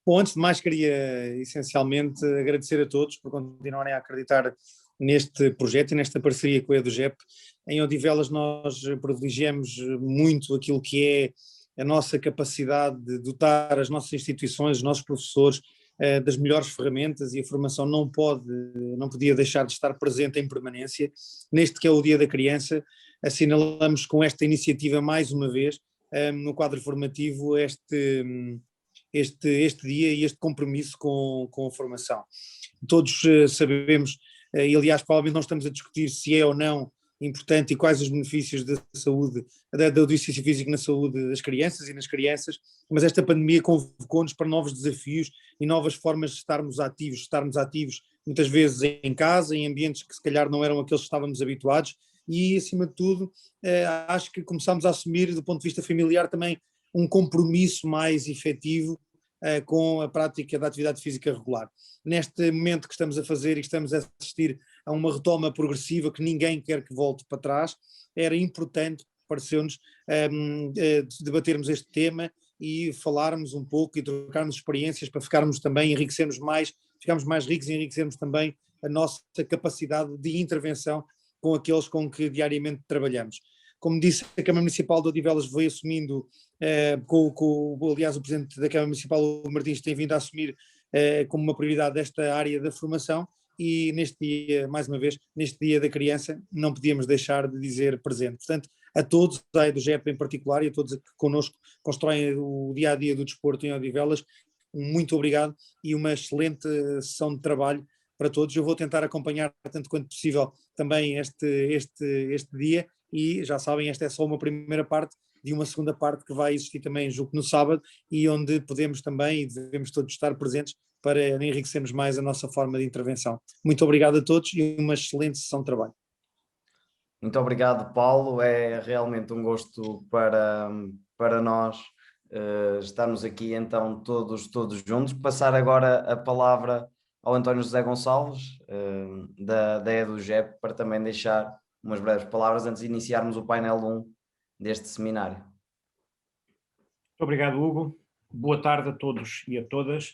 Bom, antes de mais queria essencialmente agradecer a todos por continuarem a acreditar neste projeto e nesta parceria com a EduGep. Em Odivelas nós privilegiamos muito aquilo que é a nossa capacidade de dotar as nossas instituições, os nossos professores das melhores ferramentas, e a formação não podia deixar de estar presente em permanência. Neste que é o Dia da Criança, assinalamos com esta iniciativa mais uma vez, no quadro formativo, este dia e este compromisso com a formação. Todos sabemos, e aliás provavelmente não estamos a discutir se é ou não importante e quais os benefícios da saúde, do exercício físico na saúde das crianças e nas crianças, mas esta pandemia convocou-nos para novos desafios e novas formas de estarmos ativos muitas vezes em casa, em ambientes que se calhar não eram aqueles que estávamos habituados, e acima de tudo acho que começámos a assumir do ponto de vista familiar também um compromisso mais efetivo com a prática da atividade física regular. Neste momento que estamos a fazer e que estamos a assistir a uma retoma progressiva que ninguém quer que volte para trás, era importante, pareceu-nos, debatermos este tema e falarmos um pouco e trocarmos experiências para ficarmos mais ricos e enriquecermos também a nossa capacidade de intervenção com aqueles com que diariamente trabalhamos. Como disse, a Câmara Municipal de Odivelas foi assumindo, aliás o Presidente da Câmara Municipal, o Martins, tem vindo a assumir como uma prioridade esta área da formação, e neste dia, mais uma vez, neste Dia da Criança, não podíamos deixar de dizer presente. Portanto, a todos, à EduGep em particular, e a todos que connosco constroem o dia-a-dia do desporto em Odivelas, muito obrigado e uma excelente sessão de trabalho para todos. Eu vou tentar acompanhar, tanto quanto possível, também este dia, e já sabem, esta é só uma primeira parte de uma segunda parte que vai existir também, julgo que no sábado, e onde podemos também e devemos todos estar presentes para enriquecermos mais a nossa forma de intervenção. Muito obrigado a todos e uma excelente sessão de trabalho. Muito obrigado, Paulo. É realmente um gosto para nós estarmos aqui então todos juntos. Passar agora a palavra ao António José Gonçalves, da EduGep, para também deixar umas breves palavras antes de iniciarmos o painel 1 deste seminário. Muito obrigado, Hugo. Boa tarde a todos e a todas.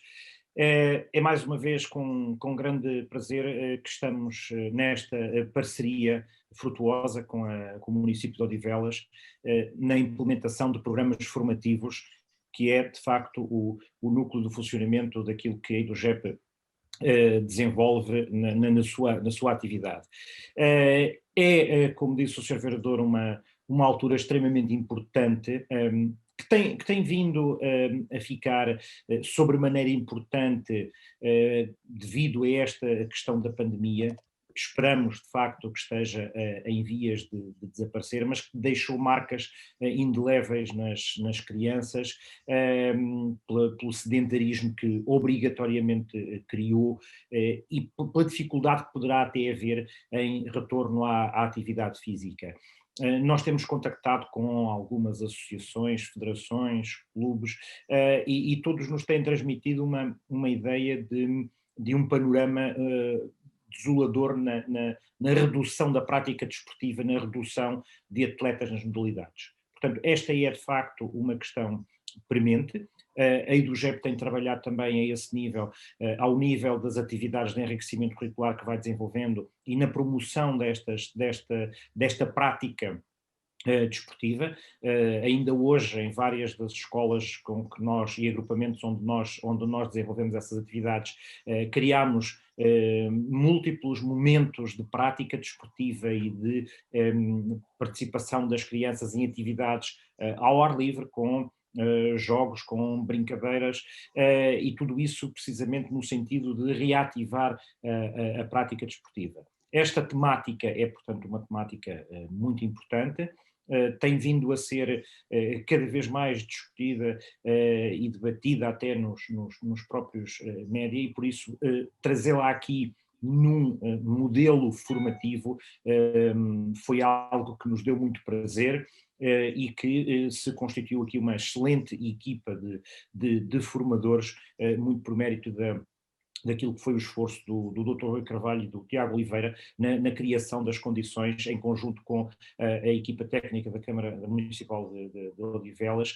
É mais uma vez com grande prazer que estamos nesta parceria frutuosa com o município de Odivelas na implementação de programas formativos, que é de facto o núcleo de funcionamento daquilo que a EduGep desenvolve na sua atividade. Como disse o Sr. Vereador, uma altura extremamente importante, que tem vindo a ficar sobremaneira importante devido a esta questão da pandemia. Esperamos, de facto, que esteja em vias de desaparecer, mas que deixou marcas indeléveis nas crianças, pelo sedentarismo que obrigatoriamente criou e pela dificuldade que poderá até haver em retorno à atividade física. Nós temos contactado com algumas associações, federações, clubes, e todos nos têm transmitido uma ideia de um panorama desolador na redução da prática desportiva, na redução de atletas nas modalidades. Portanto, esta é de facto uma questão premente. A EduGep tem trabalhado também a esse nível, ao nível das atividades de enriquecimento curricular que vai desenvolvendo e na promoção desta prática desportiva. Ainda hoje, em várias das escolas com que nós e agrupamentos onde nós desenvolvemos essas atividades, criamos múltiplos momentos de prática desportiva e de participação das crianças em atividades ao ar livre, com jogos, com brincadeiras, e tudo isso precisamente no sentido de reativar a prática desportiva. Esta temática é, portanto, uma temática muito importante. Tem vindo a ser cada vez mais discutida e debatida até nos próprios média, e por isso trazê-la aqui num modelo formativo foi algo que nos deu muito prazer e que se constituiu aqui uma excelente equipa de formadores, muito por mérito daquilo que foi o esforço do Dr. Rui Carvalho e do Tiago Oliveira na criação das condições, em conjunto com a equipa técnica da Câmara Municipal de Odivelas,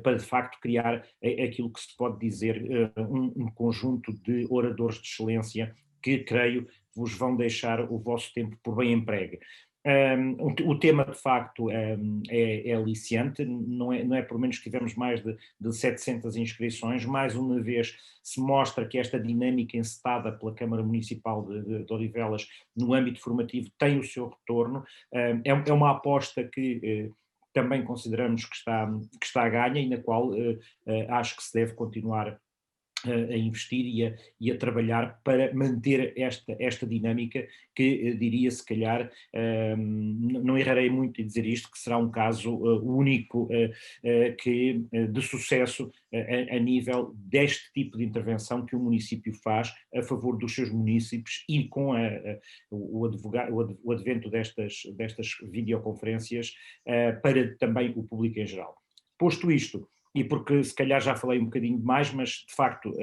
para de facto criar aquilo que se pode dizer um conjunto de oradores de excelência que, creio, vos vão deixar o vosso tempo por bem empregue. O tema, de facto, é aliciante, não é por menos que tivemos mais de 700 inscrições. Mais uma vez se mostra que esta dinâmica encetada pela Câmara Municipal de Odivelas no âmbito formativo tem o seu retorno. É uma aposta que também consideramos que está a ganha e na qual acho que se deve continuar a investir e a trabalhar para manter esta dinâmica que diria, se calhar, não errarei muito em dizer isto, que será um caso único de sucesso a nível deste tipo de intervenção que o município faz a favor dos seus munícipes e com o advento destas videoconferências para também o público em geral. Posto isto, e porque se calhar já falei um bocadinho demais, mas de facto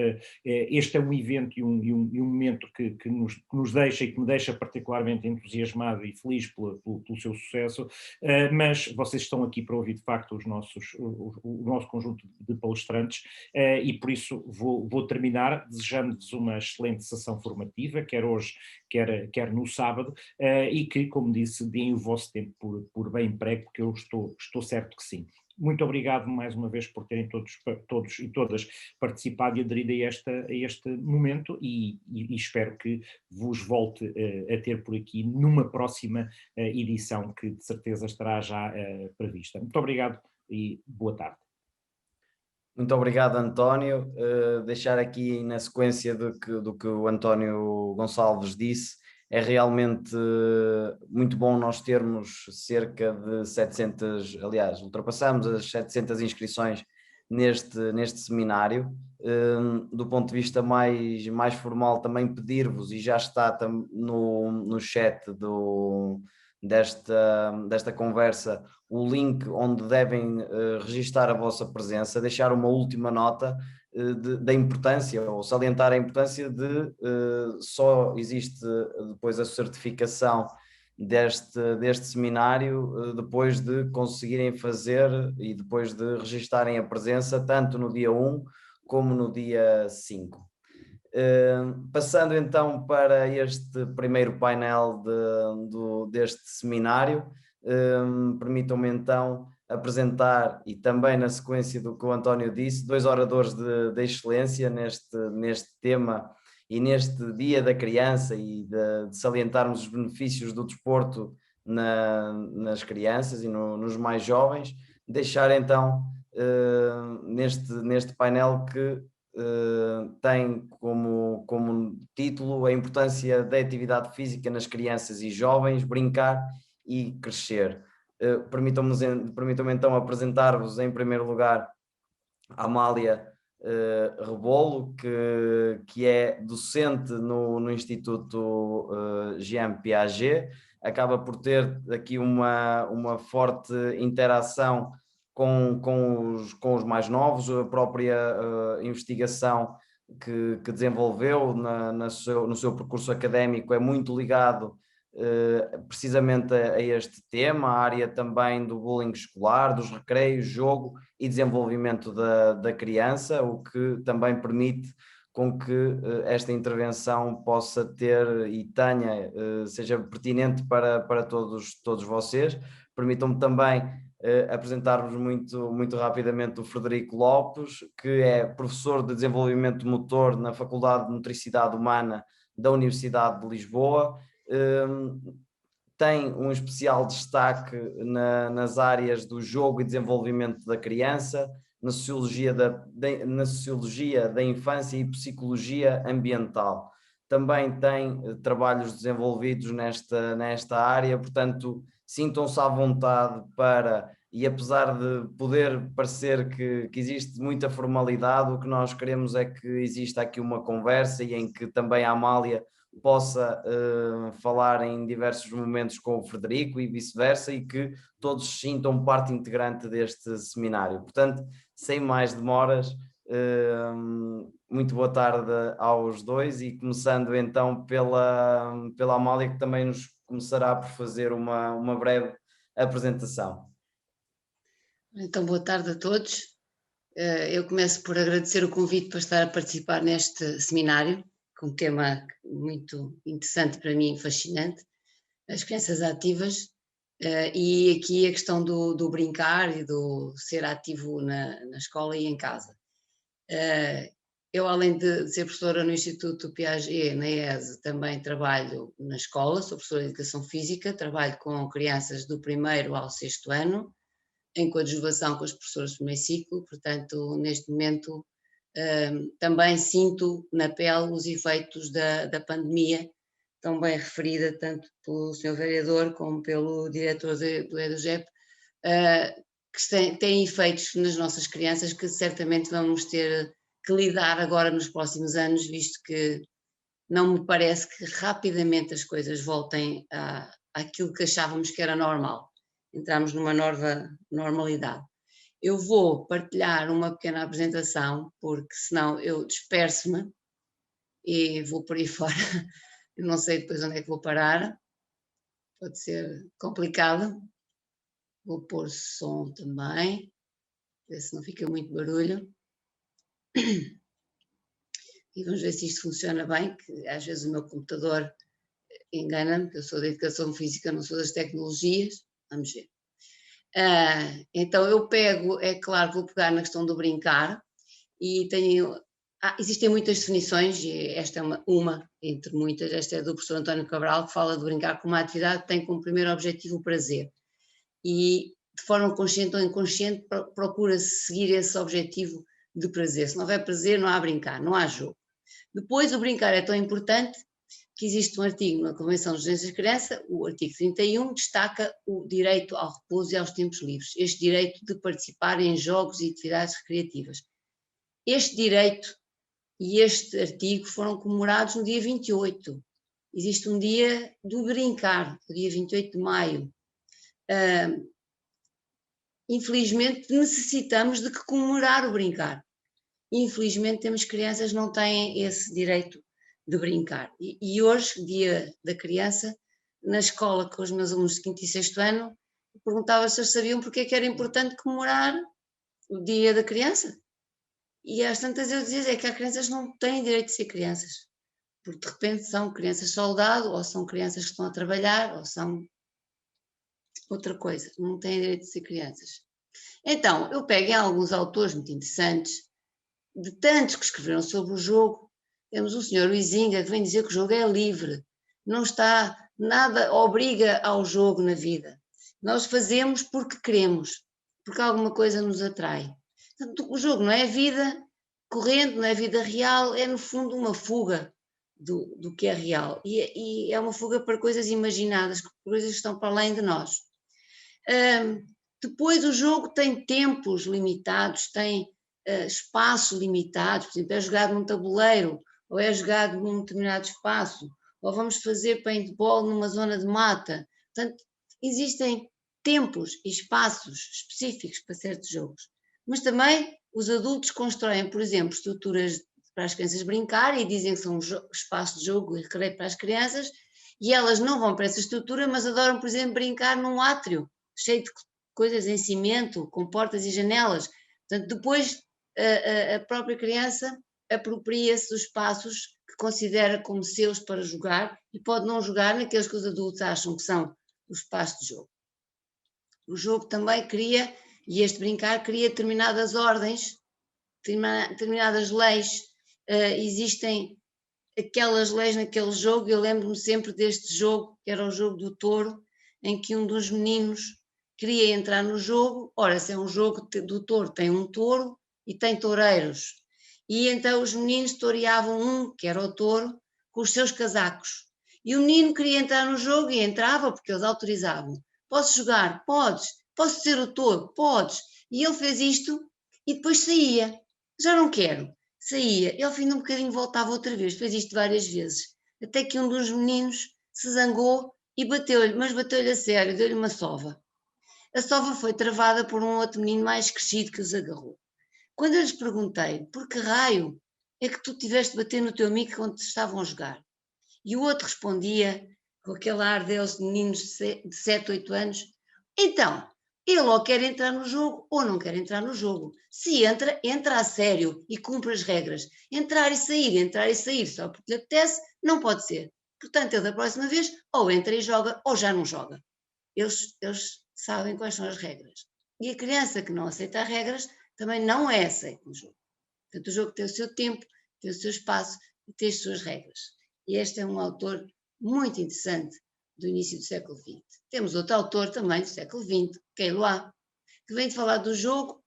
este é um evento e um momento que nos deixa e que me deixa particularmente entusiasmado e feliz pelo seu sucesso, mas vocês estão aqui para ouvir de facto o nosso conjunto de palestrantes, e por isso vou terminar desejando-vos uma excelente sessão formativa, quer hoje, quer no sábado, e que, como disse, deem o vosso tempo por bem emprego, porque eu estou certo que sim. Muito obrigado mais uma vez por terem todos e todas participado e aderido a este momento e espero que vos volte a ter por aqui numa próxima edição que de certeza estará já prevista. Muito obrigado e boa tarde. Muito obrigado, António. Deixar aqui na sequência do que o António Gonçalves disse, é realmente muito bom nós termos cerca de 700, aliás, ultrapassamos as 700 inscrições neste seminário. Do ponto de vista mais formal, também pedir-vos, e já está no chat desta conversa, o link onde devem registar a vossa presença, deixar uma última nota da importância, ou salientar a importância de só existe depois a certificação deste seminário depois de conseguirem fazer e depois de registarem a presença tanto no dia 1 como no dia 5. Passando então para este primeiro painel deste seminário, permitam-me então apresentar, e também na sequência do que o António disse, dois oradores de excelência neste tema e neste Dia da Criança, e de salientarmos os benefícios do desporto nas crianças e nos mais jovens. Deixar então neste painel que tem como título a importância da atividade física nas crianças e jovens, brincar e crescer. Permitam-me então apresentar-vos em primeiro lugar a Amália Rebolo, que é docente no Instituto Jean Piaget, acaba por ter aqui uma forte interação com os mais novos, a própria investigação que desenvolveu no seu percurso académico é muito ligado precisamente a este tema, a área também do bullying escolar, dos recreios, jogo e desenvolvimento da criança, o que também permite com que esta intervenção possa ter e tenha, seja pertinente para todos vocês. Permitam-me também apresentar-vos muito rapidamente o Frederico Lopes, que é professor de desenvolvimento motor na Faculdade de Motricidade Humana da Universidade de Lisboa. Tem um especial destaque nas áreas do jogo e desenvolvimento da criança, na sociologia da infância e psicologia ambiental. Também tem trabalhos desenvolvidos nesta área, portanto, sintam-se à vontade para, e apesar de poder parecer que existe muita formalidade, o que nós queremos é que exista aqui uma conversa e em que também a Amália possa falar em diversos momentos com o Frederico e vice-versa, e que todos sintam parte integrante deste seminário. Portanto, sem mais demoras, muito boa tarde aos dois e começando então pela Amália, que também nos começará por fazer uma breve apresentação. Então, boa tarde a todos. Eu começo por agradecer o convite para estar a participar neste seminário, com um tema muito interessante para mim, fascinante, as crianças ativas, e aqui a questão do brincar e do ser ativo na escola e em casa. Eu, além de ser professora no Instituto Piaget, na ESE, também trabalho na escola, sou professora de Educação Física, trabalho com crianças do 1º ao 6º ano, em coadjuvação com as professoras do primeiro ciclo, portanto, neste momento também sinto na pele os efeitos da pandemia, tão bem referida tanto pelo Sr. Vereador como pelo diretor do EDUJEP, que têm efeitos nas nossas crianças que certamente vamos ter que lidar agora nos próximos anos, visto que não me parece que rapidamente as coisas voltem àquilo que achávamos que era normal. Entramos numa nova normalidade. Eu vou partilhar uma pequena apresentação, porque senão eu disperso-me e vou por aí fora. Eu não sei depois onde é que vou parar, pode ser complicado. Vou pôr som também, ver se não fica muito barulho. E vamos ver se isto funciona bem, que às vezes o meu computador engana-me, que eu sou da Educação Física, não sou das tecnologias. Vamos ver. Então eu pego, é claro, vou pegar na questão do brincar e existem muitas definições, e esta é uma entre muitas, esta é do professor António Cabral, que fala de brincar como uma atividade que tem como primeiro objetivo o prazer. E de forma consciente ou inconsciente procura-se seguir esse objetivo de prazer. Se não houver prazer, não há brincar, não há jogo. Depois, o brincar é tão importante que existe um artigo na Convenção dos Direitos da Criança, o artigo 31, destaca o direito ao repouso e aos tempos livres, este direito de participar em jogos e atividades recreativas. Este direito e este artigo foram comemorados no dia 28. Existe um dia do brincar, o dia 28 de maio. Infelizmente necessitamos de comemorar o brincar. Infelizmente temos crianças que não têm esse direito de brincar. E hoje, dia da criança, na escola com os meus alunos de 5º e 6º ano, perguntava se eles sabiam porque é que era importante comemorar o dia da criança. E às tantas eu dizia que há crianças que não têm direito de ser crianças, porque de repente são crianças soldado, ou são crianças que estão a trabalhar, ou são outra coisa, não têm direito de ser crianças. Então, eu pego em alguns autores muito interessantes, de tantos que escreveram sobre o jogo. Temos o Sr. Huizinga, que vem dizer que o jogo é livre, não está, nada obriga ao jogo na vida. Nós fazemos porque queremos, porque alguma coisa nos atrai. Portanto, o jogo não é vida corrente, não é vida real, é no fundo uma fuga do que é real. E é uma fuga para coisas imaginadas, coisas que estão para além de nós. Depois o jogo tem tempos limitados, tem espaço limitado, por exemplo, é jogado num tabuleiro, ou é jogado num determinado espaço, ou vamos fazer paintball numa zona de mata. Portanto, existem tempos e espaços específicos para certos jogos. Mas também os adultos constroem, por exemplo, estruturas para as crianças brincarem e dizem que são espaços de jogo e recreio para as crianças, e elas não vão para essa estrutura, mas adoram, por exemplo, brincar num átrio, cheio de coisas em cimento, com portas e janelas. Portanto, depois a própria criança apropria-se dos espaços que considera como seus para jogar e pode não jogar naqueles que os adultos acham que são os espaços de jogo. O jogo também cria, e este brincar cria determinadas ordens, determinadas leis. Existem aquelas leis naquele jogo. Eu lembro-me sempre deste jogo, que era o jogo do touro, em que um dos meninos queria entrar no jogo. Ora, se é um jogo do touro, tem um touro e tem toureiros. E então os meninos toureavam um, que era o touro, com os seus casacos. E o menino queria entrar no jogo e entrava, porque eles autorizavam. Posso jogar? Podes. Posso ser o touro? Podes. E ele fez isto e depois saía. Já não quero. Saía. Ele, ao fim de um bocadinho, voltava outra vez. Fez isto várias vezes. Até que um dos meninos se zangou e bateu-lhe, mas bateu-lhe a sério, deu-lhe uma sova. A sova foi travada por um outro menino mais crescido que os agarrou. Quando eu lhes perguntei por que raio é que tu tiveste de bater no teu amigo quando estavam a jogar. E o outro respondia, com aquele ar deles de meninos de 7, 8 anos, então, ele ou quer entrar no jogo ou não quer entrar no jogo. Se entra, entra a sério e cumpre as regras. Entrar e sair só porque lhe apetece, não pode ser. Portanto, ele da próxima vez ou entra e joga ou já não joga. Eles sabem quais são as regras. E a criança que não aceita as regras também não é aceita no jogo. Portanto, o jogo tem o seu tempo, tem o seu espaço e tem as suas regras. E este é um autor muito interessante do início do século XX. Temos outro autor também do século XX, Queiroz, que vem de falar do jogo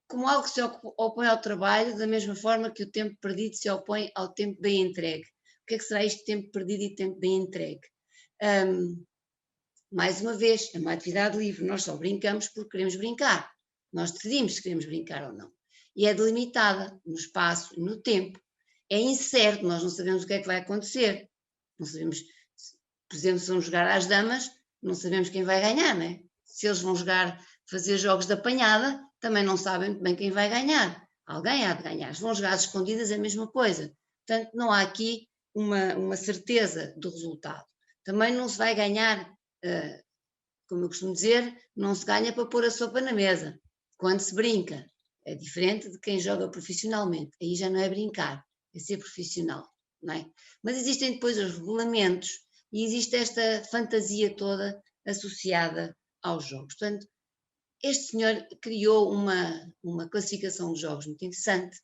como algo que se opõe ao trabalho, da mesma forma que o tempo perdido se opõe ao tempo bem entregue. O que é que será isto de tempo perdido e tempo bem entregue? Mais uma vez, é uma atividade livre, nós só brincamos porque queremos brincar. Nós decidimos se queremos brincar ou não. E é delimitada no espaço e no tempo. É incerto, nós não sabemos o que é que vai acontecer. Não sabemos, por exemplo, se vão jogar às damas, não sabemos quem vai ganhar, não é? Se eles vão fazer jogos de apanhada, também não sabem muito bem quem vai ganhar. Alguém há de ganhar. Se vão jogar às escondidas, é a mesma coisa. Portanto, não há aqui uma certeza do resultado. Também não se vai ganhar, como eu costumo dizer, não se ganha para pôr a sopa na mesa. Quando se brinca, é diferente de quem joga profissionalmente. Aí já não é brincar, é ser profissional, não é? Mas existem depois os regulamentos e existe esta fantasia toda associada aos jogos. Portanto, este senhor criou uma classificação de jogos muito interessante,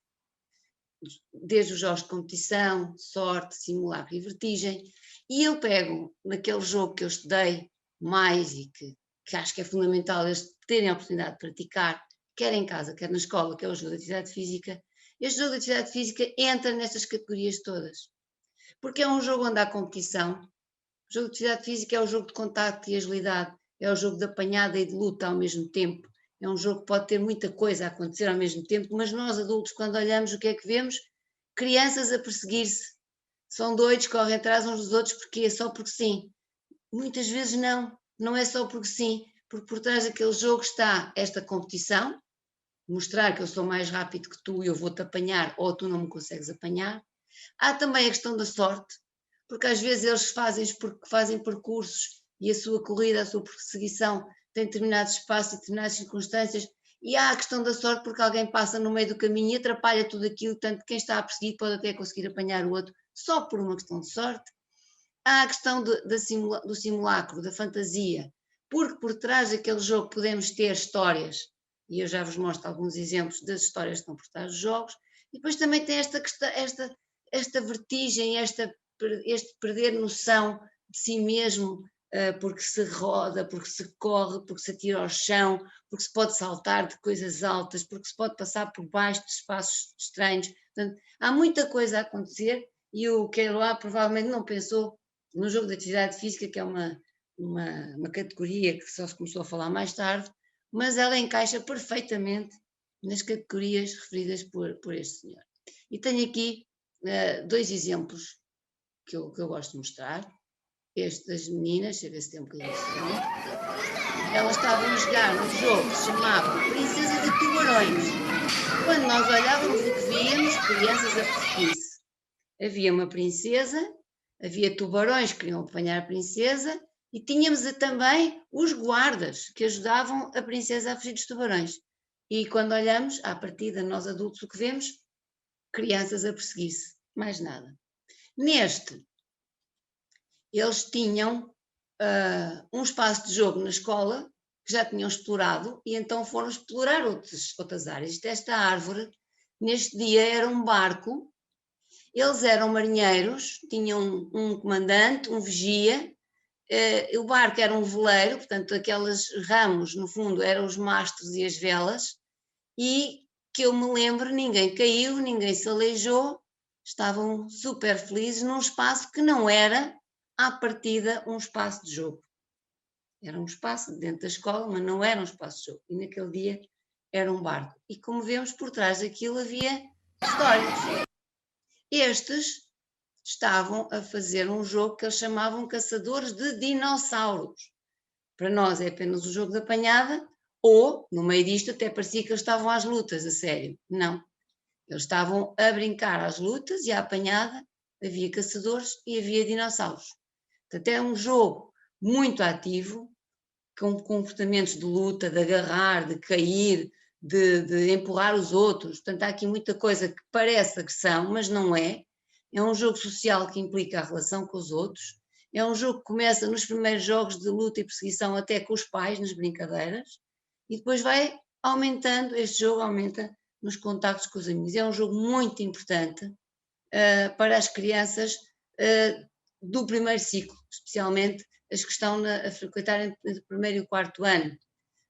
desde os jogos de competição, sorte, simulacro e vertigem, e eu pego naquele jogo que eu estudei mais e que acho que é fundamental eles terem a oportunidade de praticar, quer em casa, quer na escola, que é o jogo de atividade física. Este jogo de atividade física entra nestas categorias todas, porque é um jogo onde há competição. O jogo de atividade física é o jogo de contacto e agilidade, é o jogo de apanhada e de luta ao mesmo tempo, é um jogo que pode ter muita coisa a acontecer ao mesmo tempo, mas nós adultos, quando olhamos, o que é que vemos? Crianças a perseguir-se, são doidos, correm atrás uns dos outros, porque é só porque sim. Muitas vezes não é só porque sim, porque por trás daquele jogo está esta competição, mostrar que eu sou mais rápido que tu e eu vou-te apanhar ou tu não me consegues apanhar. Há também a questão da sorte, porque às vezes eles fazem percursos e a sua corrida, a sua perseguição tem determinados espaços e determinadas circunstâncias, e há a questão da sorte porque alguém passa no meio do caminho e atrapalha tudo aquilo, tanto quem está a perseguir pode até conseguir apanhar o outro só por uma questão de sorte. Há a questão do simulacro, da fantasia, porque por trás daquele jogo podemos ter histórias, e eu já vos mostro alguns exemplos das histórias que estão por trás dos jogos, e depois também tem esta vertigem, este perder noção de si mesmo, porque se roda, porque se corre, porque se atira ao chão, porque se pode saltar de coisas altas, porque se pode passar por baixo de espaços estranhos. Portanto, há muita coisa a acontecer e o Queiroz provavelmente não pensou no jogo de atividade física, que é uma categoria que só se começou a falar mais tarde, mas ela encaixa perfeitamente nas categorias referidas por este senhor. E tenho aqui 2 exemplos que eu gosto de mostrar. Este das meninas, deixa eu ver se tem um bocadinho de som. Elas estavam a jogar um jogo que se chamava Princesa de Tubarões. Quando nós olhávamos, o que víamos, crianças a perseguir-se. Havia uma princesa, havia tubarões que queriam apanhar a princesa e tínhamos também os guardas que ajudavam a princesa a fugir dos tubarões. E quando olhamos, à partida, nós adultos, o que vemos? Crianças a perseguir-se, mais nada. Neste, eles tinham um espaço de jogo na escola que já tinham explorado e então foram explorar outras áreas. Esta árvore, neste dia, era um barco. Eles eram marinheiros, tinham um comandante, um vigia, o barco era um veleiro, portanto aqueles ramos no fundo eram os mastros e as velas, e que eu me lembro ninguém caiu, ninguém se aleijou, estavam super felizes num espaço que não era à partida um espaço de jogo. Era um espaço dentro da escola, mas não era um espaço de jogo, e naquele dia era um barco, e como vemos por trás daquilo havia histórias. Estes estavam a fazer um jogo que eles chamavam Caçadores de Dinossauros. Para nós é apenas um jogo de apanhada, ou, no meio disto, até parecia que eles estavam às lutas, a sério. Não. Eles estavam a brincar às lutas e à apanhada, havia caçadores e havia dinossauros. Portanto, é um jogo muito ativo, com comportamentos de luta, de agarrar, de cair, de empurrar os outros. Portanto, há aqui muita coisa que parece agressão, mas não é. É um jogo social que implica a relação com os outros. É um jogo que começa nos primeiros jogos de luta e perseguição até com os pais, nas brincadeiras, e depois vai aumentando, este jogo aumenta nos contactos com os amigos. É um jogo muito importante para as crianças do primeiro ciclo, especialmente as que estão a frequentar entre o primeiro e o quarto ano.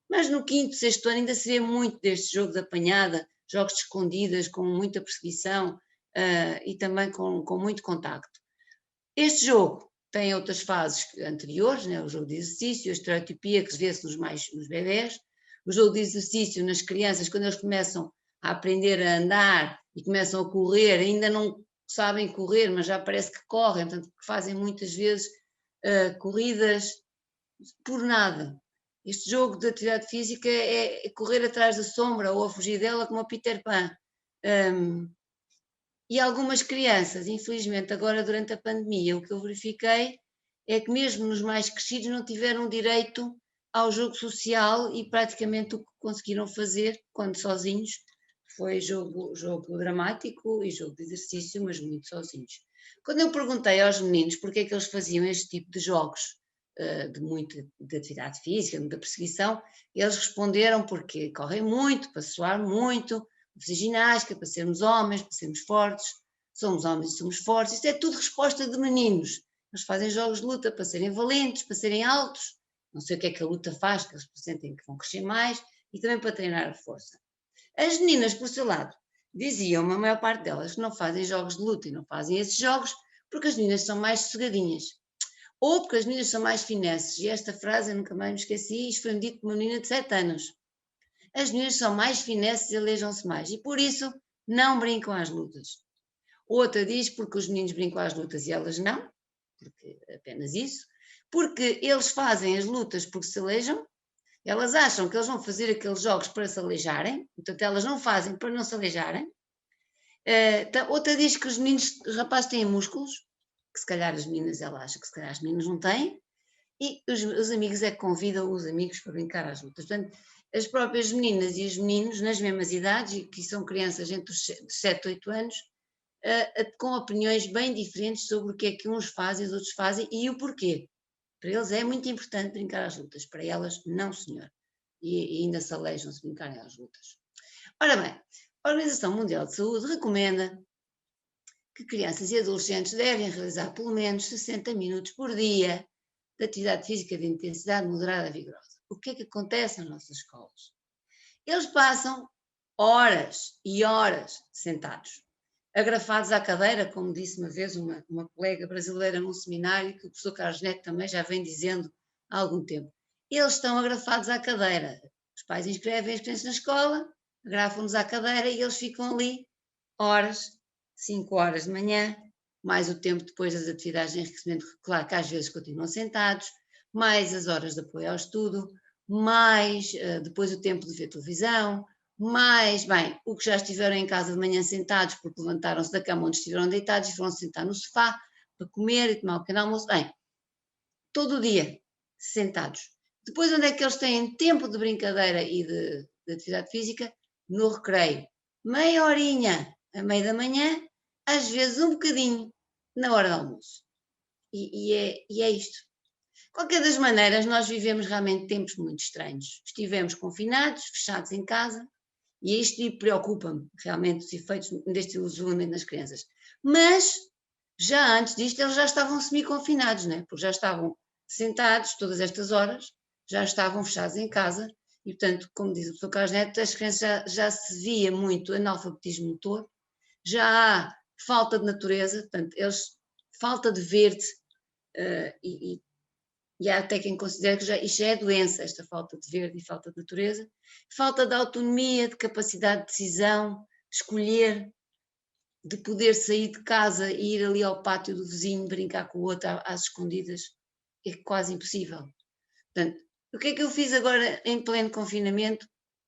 Mas no quinto, sexto ano ainda se vê muito deste jogo de apanhada, jogos de escondidas, com muita perseguição e também com muito contacto. Este jogo tem outras fases anteriores, né? O jogo de exercício, a estereotipia que se vê-se nos bebés, o jogo de exercício nas crianças, quando eles começam a aprender a andar e começam a correr, ainda não sabem correr, mas já parece que correm, portanto, que fazem muitas vezes corridas por nada. Este jogo de atividade física é correr atrás da sombra ou a fugir dela como o Peter Pan. E algumas crianças, infelizmente, agora durante a pandemia, o que eu verifiquei é que mesmo nos mais crescidos não tiveram direito ao jogo social e praticamente o que conseguiram fazer, quando sozinhos, foi jogo dramático e jogo de exercício, mas muito sozinhos. Quando eu perguntei aos meninos porque é que eles faziam este tipo de jogos, de atividade física, de muita perseguição, eles responderam porque correm muito, para suar muito, para fazer ginástica, para sermos homens, para sermos fortes, somos homens e somos fortes, isto é tudo resposta de meninos. Eles fazem jogos de luta para serem valentes, para serem altos, não sei o que é que a luta faz, que eles sentem que vão crescer mais, e também para treinar a força. As meninas, por seu lado, diziam-me, a maior parte delas, que não fazem jogos de luta e não fazem esses jogos porque as meninas são mais sossegadinhas. Ou porque as meninas são mais finesses. E esta frase eu nunca mais me esqueci, isto foi-me dito por uma menina de 7 anos. As meninas são mais finesses e aleijam-se mais. E por isso não brincam às lutas. Outra diz porque os meninos brincam às lutas e elas não, porque apenas isso. Porque eles fazem as lutas porque se aleijam. Elas acham que eles vão fazer aqueles jogos para se aleijarem, portanto elas não fazem para não se aleijarem. Outra diz que os rapazes têm músculos, que se calhar as meninas, ela acha que se calhar as meninas não têm, e os amigos é que convidam os amigos para brincar às lutas. Portanto, as próprias meninas e os meninos, nas mesmas idades, e que são crianças entre os 7 e 8 anos, com opiniões bem diferentes sobre o que é que uns fazem, os outros fazem e o porquê. Para eles é muito importante brincar às lutas, para elas não, senhor. E ainda se aleijam se brincarem às lutas. Ora bem, a Organização Mundial de Saúde recomenda que crianças e adolescentes devem realizar pelo menos 60 minutos por dia de atividade física de intensidade moderada vigorosa. O que é que acontece nas nossas escolas? Eles passam horas e horas sentados, agrafados à cadeira, como disse uma vez uma colega brasileira num seminário, que o professor Carlos Neto também já vem dizendo há algum tempo. Eles estão agrafados à cadeira. Os pais inscrevem as crianças na escola, agrafam-nos à cadeira e eles ficam ali horas, 5 horas de manhã, mais o tempo depois das atividades de enriquecimento, claro que às vezes continuam sentados, mais as horas de apoio ao estudo, mais depois o tempo de ver televisão, mais, bem, o que já estiveram em casa de manhã sentados porque levantaram-se da cama onde estiveram deitados e foram sentar no sofá para comer e tomar um pequeno almoço, bem, todo o dia sentados. Depois onde é que eles têm tempo de brincadeira e de atividade física? No recreio. Meia horinha a meio da manhã, às vezes um bocadinho na hora do almoço. E é isto. De qualquer das maneiras, nós vivemos realmente tempos muito estranhos. Estivemos confinados, fechados em casa, e isto preocupa-me, realmente, os efeitos deste isolamento nas crianças. Mas, já antes disto, eles já estavam semi-confinados, né? Porque já estavam sentados todas estas horas, já estavam fechados em casa, e, portanto, como diz o professor Carlos Neto, as crianças já se via muito analfabetismo motor, já há falta de natureza, portanto, falta de verde, e há até quem considere que isto já é doença, esta falta de verde e falta de natureza, falta de autonomia, de capacidade de decisão, de escolher, de poder sair de casa e ir ali ao pátio do vizinho brincar com o outro às escondidas, é quase impossível. Portanto, o que é que eu fiz agora em pleno confinamento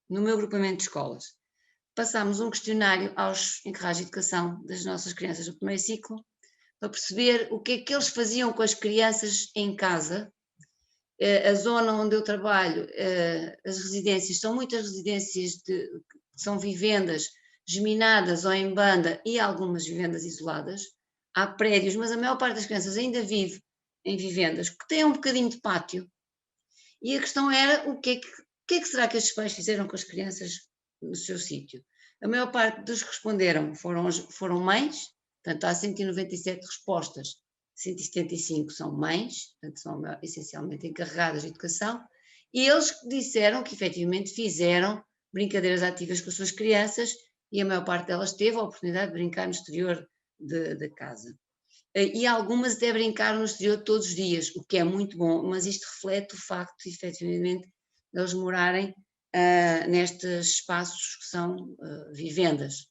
no meu grupamento de escolas? passámos um questionário aos encarregados de educação das nossas crianças do primeiro ciclo, para perceber o que é que eles faziam com as crianças em casa. A zona onde eu trabalho, as residências, são muitas residências que são vivendas geminadas ou em banda e algumas vivendas isoladas. Há prédios, mas a maior parte das crianças ainda vive em vivendas que têm um bocadinho de pátio. E a questão era o que é que será que estes pais fizeram com as crianças no seu sítio? A maior parte dos que responderam foram mães, portanto há 197 respostas, 175 são mães, portanto são essencialmente encarregadas de educação, e eles disseram que efetivamente fizeram brincadeiras ativas com as suas crianças e a maior parte delas teve a oportunidade de brincar no exterior da casa. E algumas até brincaram no exterior todos os dias, o que é muito bom, mas isto reflete o facto de efetivamente eles morarem nestes espaços que são vivendas.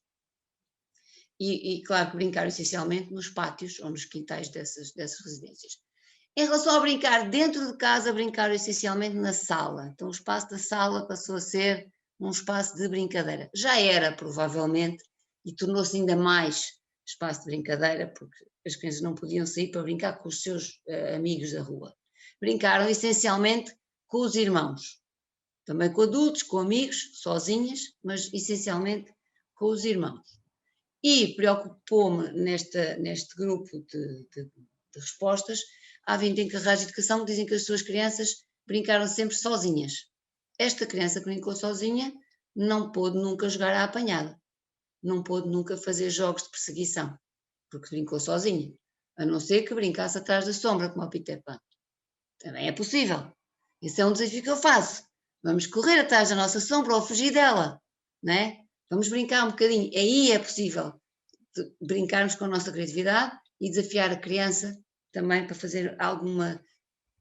E claro que brincaram essencialmente nos pátios ou nos quintais dessas residências. Em relação a brincar dentro de casa, brincaram essencialmente na sala. Então o espaço da sala passou a ser um espaço de brincadeira. Já era, provavelmente, e tornou-se ainda mais espaço de brincadeira, porque as crianças não podiam sair para brincar com os seus amigos da rua. Brincaram essencialmente com os irmãos, também com adultos, com amigos, sozinhas, mas essencialmente com os irmãos. E preocupou-me neste grupo de respostas, há 20 encarregados de educação que dizem que as suas crianças brincaram sempre sozinhas. Esta criança que brincou sozinha não pôde nunca jogar à apanhada, não pôde nunca fazer jogos de perseguição, porque brincou sozinha, a não ser que brincasse atrás da sombra, como o Peter Pan. Também é possível. Esse é um desafio que eu faço. Vamos correr atrás da nossa sombra ou fugir dela, não é? Vamos brincar um bocadinho. Aí é possível brincarmos com a nossa criatividade e desafiar a criança também para fazer alguma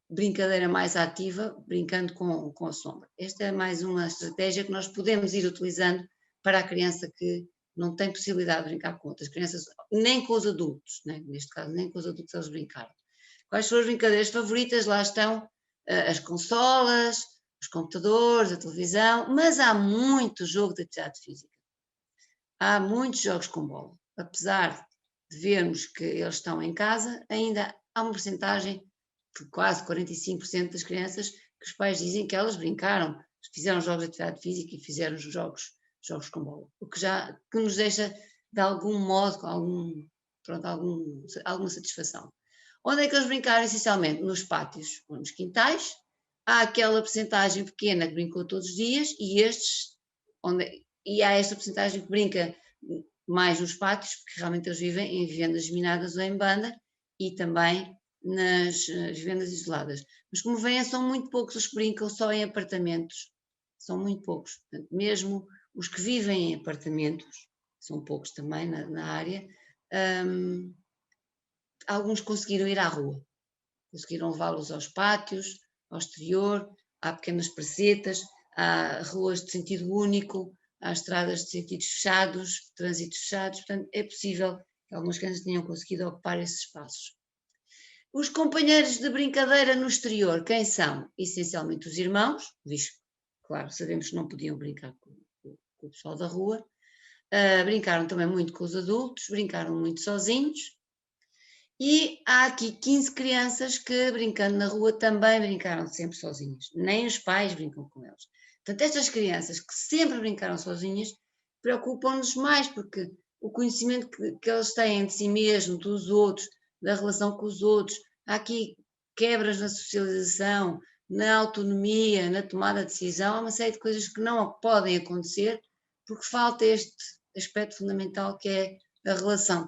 brincadeira mais ativa, brincando com a sombra. Esta é mais uma estratégia que nós podemos ir utilizando para a criança que não tem possibilidade de brincar com outras crianças, nem com os adultos, né? Neste caso, nem com os adultos eles brincaram. Quais foram as brincadeiras favoritas? Lá estão as consolas, os computadores, a televisão, mas há muito jogo de atividade física. Há muitos jogos com bola. Apesar de vermos que eles estão em casa, ainda há uma porcentagem de quase 45% das crianças que os pais dizem que elas brincaram, fizeram jogos de atividade física e fizeram jogos com bola. O que nos deixa, de algum modo, com alguma satisfação. Onde é que eles brincaram essencialmente? Nos pátios ou nos quintais. Há aquela porcentagem pequena que brincou todos os dias e há esta porcentagem que brinca mais nos pátios, porque realmente eles vivem em vivendas geminadas ou em banda e também nas vivendas isoladas. Mas como veem, são muito poucos os que brincam só em apartamentos. São muito poucos. Portanto, mesmo os que vivem em apartamentos, são poucos também na área, alguns conseguiram ir à rua. Conseguiram levá-los aos pátios, ao exterior, há pequenas pracetas, há ruas de sentido único, há estradas de sentidos fechados, trânsitos fechados, portanto é possível que algumas crianças tenham conseguido ocupar esses espaços. Os companheiros de brincadeira no exterior, quem são? Essencialmente os irmãos, visto, claro, sabemos que não podiam brincar com o pessoal da rua, brincaram também muito com os adultos, brincaram muito sozinhos, e há aqui 15 crianças que, brincando na rua, também brincaram sempre sozinhas, nem os pais brincam com eles. Portanto, estas crianças que sempre brincaram sozinhas preocupam-nos mais, porque o conhecimento que eles têm de si mesmos, dos outros, da relação com os outros, há aqui quebras na socialização, na autonomia, na tomada de decisão, há uma série de coisas que não podem acontecer porque falta este aspecto fundamental que é a relação,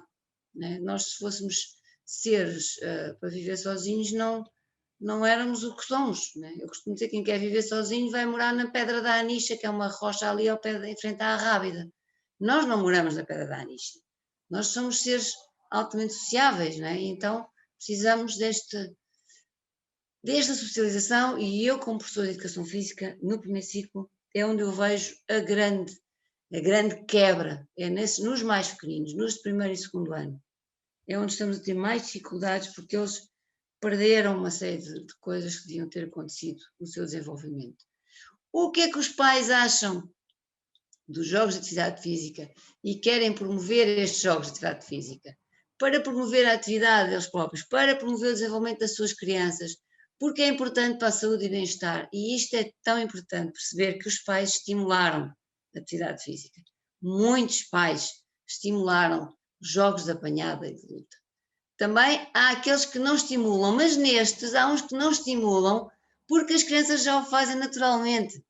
né? Nós, se fôssemos seres para viver sozinhos, não éramos o que somos, né? Eu costumo dizer que quem quer viver sozinho vai morar na Pedra da Anixa, que é uma rocha ali ao pé, em frente à Rábida. Nós não moramos na Pedra da Anixa. Nós somos seres altamente sociáveis, né? Então precisamos desta socialização, e eu, como professora de Educação Física, no primeiro ciclo, é onde eu vejo a grande quebra, é nos mais pequeninos, nos de primeiro e segundo ano. É onde estamos a ter mais dificuldades, porque eles perderam uma série de coisas que deviam ter acontecido no seu desenvolvimento. O que é que os pais acham dos jogos de atividade física e querem promover estes jogos de atividade física, para promover a atividade deles próprios, para promover o desenvolvimento das suas crianças, porque é importante para a saúde e bem-estar, e isto é tão importante perceber que os pais estimularam a atividade física. Muitos pais estimularam jogos de apanhada e de luta. Também há aqueles que não estimulam, mas nestes há uns que não estimulam porque as crianças já o fazem naturalmente.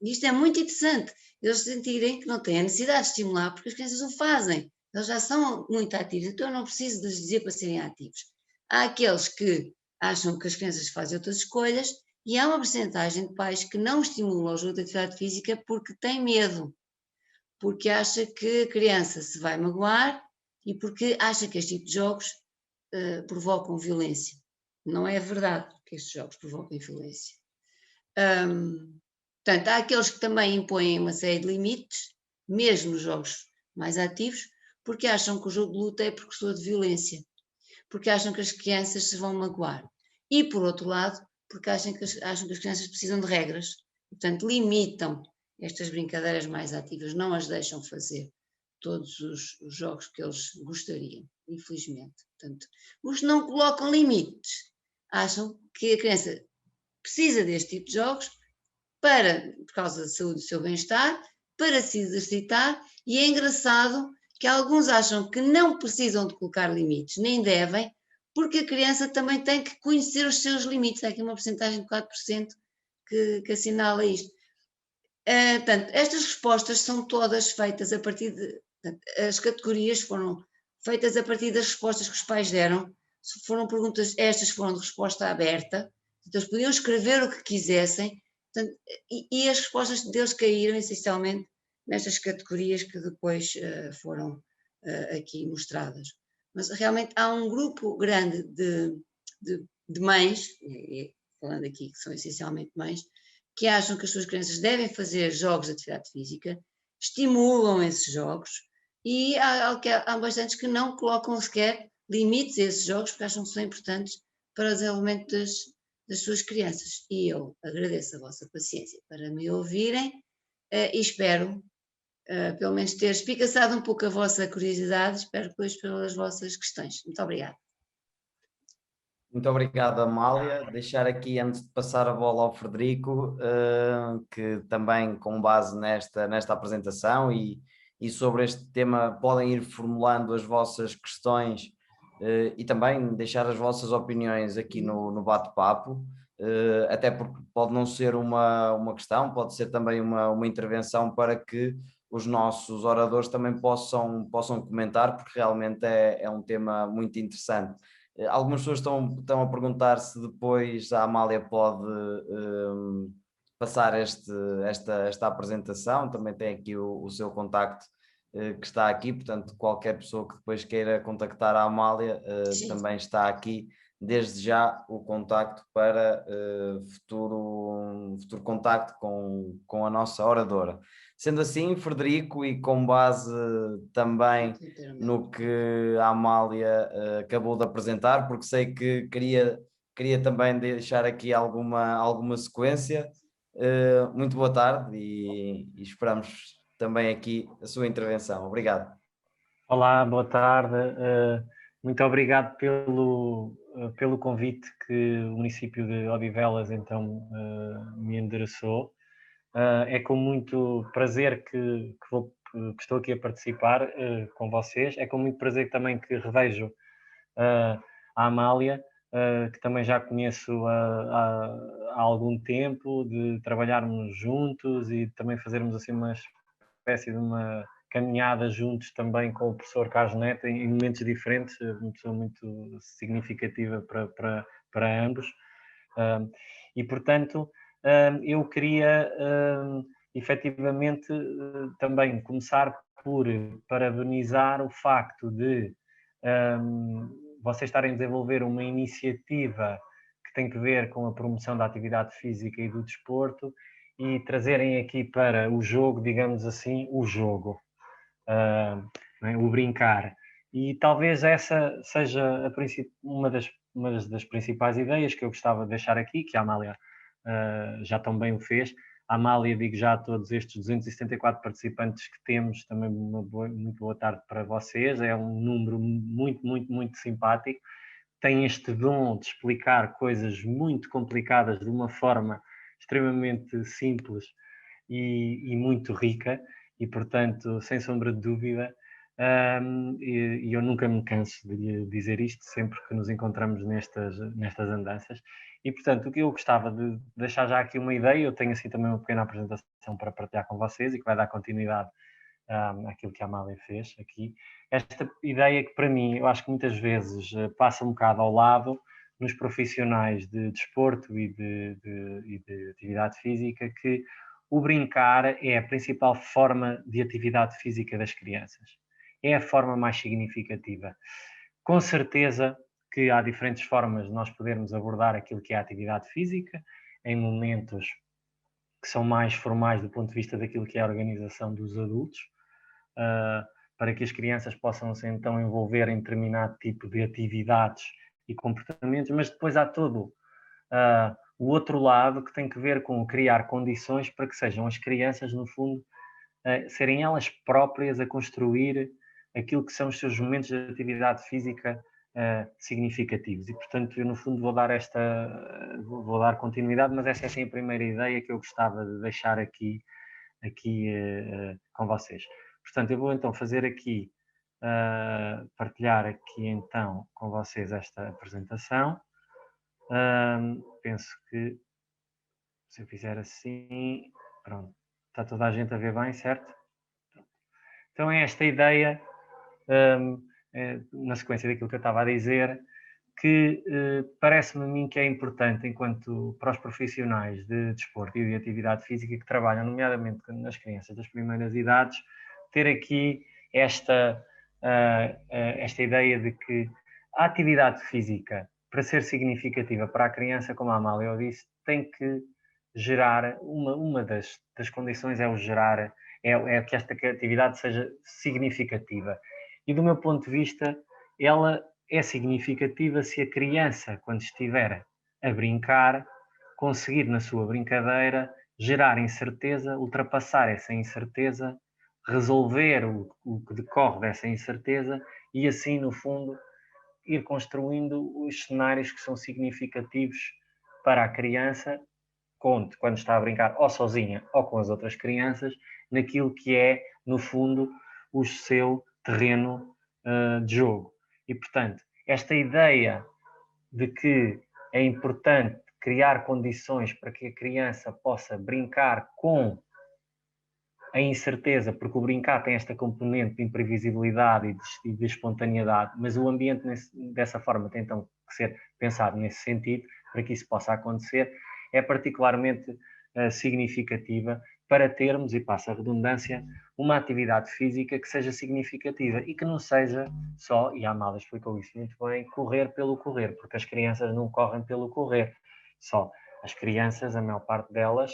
E isto é muito interessante, eles sentirem que não têm a necessidade de estimular porque as crianças o fazem. Eles já são muito ativos, então eu não preciso de lhes dizer para serem ativos. Há aqueles que acham que as crianças fazem outras escolhas e há uma percentagem de pais que não estimulam o jogo de atividade física porque têm medo, porque acha que a criança se vai magoar e porque acha que este tipo de jogos provocam violência. Não é verdade que estes jogos provocam violência. Portanto, há aqueles que também impõem uma série de limites, mesmo nos jogos mais ativos, porque acham que o jogo de luta é precursor de violência, porque acham que as crianças se vão magoar. E, por outro lado, porque acham que as crianças precisam de regras, portanto, limitam estas brincadeiras mais ativas, não as deixam fazer todos os jogos que eles gostariam, infelizmente. Portanto, os que não colocam limites acham que a criança precisa deste tipo de jogos por causa da saúde e do seu bem-estar, para se exercitar, e é engraçado que alguns acham que não precisam de colocar limites, nem devem, porque a criança também tem que conhecer os seus limites. Há aqui uma porcentagem de 4% que assinala isto. Portanto, estas respostas são todas feitas a partir de... As categorias foram feitas a partir das respostas que os pais deram. Foram perguntas, estas foram de resposta aberta, então eles podiam escrever o que quisessem, portanto, e as respostas deles caíram essencialmente nestas categorias que depois foram aqui mostradas. Mas realmente há um grupo grande de mães, falando aqui que são essencialmente mães, que acham que as suas crianças devem fazer jogos de atividade física, estimulam esses jogos, e há bastantes que não colocam sequer limites a esses jogos, porque acham que são importantes para o desenvolvimento das suas crianças. E eu agradeço a vossa paciência para me ouvirem e espero, pelo menos, ter espicaçado um pouco a vossa curiosidade, espero depois pelas vossas questões. Muito obrigada. Muito obrigado, Amália. Deixar aqui, antes de passar a bola ao Frederico, que também, com base nesta apresentação e sobre este tema, podem ir formulando as vossas questões e também deixar as vossas opiniões aqui no bate-papo, até porque pode não ser uma questão, pode ser também uma intervenção para que os nossos oradores também possam comentar, porque realmente é um tema muito interessante. Algumas pessoas estão a perguntar se depois a Amália pode passar esta apresentação. Também tem aqui o seu contacto que está aqui, portanto qualquer pessoa que depois queira contactar a Amália também está aqui, desde já o contacto para futuro contacto com a nossa oradora. Sendo assim, Frederico, e com base também no que a Amália acabou de apresentar, porque sei que queria também deixar aqui alguma sequência, muito boa tarde e esperamos também aqui a sua intervenção. Obrigado. Olá, boa tarde. Muito obrigado pelo convite que o município de Odivelas então me endereçou. É com muito prazer que estou aqui a participar com vocês. É com muito prazer também que revejo a Amália, que também já conheço há algum tempo, de trabalharmos juntos e também fazermos assim uma espécie de uma caminhada juntos também com o professor Carlos Neto em momentos diferentes, uma pessoa muito significativa para ambos. E, portanto, eu queria efetivamente também começar por parabenizar o facto de vocês estarem a desenvolver uma iniciativa que tem que ver com a promoção da atividade física e do desporto e trazerem aqui para o jogo, digamos assim, o jogo, o brincar. E talvez essa seja uma das principais ideias que eu gostava de deixar aqui, que a Amália já também o fez. A Amália, digo já a todos estes 274 participantes que temos, também muito boa tarde para vocês, é um número muito simpático, tem este dom de explicar coisas muito complicadas de uma forma extremamente simples e muito rica, e portanto, sem sombra de dúvida, e eu nunca me canso de lhe dizer isto sempre que nos encontramos nestas andanças. E portanto, o que eu gostava de deixar já aqui uma ideia, eu tenho assim também uma pequena apresentação para partilhar com vocês e que vai dar continuidade àquilo que a Amália fez aqui. Esta ideia que para mim, eu acho que muitas vezes passa um bocado ao lado nos profissionais de desporto e de atividade física, que o brincar é a principal forma de atividade física das crianças. É a forma mais significativa. Com certeza que há diferentes formas de nós podermos abordar aquilo que é a atividade física, em momentos que são mais formais do ponto de vista daquilo que é a organização dos adultos, para que as crianças possam se então envolver em determinado tipo de atividades e comportamentos, mas depois há todo o outro lado, que tem que ver com criar condições para que sejam as crianças, no fundo, serem elas próprias a construir aquilo que são os seus momentos de atividade física significativos. E, portanto, eu, no fundo, vou dar continuidade, mas essa é assim a primeira ideia que eu gostava de deixar aqui com vocês. Portanto, eu vou então fazer aqui, partilhar aqui então com vocês esta apresentação. Penso que se eu fizer assim, pronto, está toda a gente a ver bem, certo? Então é esta ideia, na sequência daquilo que eu estava a dizer, que parece-me a mim que é importante, enquanto para os profissionais de desporto e de atividade física que trabalham, nomeadamente nas crianças das primeiras idades, ter aqui esta ideia de que a atividade física, para ser significativa para a criança, como a Amália disse, tem que gerar, uma das condições é o gerar, é que esta atividade seja significativa. E do meu ponto de vista, ela é significativa se a criança, quando estiver a brincar, conseguir na sua brincadeira gerar incerteza, ultrapassar essa incerteza, resolver o que decorre dessa incerteza e assim, no fundo, ir construindo os cenários que são significativos para a criança, quando está a brincar ou sozinha ou com as outras crianças, naquilo que é, no fundo, o seu terreno de jogo. E, portanto, esta ideia de que é importante criar condições para que a criança possa brincar com a incerteza, porque o brincar tem esta componente de imprevisibilidade e de espontaneidade, mas o ambiente dessa forma tem então que ser pensado nesse sentido, para que isso possa acontecer, é particularmente significativa para termos, e passa a redundância, uma atividade física que seja significativa e que não seja só, e a Amália explicou isso muito bem, correr pelo correr, porque as crianças não correm pelo correr só. As crianças, a maior parte delas,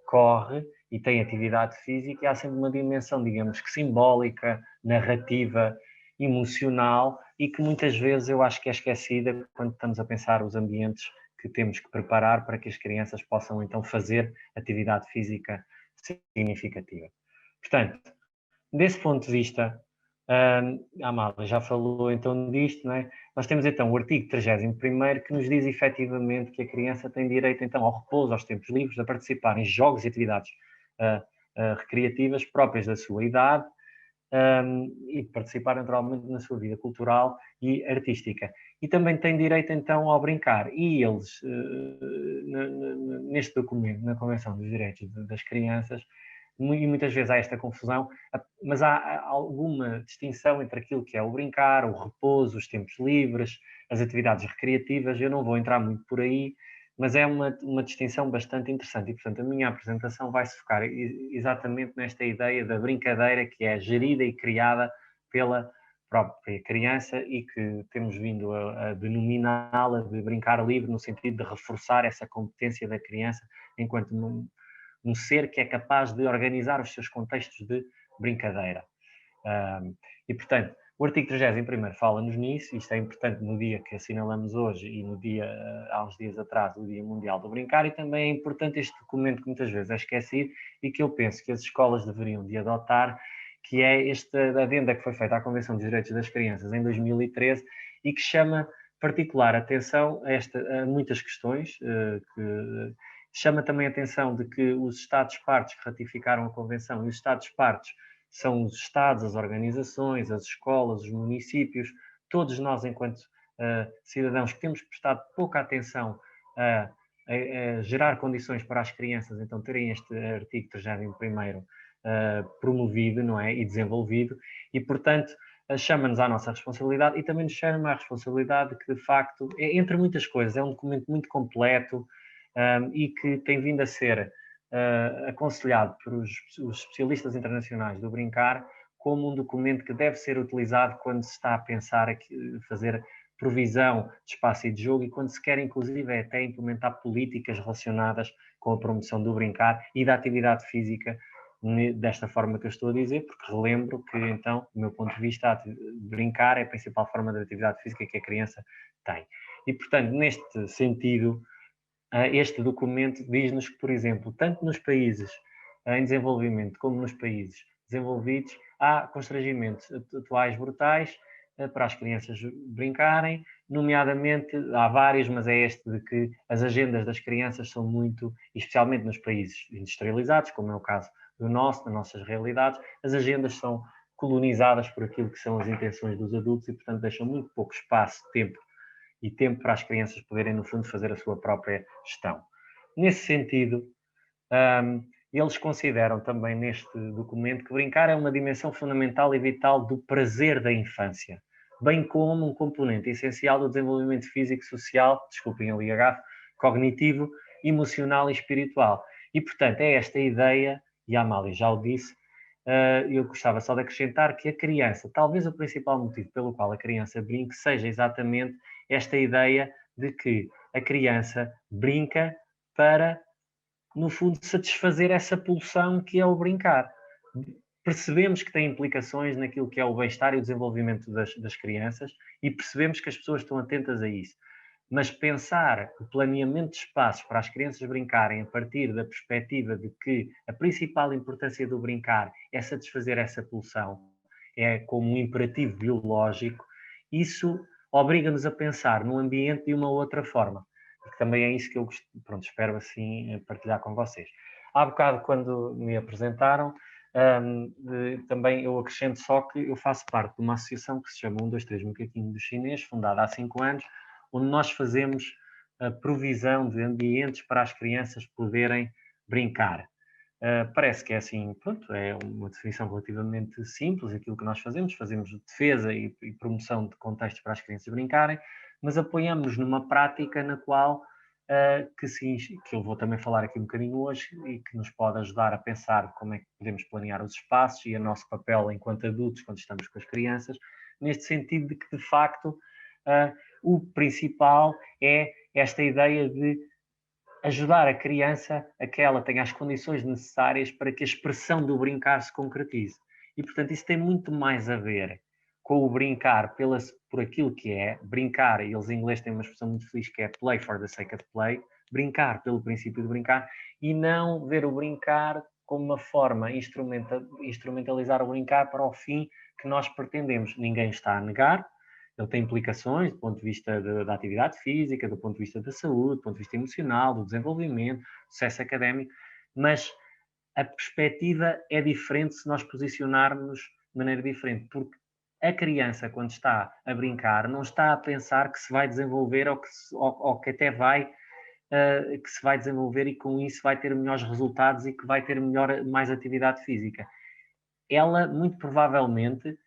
corre e tem atividade física e há sempre uma dimensão, digamos que simbólica, narrativa, emocional e que muitas vezes eu acho que é esquecida quando estamos a pensar os ambientes que temos que preparar para que as crianças possam então fazer atividade física significativa. Portanto, desse ponto de vista, a Amália já falou então disto, não é? Nós temos então o artigo 31º que nos diz efetivamente que a criança tem direito então ao repouso, aos tempos livres, a participar em jogos e atividades recreativas próprias da sua idade e participar naturalmente na sua vida cultural e artística. E também tem direito então ao brincar. E eles, neste documento, na Convenção dos Direitos das Crianças, e muitas vezes há esta confusão, mas há alguma distinção entre aquilo que é o brincar, o repouso, os tempos livres, as atividades recreativas. Eu não vou entrar muito por aí, mas é uma distinção bastante interessante e, portanto, a minha apresentação vai se focar exatamente nesta ideia da brincadeira que é gerida e criada pela própria criança e que temos vindo a denominá-la de brincar livre, no sentido de reforçar essa competência da criança enquanto um ser que é capaz de organizar os seus contextos de brincadeira. E, portanto, O artigo 31º fala-nos nisso, isto é importante no dia que assinalamos hoje e no dia, há uns dias atrás, o Dia Mundial do Brincar, e também é importante este documento que muitas vezes é esquecido e que eu penso que as escolas deveriam de adotar, que é esta adenda que foi feita à Convenção dos Direitos das Crianças em 2013 e que chama particular atenção a muitas questões, que chama também a atenção de que os Estados-partes que ratificaram a Convenção, e os Estados-partes são os Estados, as organizações, as escolas, os municípios, todos nós, enquanto cidadãos, que temos prestado pouca atenção a gerar condições para as crianças, então terem este artigo 31º promovido, não é, e desenvolvido, e portanto chama-nos à nossa responsabilidade e também nos chama à responsabilidade que de facto, entre muitas coisas, é um documento muito completo e que tem vindo a ser aconselhado por os especialistas internacionais do brincar como um documento que deve ser utilizado quando se está a pensar fazer provisão de espaço e de jogo e quando se quer inclusive até implementar políticas relacionadas com a promoção do brincar e da atividade física desta forma que eu estou a dizer, porque relembro que então, do meu ponto de vista, brincar é a principal forma de atividade física que a criança tem. E portanto, neste sentido, este documento diz-nos que, por exemplo, tanto nos países em desenvolvimento como nos países desenvolvidos, há constrangimentos atuais brutais para as crianças brincarem, nomeadamente, há vários, mas é este de que as agendas das crianças são muito, especialmente nos países industrializados, como é o caso do nosso, das nossas realidades, as agendas são colonizadas por aquilo que são as intenções dos adultos e, portanto, deixam muito pouco espaço, tempo para as crianças poderem, no fundo, fazer a sua própria gestão. Nesse sentido, eles consideram também neste documento que brincar é uma dimensão fundamental e vital do prazer da infância, bem como um componente essencial do desenvolvimento físico, social, desculpem ali a gafe, cognitivo, emocional e espiritual. E, portanto, é esta ideia, e a Amália já o disse, eu gostava só de acrescentar que a criança, talvez o principal motivo pelo qual a criança brinque seja exatamente esta ideia de que a criança brinca para, no fundo, satisfazer essa pulsão que é o brincar. Percebemos que tem implicações naquilo que é o bem-estar e o desenvolvimento das crianças e percebemos que as pessoas estão atentas a isso. Mas pensar o planeamento de espaços para as crianças brincarem a partir da perspectiva de que a principal importância do brincar é satisfazer essa pulsão, é como um imperativo biológico, isso obriga-nos a pensar no ambiente de uma outra forma. E também é isso que eu espero assim partilhar com vocês. Há bocado, quando me apresentaram, também eu acrescento só que eu faço parte de uma associação que se chama 123 Macaquinho do Chinês, fundada há 5 anos, onde nós fazemos a provisão de ambientes para as crianças poderem brincar. Parece que é assim, pronto, é uma definição relativamente simples, aquilo que nós fazemos defesa e promoção de contextos para as crianças brincarem, mas apoiamos numa prática na qual, que eu vou também falar aqui um bocadinho hoje, e que nos pode ajudar a pensar como é que podemos planear os espaços e o nosso papel enquanto adultos quando estamos com as crianças, neste sentido de que, de facto, o principal é esta ideia de ajudar a criança a que ela tenha as condições necessárias para que a expressão do brincar se concretize. E, portanto, isso tem muito mais a ver com o brincar por aquilo que é, brincar, e eles em inglês têm uma expressão muito feliz que é play for the sake of play, brincar pelo princípio de brincar, e não ver o brincar como uma forma, instrumentalizar o brincar para o fim que nós pretendemos. Ninguém está a negar, ele tem implicações do ponto de vista da atividade física, do ponto de vista da saúde, do ponto de vista emocional, do desenvolvimento, do sucesso académico, mas a perspectiva é diferente se nós posicionarmos de maneira diferente, porque a criança, quando está a brincar, não está a pensar que se vai desenvolver ou que até vai que se vai desenvolver e com isso vai ter melhores resultados e que vai ter mais atividade física. Ela, muito provavelmente,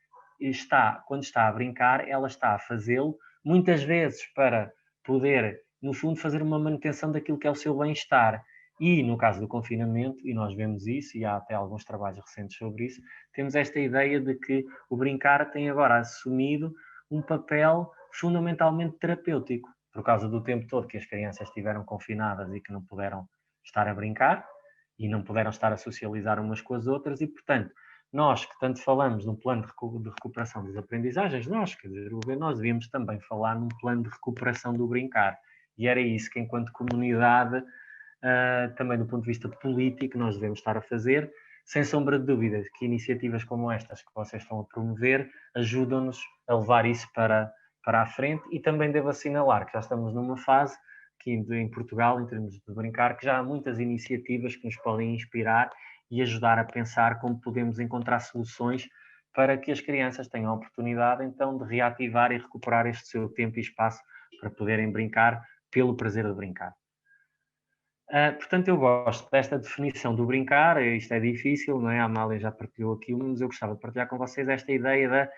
quando está a brincar, ela está a fazê-lo, muitas vezes para poder, no fundo, fazer uma manutenção daquilo que é o seu bem-estar. E, no caso do confinamento, e nós vemos isso, e há até alguns trabalhos recentes sobre isso, temos esta ideia de que o brincar tem agora assumido um papel fundamentalmente terapêutico, por causa do tempo todo que as crianças estiveram confinadas e que não puderam estar a brincar, e não puderam estar a socializar umas com as outras, e, portanto, nós que tanto falamos num plano de recuperação das aprendizagens, quer dizer, nós devíamos também falar num plano de recuperação do brincar. E era isso que, enquanto comunidade, também do ponto de vista político, nós devemos estar a fazer. Sem sombra de dúvidas que iniciativas como estas que vocês estão a promover ajudam-nos a levar isso para a frente, e também devo assinalar que já estamos numa fase aqui em Portugal, em termos de brincar, que já há muitas iniciativas que nos podem inspirar e ajudar a pensar como podemos encontrar soluções para que as crianças tenham a oportunidade, então, de reativar e recuperar este seu tempo e espaço para poderem brincar pelo prazer de brincar. Portanto, eu gosto desta definição do brincar. Isto é difícil, não é? A Amália já partilhou aqui, mas eu gostava de partilhar com vocês esta ideia da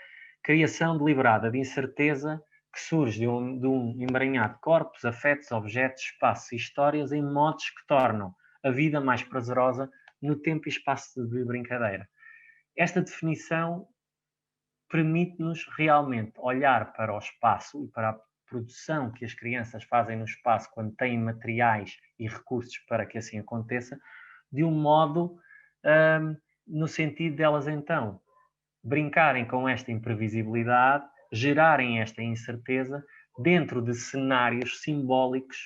criação deliberada de incerteza que surge de um emaranhado de corpos, afetos, objetos, espaços e histórias em modos que tornam a vida mais prazerosa no tempo e espaço de brincadeira. Esta definição permite-nos realmente olhar para o espaço e para a produção que as crianças fazem no espaço quando têm materiais e recursos para que assim aconteça, de um modo no sentido delas então brincarem com esta imprevisibilidade, gerarem esta incerteza dentro de cenários simbólicos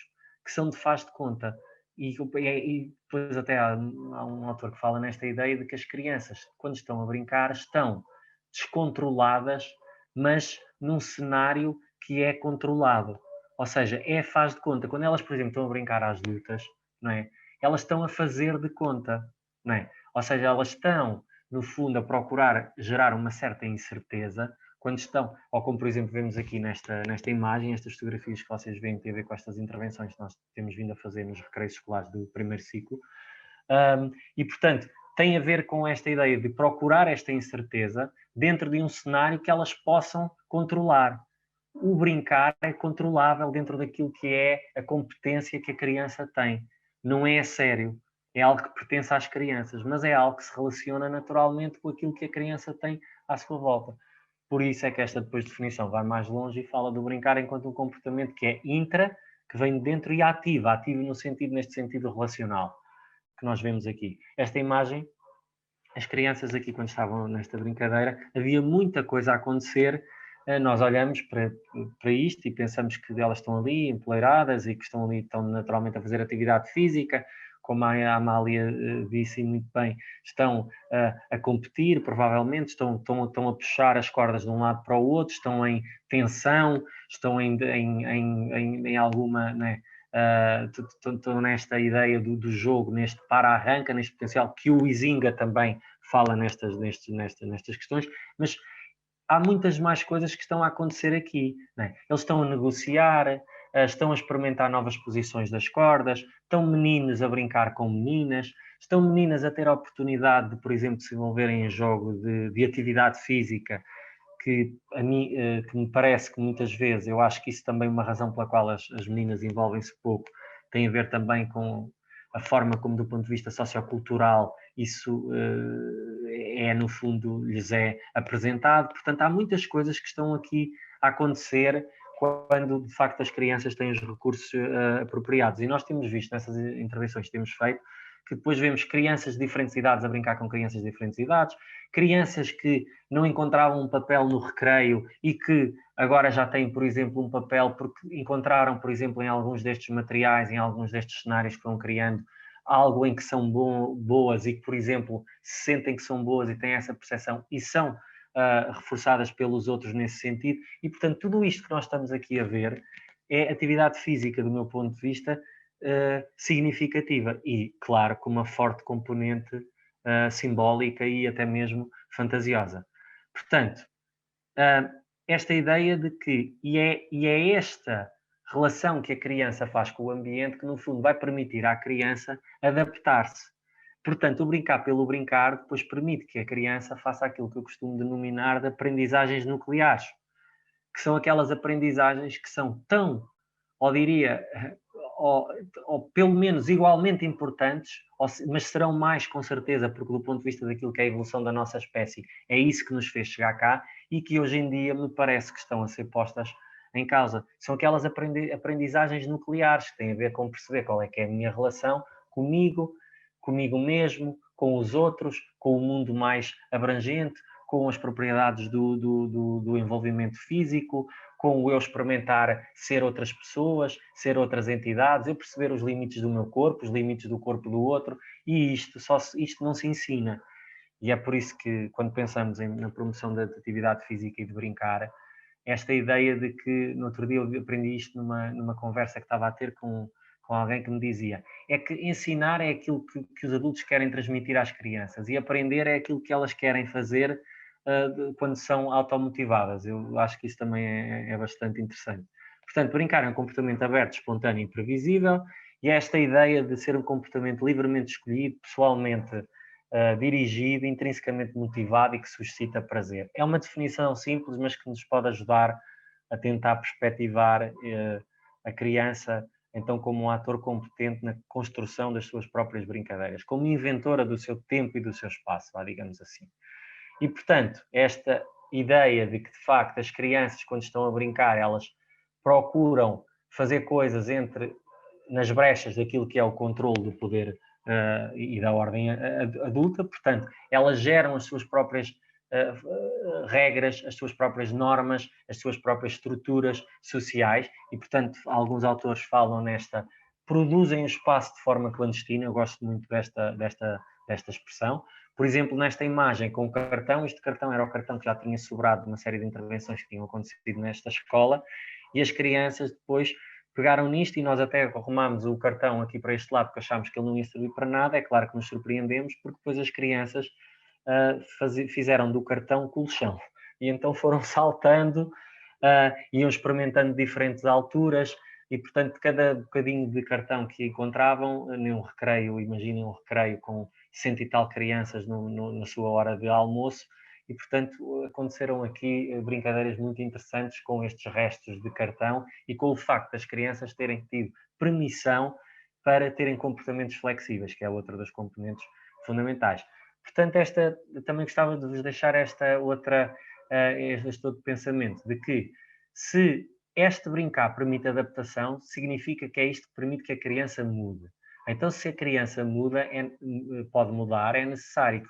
que são de faz de conta. E depois até há um autor que fala nesta ideia de que as crianças, quando estão a brincar, estão descontroladas, mas num cenário que é controlado. Ou seja, faz de conta. Quando elas, por exemplo, estão a brincar às lutas, não é? Elas estão a fazer de conta, não é? Ou seja, elas estão, no fundo, a procurar gerar uma certa incerteza quando estão, ou como, por exemplo, vemos aqui nesta imagem, estas fotografias que vocês veem têm a ver com estas intervenções que nós temos vindo a fazer nos recreios escolares do primeiro ciclo. E, portanto, tem a ver com esta ideia de procurar esta incerteza dentro de um cenário que elas possam controlar. O brincar é controlável dentro daquilo que é a competência que a criança tem. Não é sério, é algo que pertence às crianças, mas é algo que se relaciona naturalmente com aquilo que a criança tem à sua volta. Por isso é que esta depois definição vai mais longe e fala do brincar enquanto um comportamento que é intra, que vem de dentro, e ativo neste sentido relacional que nós vemos aqui. Esta imagem, as crianças aqui quando estavam nesta brincadeira, havia muita coisa a acontecer. Nós olhamos para isto e pensamos que elas estão ali empoleiradas e que estão naturalmente a fazer atividade física, como a Amália disse muito bem, estão a competir, provavelmente, estão a puxar as cordas de um lado para o outro, estão em tensão, estão em alguma... Né, estou nesta ideia do jogo, neste para-arranca, neste potencial que o Huizinga também fala nestas questões, mas há muitas mais coisas que estão a acontecer aqui. Né? Eles estão a negociar, estão a experimentar novas posições das cordas, estão meninos a brincar com meninas, estão meninas a ter a oportunidade de, por exemplo, se envolverem em jogo de atividade física, que a mim que me parece que muitas vezes, eu acho que isso também é uma razão pela qual as meninas envolvem-se pouco, tem a ver também com a forma como, do ponto de vista sociocultural, isso no fundo, lhes é apresentado. Portanto, há muitas coisas que estão aqui a acontecer quando, de facto, as crianças têm os recursos apropriados. E nós temos visto, nessas intervenções que temos feito, que depois vemos crianças de diferentes idades a brincar com crianças de diferentes idades, crianças que não encontravam um papel no recreio e que agora já têm, por exemplo, um papel porque encontraram, por exemplo, em alguns destes materiais, em alguns destes cenários que vão criando, algo em que são boas e que, por exemplo, se sentem que são boas e têm essa percepção e são reforçadas pelos outros nesse sentido. E, portanto, tudo isto que nós estamos aqui a ver é atividade física, do meu ponto de vista, significativa e, claro, com uma forte componente simbólica e até mesmo fantasiosa. Portanto, esta ideia de que, e é esta relação que a criança faz com o ambiente que, no fundo, vai permitir à criança adaptar-se. Portanto, o brincar pelo brincar depois permite que a criança faça aquilo que eu costumo denominar de aprendizagens nucleares, que são aquelas aprendizagens que são tão, ou diria, ou pelo menos igualmente importantes, mas serão mais com certeza, porque do ponto de vista daquilo que é a evolução da nossa espécie, é isso que nos fez chegar cá e que hoje em dia me parece que estão a ser postas em causa. São aquelas aprendizagens nucleares que têm a ver com perceber qual é que é a minha relação comigo mesmo, com os outros, com o mundo mais abrangente, com as propriedades do envolvimento físico, com o eu experimentar ser outras pessoas, ser outras entidades, eu perceber os limites do meu corpo, os limites do corpo do outro, e isto não se ensina. E é por isso que, quando pensamos na promoção da atividade física e de brincar, esta ideia de que, no outro dia eu aprendi isto numa conversa que estava a ter com alguém que me dizia, é que ensinar é aquilo que os adultos querem transmitir às crianças e aprender é aquilo que elas querem fazer quando são automotivadas. Eu acho que isso também é bastante interessante. Portanto, brincar é um comportamento aberto, espontâneo e previsível, e esta ideia de ser um comportamento livremente escolhido, pessoalmente dirigido, intrinsecamente motivado e que suscita prazer. É uma definição simples, mas que nos pode ajudar a tentar perspectivar a criança então como um ator competente na construção das suas próprias brincadeiras, como inventora do seu tempo e do seu espaço, digamos assim. E, portanto, esta ideia de que, de facto, as crianças, quando estão a brincar, elas procuram fazer coisas nas brechas daquilo que é o controle do poder e da ordem adulta, portanto, elas geram as suas próprias regras, as suas próprias normas, as suas próprias estruturas sociais e, portanto, alguns autores falam produzem o espaço de forma clandestina, eu gosto muito desta expressão. Por exemplo, nesta imagem com o cartão, este cartão era o cartão que já tinha sobrado de uma série de intervenções que tinham acontecido nesta escola e as crianças depois pegaram nisto e nós até arrumámos o cartão aqui para este lado porque achámos que ele não ia servir para nada. É claro que nos surpreendemos porque depois as crianças fizeram do cartão colchão e então foram saltando, iam experimentando diferentes alturas e, portanto, cada bocadinho de cartão que encontravam, num recreio, imaginem um recreio com 100 e tal crianças na sua hora de almoço e, portanto, aconteceram aqui brincadeiras muito interessantes com estes restos de cartão e com o facto das crianças terem tido permissão para terem comportamentos flexíveis, que é outra das componentes fundamentais. Portanto, também gostava de vos deixar este outro pensamento, de que se este brincar permite adaptação, significa que é isto que permite que a criança mude. Então, se a criança pode mudar, é necessário que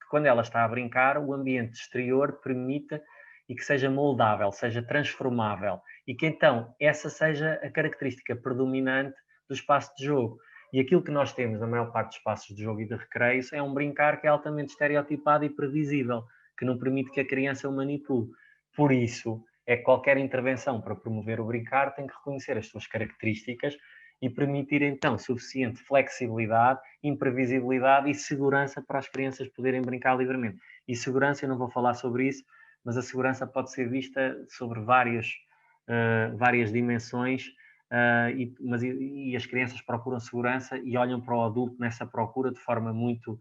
quando ela está a brincar, o ambiente exterior permita e que seja moldável, seja transformável, e que então essa seja a característica predominante do espaço de jogo. E aquilo que nós temos na maior parte dos espaços de jogo e de recreios é um brincar que é altamente estereotipado e previsível, que não permite que a criança o manipule. Por isso, é que qualquer intervenção para promover o brincar tem que reconhecer as suas características e permitir então suficiente flexibilidade, imprevisibilidade e segurança para as crianças poderem brincar livremente. E segurança, eu não vou falar sobre isso, mas a segurança pode ser vista sobre várias dimensões, e as crianças procuram segurança e olham para o adulto nessa procura de forma muito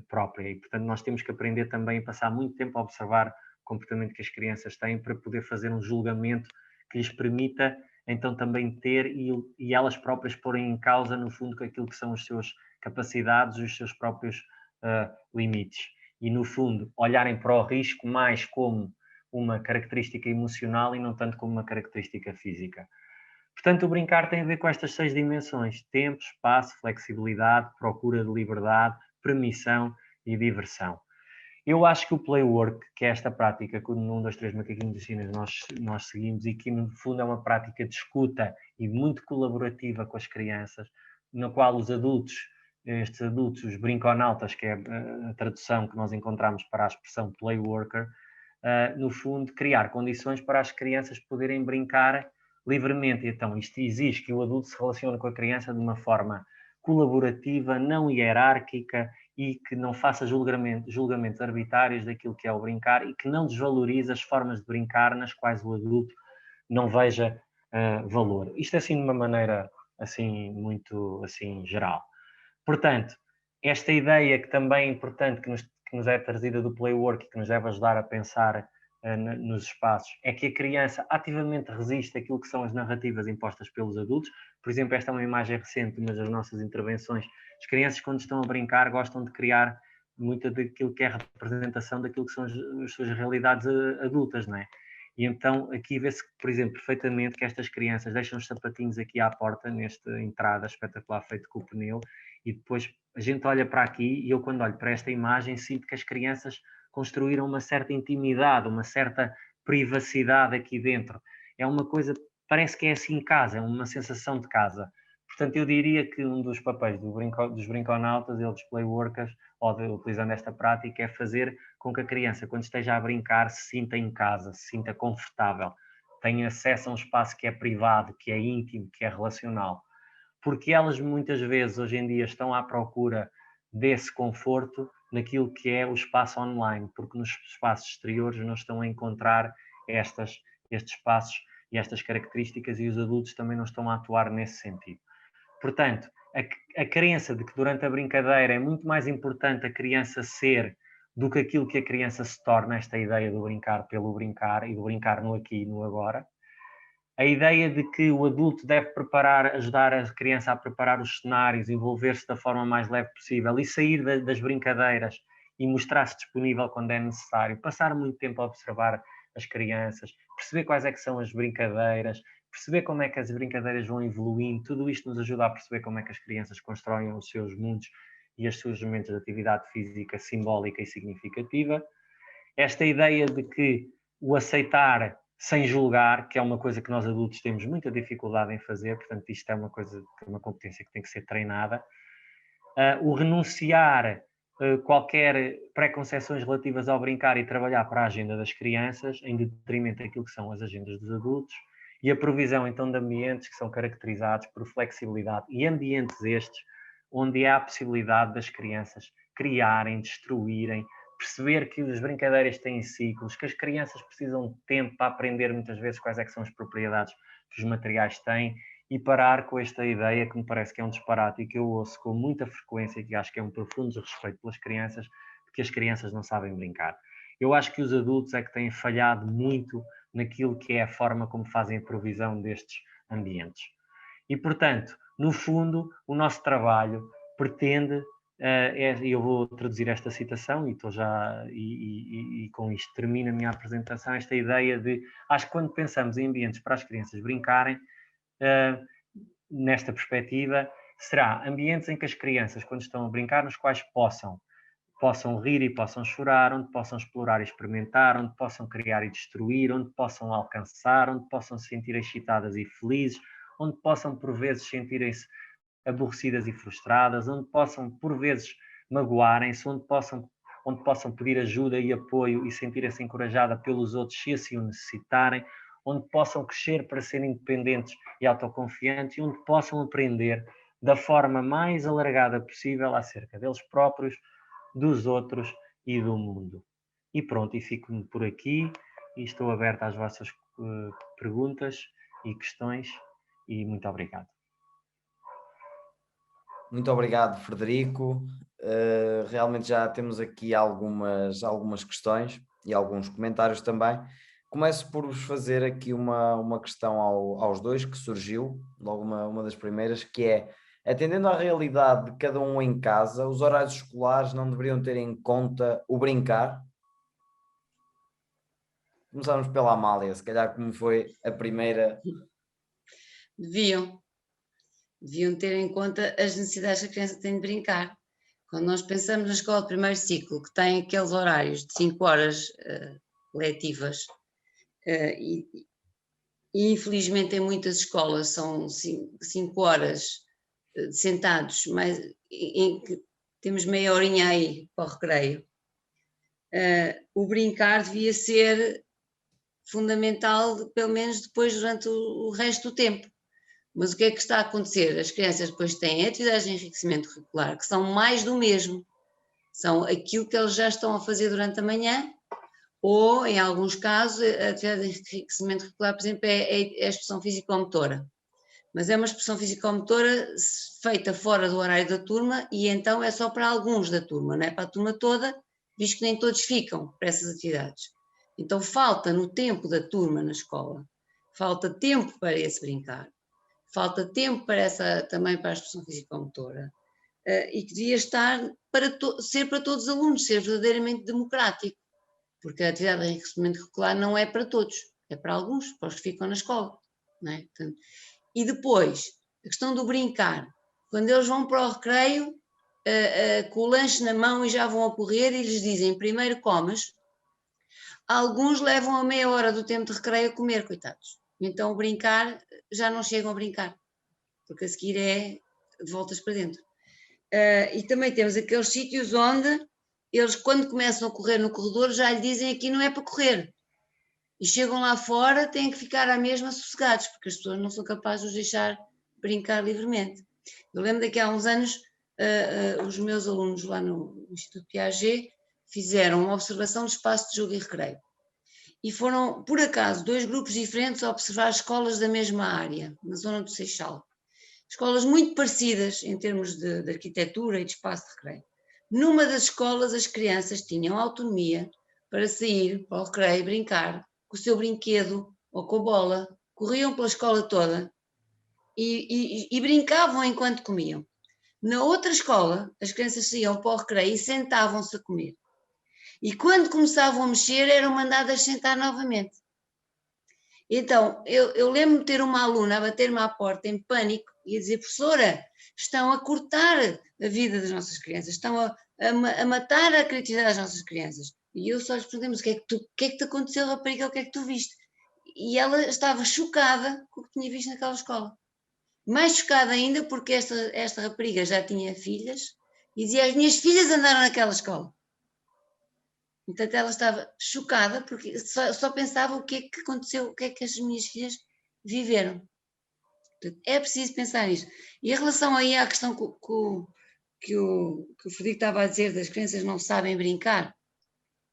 própria. E, portanto, nós temos que aprender também a passar muito tempo a observar o comportamento que as crianças têm para poder fazer um julgamento que lhes permita então também ter e elas próprias porem em causa, no fundo, aquilo que são as suas capacidades, os seus próprios limites. E, no fundo, olharem para o risco mais como uma característica emocional e não tanto como uma característica física. Portanto, o brincar tem a ver com estas 6 dimensões: tempo, espaço, flexibilidade, procura de liberdade, permissão e diversão. Eu acho que o playwork, que é esta prática que no 1, 2, 3 Macaquinhos de Chinas nós seguimos e que no fundo é uma prática de escuta e muito colaborativa com as crianças, na qual estes adultos, os brinconautas, que é a tradução que nós encontramos para a expressão playworker, no fundo criar condições para as crianças poderem brincar livremente. Então isto exige que o adulto se relacione com a criança de uma forma colaborativa, não hierárquica e que não faça julgamentos arbitrários daquilo que é o brincar e que não desvalorize as formas de brincar nas quais o adulto não veja valor. Isto assim de uma maneira assim muito assim geral. Portanto, esta ideia que também é importante que nos é trazida do playwork e que nos deve ajudar a pensar nos espaços, é que a criança ativamente resiste àquilo que são as narrativas impostas pelos adultos. Por exemplo, esta é uma imagem recente de uma das nossas intervenções. As crianças, quando estão a brincar, gostam de criar muito daquilo que é a representação daquilo que são as suas realidades adultas, não é? E então aqui vê-se, por exemplo, perfeitamente que estas crianças deixam os sapatinhos aqui à porta, nesta entrada espetacular feito com o pneu, e depois a gente olha para aqui e eu quando olho para esta imagem sinto que as crianças construíram uma certa intimidade, uma certa privacidade aqui dentro. É uma coisa, parece que é assim em casa, é uma sensação de casa. Portanto, eu diria que um dos papéis dos brinconautas e dos playworkers, utilizando esta prática, é fazer com que a criança, quando esteja a brincar, se sinta em casa, se sinta confortável, tenha acesso a um espaço que é privado, que é íntimo, que é relacional. Porque elas muitas vezes, hoje em dia, estão à procura desse conforto naquilo que é o espaço online, porque nos espaços exteriores não estão a encontrar estes espaços e estas características e os adultos também não estão a atuar nesse sentido. Portanto, a crença de que durante a brincadeira é muito mais importante a criança ser do que aquilo que a criança se torna, esta ideia do brincar pelo brincar e do brincar no aqui e no agora. A ideia de que o adulto deve ajudar a criança a preparar os cenários, envolver-se da forma mais leve possível e sair das brincadeiras e mostrar-se disponível quando é necessário, passar muito tempo a observar as crianças, perceber quais é que são as brincadeiras, perceber como é que as brincadeiras vão evoluindo, tudo isto nos ajuda a perceber como é que as crianças constroem os seus mundos e os seus momentos de atividade física simbólica e significativa. Esta ideia de que o aceitar sem julgar, que é uma coisa que nós adultos temos muita dificuldade em fazer, portanto isto é uma competência que tem que ser treinada. O renunciar qualquer preconceções relativas ao brincar e trabalhar para a agenda das crianças, em detrimento daquilo que são as agendas dos adultos, e a provisão então de ambientes que são caracterizados por flexibilidade, e ambientes estes onde há a possibilidade das crianças criarem, destruírem, perceber que as brincadeiras têm ciclos, que as crianças precisam de tempo para aprender muitas vezes quais é que são as propriedades que os materiais têm, e parar com esta ideia que me parece que é um disparate e que eu ouço com muita frequência e que acho que é um profundo desrespeito pelas crianças, de que as crianças não sabem brincar. Eu acho que os adultos é que têm falhado muito naquilo que é a forma como fazem a provisão destes ambientes. E, portanto, no fundo, o nosso trabalho pretende, eu vou traduzir esta citação e estou já, e com isto termino a minha apresentação, esta ideia de, acho que quando pensamos em ambientes para as crianças brincarem, nesta perspectiva, será ambientes em que as crianças, quando estão a brincar, nos quais possam rir e possam chorar, onde possam explorar e experimentar, onde possam criar e destruir, onde possam alcançar, onde possam se sentir excitadas e felizes, onde possam por vezes sentirem-se aborrecidas e frustradas, onde possam por vezes magoarem-se, onde possam pedir ajuda e apoio e sentirem-se encorajadas pelos outros se assim o necessitarem, onde possam crescer para serem independentes e autoconfiantes e onde possam aprender da forma mais alargada possível acerca deles próprios, dos outros e do mundo. E pronto, e fico por aqui e estou aberto às vossas perguntas e questões e muito obrigado. Muito obrigado, Frederico. Realmente já temos aqui algumas questões e alguns comentários também. Começo por vos fazer aqui uma questão aos dois que surgiu, logo uma das primeiras, que é: atendendo à realidade de cada um em casa, os horários escolares não deveriam ter em conta o brincar? Começamos pela Amália, se calhar como foi a primeira. Deviam ter em conta as necessidades que a criança tem de brincar. Quando nós pensamos na escola de primeiro ciclo, que tem aqueles horários de 5 horas letivas, e infelizmente em muitas escolas são 5 horas sentados, mas em que temos meia horinha aí para o recreio. O brincar devia ser fundamental, pelo menos depois durante o resto do tempo. Mas o que é que está a acontecer? As crianças depois têm atividades de enriquecimento curricular que são mais do mesmo. São aquilo que eles já estão a fazer durante a manhã, ou, em alguns casos, a atividade de enriquecimento curricular, por exemplo, é a expressão físico-motora. Mas é uma expressão físico-motora feita fora do horário da turma e então é só para alguns da turma, não é para a turma toda, visto que nem todos ficam para essas atividades. Então falta no tempo da turma na escola, falta tempo para esse brincar. Falta tempo também para a expressão físico-motora, e que devia estar ser para todos os alunos, ser verdadeiramente democrático, porque a atividade de enriquecimento curricular não é para todos, é para alguns, para os que ficam na escola, não é? Portanto, e depois, a questão do brincar, quando eles vão para o recreio, com o lanche na mão e já vão a correr, e lhes dizem, primeiro comes, alguns levam a meia hora do tempo de recreio a comer, coitados. Então brincar, já não chegam a brincar, porque a seguir é de voltas para dentro. E também temos aqueles sítios onde eles, quando começam a correr no corredor, já lhe dizem aqui não é para correr. E chegam lá fora, têm que ficar à mesma sossegados, porque as pessoas não são capazes de os deixar brincar livremente. Eu lembro daqui a uns anos, os meus alunos lá no Instituto Piaget fizeram uma observação do espaço de jogo e recreio. E foram, por acaso, 2 grupos diferentes a observar escolas da mesma área, na zona do Seixal. Escolas muito parecidas em termos de arquitetura e de espaço de recreio. Numa das escolas, as crianças tinham autonomia para sair para o recreio, brincar com o seu brinquedo ou com a bola, corriam pela escola toda e brincavam enquanto comiam. Na outra escola, as crianças saíam para o recreio e sentavam-se a comer. E quando começavam a mexer, eram mandadas sentar novamente. Então, eu lembro-me de ter uma aluna a bater-me à porta em pânico e a dizer, professora, estão a cortar a vida das nossas crianças, estão a matar a criatividade das nossas crianças. E eu só lhes perguntei, mas o que é que te aconteceu, rapariga, o que é que tu viste? E ela estava chocada com o que tinha visto naquela escola. Mais chocada ainda porque esta rapariga já tinha filhas e dizia, as minhas filhas andaram naquela escola. Portanto, ela estava chocada porque só pensava o que é que aconteceu, o que é que as minhas filhas viveram. Portanto, é preciso pensar nisso. E em relação aí à questão que o Frederico estava a dizer das crianças não sabem brincar,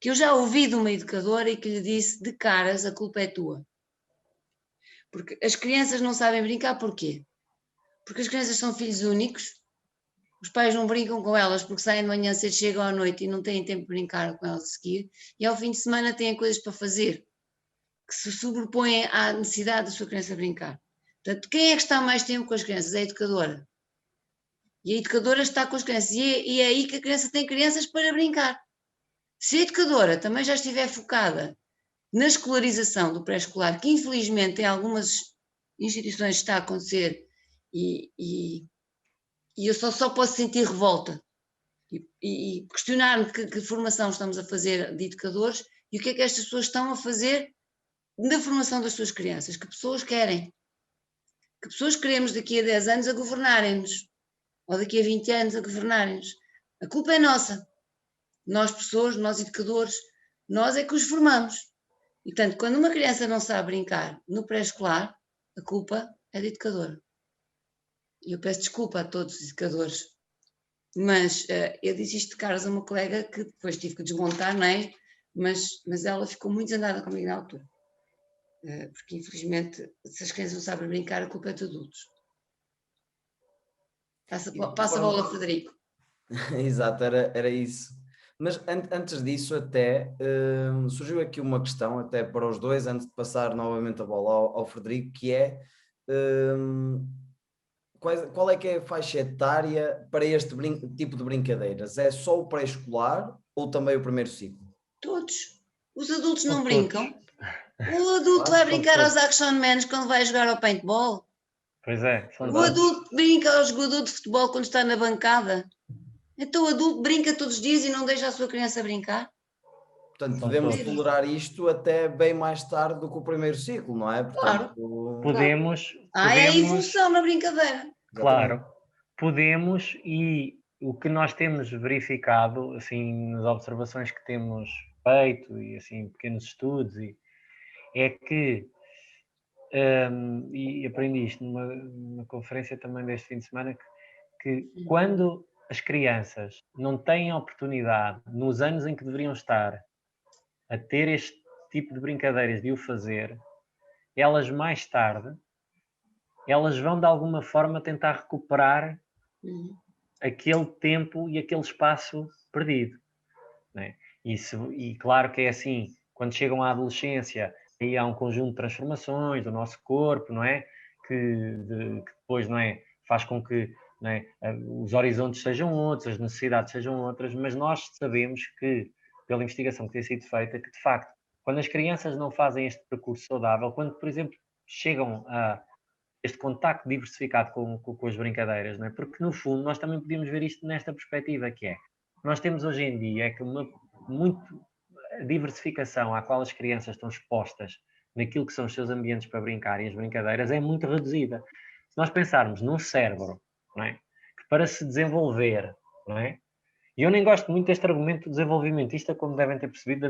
que eu já ouvi de uma educadora e que lhe disse de caras, a culpa é tua. Porque as crianças não sabem brincar, porquê? Porque as crianças são filhos únicos, os pais não brincam com elas porque saem de manhã cedo, chegam à noite e não têm tempo de brincar com elas a seguir, e ao fim de semana têm coisas para fazer que se sobrepõem à necessidade da sua criança brincar. Portanto, quem é que está mais tempo com as crianças? É a educadora. E a educadora está com as crianças, e é aí que a criança tem crianças para brincar. Se a educadora também já estiver focada na escolarização do pré-escolar, que infelizmente em algumas instituições está a acontecer, e eu só posso sentir revolta e questionar-me que formação estamos a fazer de educadores e o que é que estas pessoas estão a fazer na formação das suas crianças, que pessoas querem, que pessoas queremos daqui a 10 anos a governarem-nos, ou daqui a 20 anos a governarem-nos. A culpa é nossa, nós pessoas, nós educadores, nós é que os formamos. E portanto, quando uma criança não sabe brincar no pré-escolar, a culpa é do educador. E eu peço desculpa a todos os educadores, mas eu disse isto de caras a uma colega que depois tive que desmontar, não é? Mas ela ficou muito zangada comigo na altura. Porque infelizmente, se as crianças não sabem brincar, a culpa é de adultos. Passa a bola ao Frederico. Exato, era isso. Mas antes disso até surgiu aqui uma questão até para os dois, antes de passar novamente a bola ao Frederico, que é qual é que é a faixa etária para este tipo de brincadeiras? É só o pré-escolar ou também o primeiro ciclo? Todos. Os adultos não São brincam. todos. O adulto vai brincar aos Action Man quando vai jogar ao paintball. Pois é, são O todos. adulto brinca ao jogador de futebol quando está na bancada. Então o adulto brinca todos os dias e não deixa a sua criança brincar. Portanto, São podemos todos. tolerar isto até bem mais tarde do que o primeiro ciclo, não é? Portanto, Podemos, é a evolução na brincadeira. claro, podemos, e o que nós temos verificado, assim, nas observações que temos feito e assim, pequenos estudos, é que, e aprendi isto numa conferência também deste fim de semana, que quando as crianças não têm oportunidade, nos anos em que deveriam estar, a ter este tipo de brincadeiras de o fazer, elas mais tarde, elas vão de alguma forma tentar recuperar aquele tempo e aquele espaço perdido, não é? E claro que é assim, quando chegam à adolescência, aí há um conjunto de transformações do nosso corpo, não é? Que depois, não é? Faz com que, não é? Os horizontes sejam outros, as necessidades sejam outras, mas nós sabemos que, pela investigação que tem sido feita, que de facto, Quando as crianças não fazem este percurso saudável, quando, por exemplo, chegam a este contacto diversificado com as brincadeiras, não é? Porque no fundo nós também podíamos ver isto nesta perspectiva, que é, nós temos hoje em dia é que muito diversificação à qual as crianças estão expostas naquilo que são os seus ambientes para brincar e as brincadeiras é muito reduzida. Se nós pensarmos num cérebro, não é? Que para se desenvolver, não é? E eu nem gosto muito deste argumento do desenvolvimentista, como devem ter percebido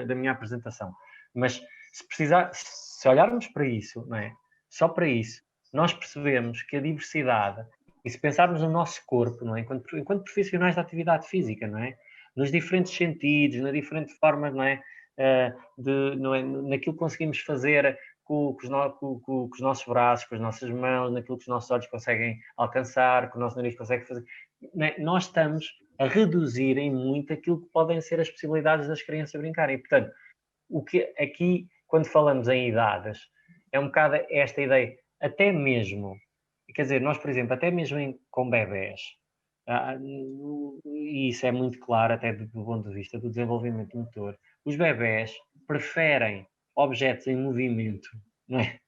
da minha apresentação, mas se olharmos para isso, não é? Só para isso, nós percebemos que a diversidade, e se pensarmos no nosso corpo, não é? Enquanto profissionais da atividade física, não é? Nos diferentes sentidos, na diferente forma, não é? Não é? Naquilo que conseguimos fazer com os nossos braços, com as nossas mãos, naquilo que os nossos olhos conseguem alcançar, que o nosso nariz consegue fazer. Nós estamos a reduzir em muito aquilo que podem ser as possibilidades das crianças brincarem. Portanto, o que aqui, quando falamos em idades, é um bocado esta ideia, até mesmo, quer dizer, nós, por exemplo, até mesmo com bebés, e isso é muito claro até do ponto de vista do desenvolvimento motor, os bebés preferem objetos em movimento, não é?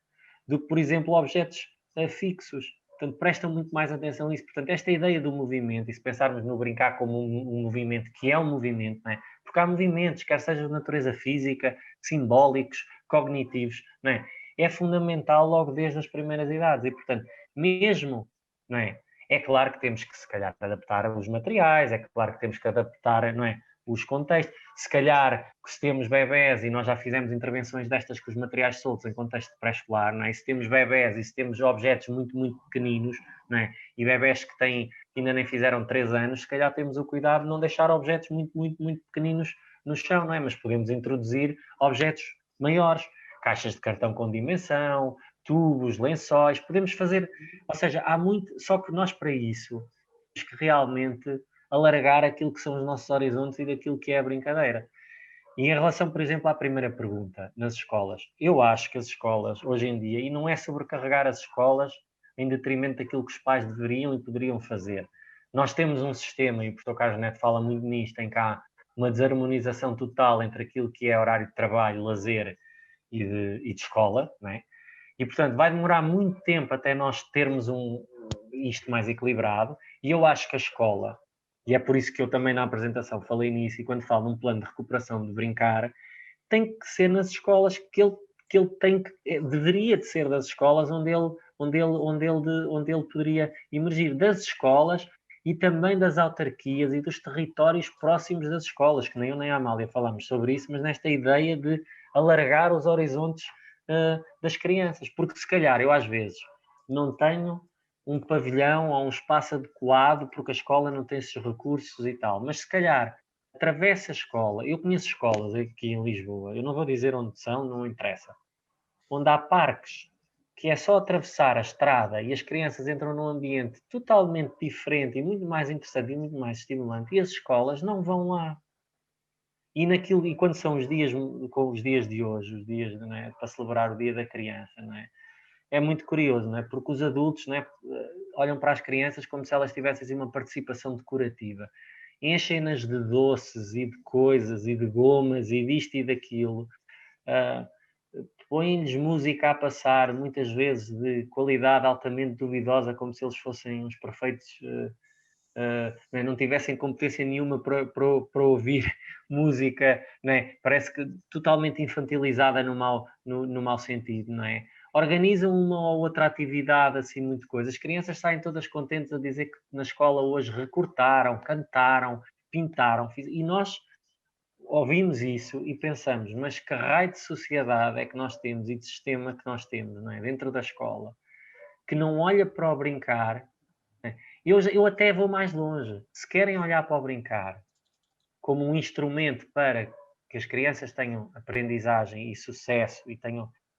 Do que, por exemplo, objetos fixos. Portanto, prestam muito mais atenção nisso. Portanto, esta ideia do movimento, e se pensarmos no brincar como um movimento, que é um movimento, não é? Porque há movimentos, quer sejam de natureza física, simbólicos, cognitivos, não é? É fundamental logo desde as primeiras idades. E, portanto, mesmo, não é? É claro que temos que, se calhar, adaptar os materiais, é claro que temos que adaptar, não é? Os contextos. Se calhar, se temos bebés, e nós já fizemos intervenções destas com os materiais soltos em contexto pré-escolar, não é? E se temos bebés e se temos objetos muito, muito pequeninos, não é? E bebés que ainda nem fizeram 3 anos, se calhar temos o cuidado de não deixar objetos muito, muito, muito pequeninos no chão, não é? Mas podemos introduzir objetos maiores, caixas de cartão com dimensão, tubos, lençóis, podemos fazer, ou seja, há muito, só que nós para isso temos que realmente alargar aquilo que são os nossos horizontes e daquilo que é a brincadeira. E em relação, por exemplo, à primeira pergunta, nas escolas, eu acho que as escolas, hoje em dia, e não é sobrecarregar as escolas em detrimento daquilo que os pais deveriam e poderiam fazer. Nós temos um sistema, e o professor Carlos Neto fala muito nisto, em que há uma desarmonização total entre aquilo que é horário de trabalho, lazer e de escola, não é? E, portanto, vai demorar muito tempo até nós termos isto mais equilibrado, e eu acho que a escola, e é por isso que eu também na apresentação falei nisso, e quando falo num plano de recuperação de brincar, tem que ser nas escolas que ele tem que, deveria de ser das escolas onde ele poderia emergir, das escolas e também das autarquias e dos territórios próximos das escolas, que nem eu nem a Amália falamos sobre isso, mas nesta ideia de alargar os horizontes das crianças, porque se calhar eu às vezes não tenho um pavilhão ou um espaço adequado porque a escola não tem esses recursos e tal, mas se calhar atravessa a escola, eu conheço escolas aqui em Lisboa, eu não vou dizer onde são, não interessa, onde há parques que é só atravessar a estrada e as crianças entram num ambiente totalmente diferente e muito mais interessante e muito mais estimulante, e as escolas não vão lá. E quando são os dias, com os dias de hoje, os dias, não é, para celebrar o Dia da Criança, não é? É muito curioso, não é? Porque os adultos, não é, olham para as crianças como se elas tivessem assim, uma participação decorativa. Enchem-nas de doces e de coisas e de gomas e disto e daquilo. Põem-lhes música a passar, muitas vezes de qualidade altamente duvidosa, como se eles fossem uns perfeitos... não tivessem competência nenhuma para ouvir música, não é? Parece que totalmente infantilizada no mau sentido, não é? Organizam uma ou outra atividade, assim, muito coisa. As crianças saem todas contentes a dizer que na escola hoje recortaram, cantaram, pintaram, e nós ouvimos isso e pensamos, mas que raio de sociedade é que nós temos e de sistema que nós temos, não é? Dentro da escola, que não olha para o brincar. Eu até vou mais longe. Se querem olhar para o brincar como um instrumento para que as crianças tenham aprendizagem e sucesso,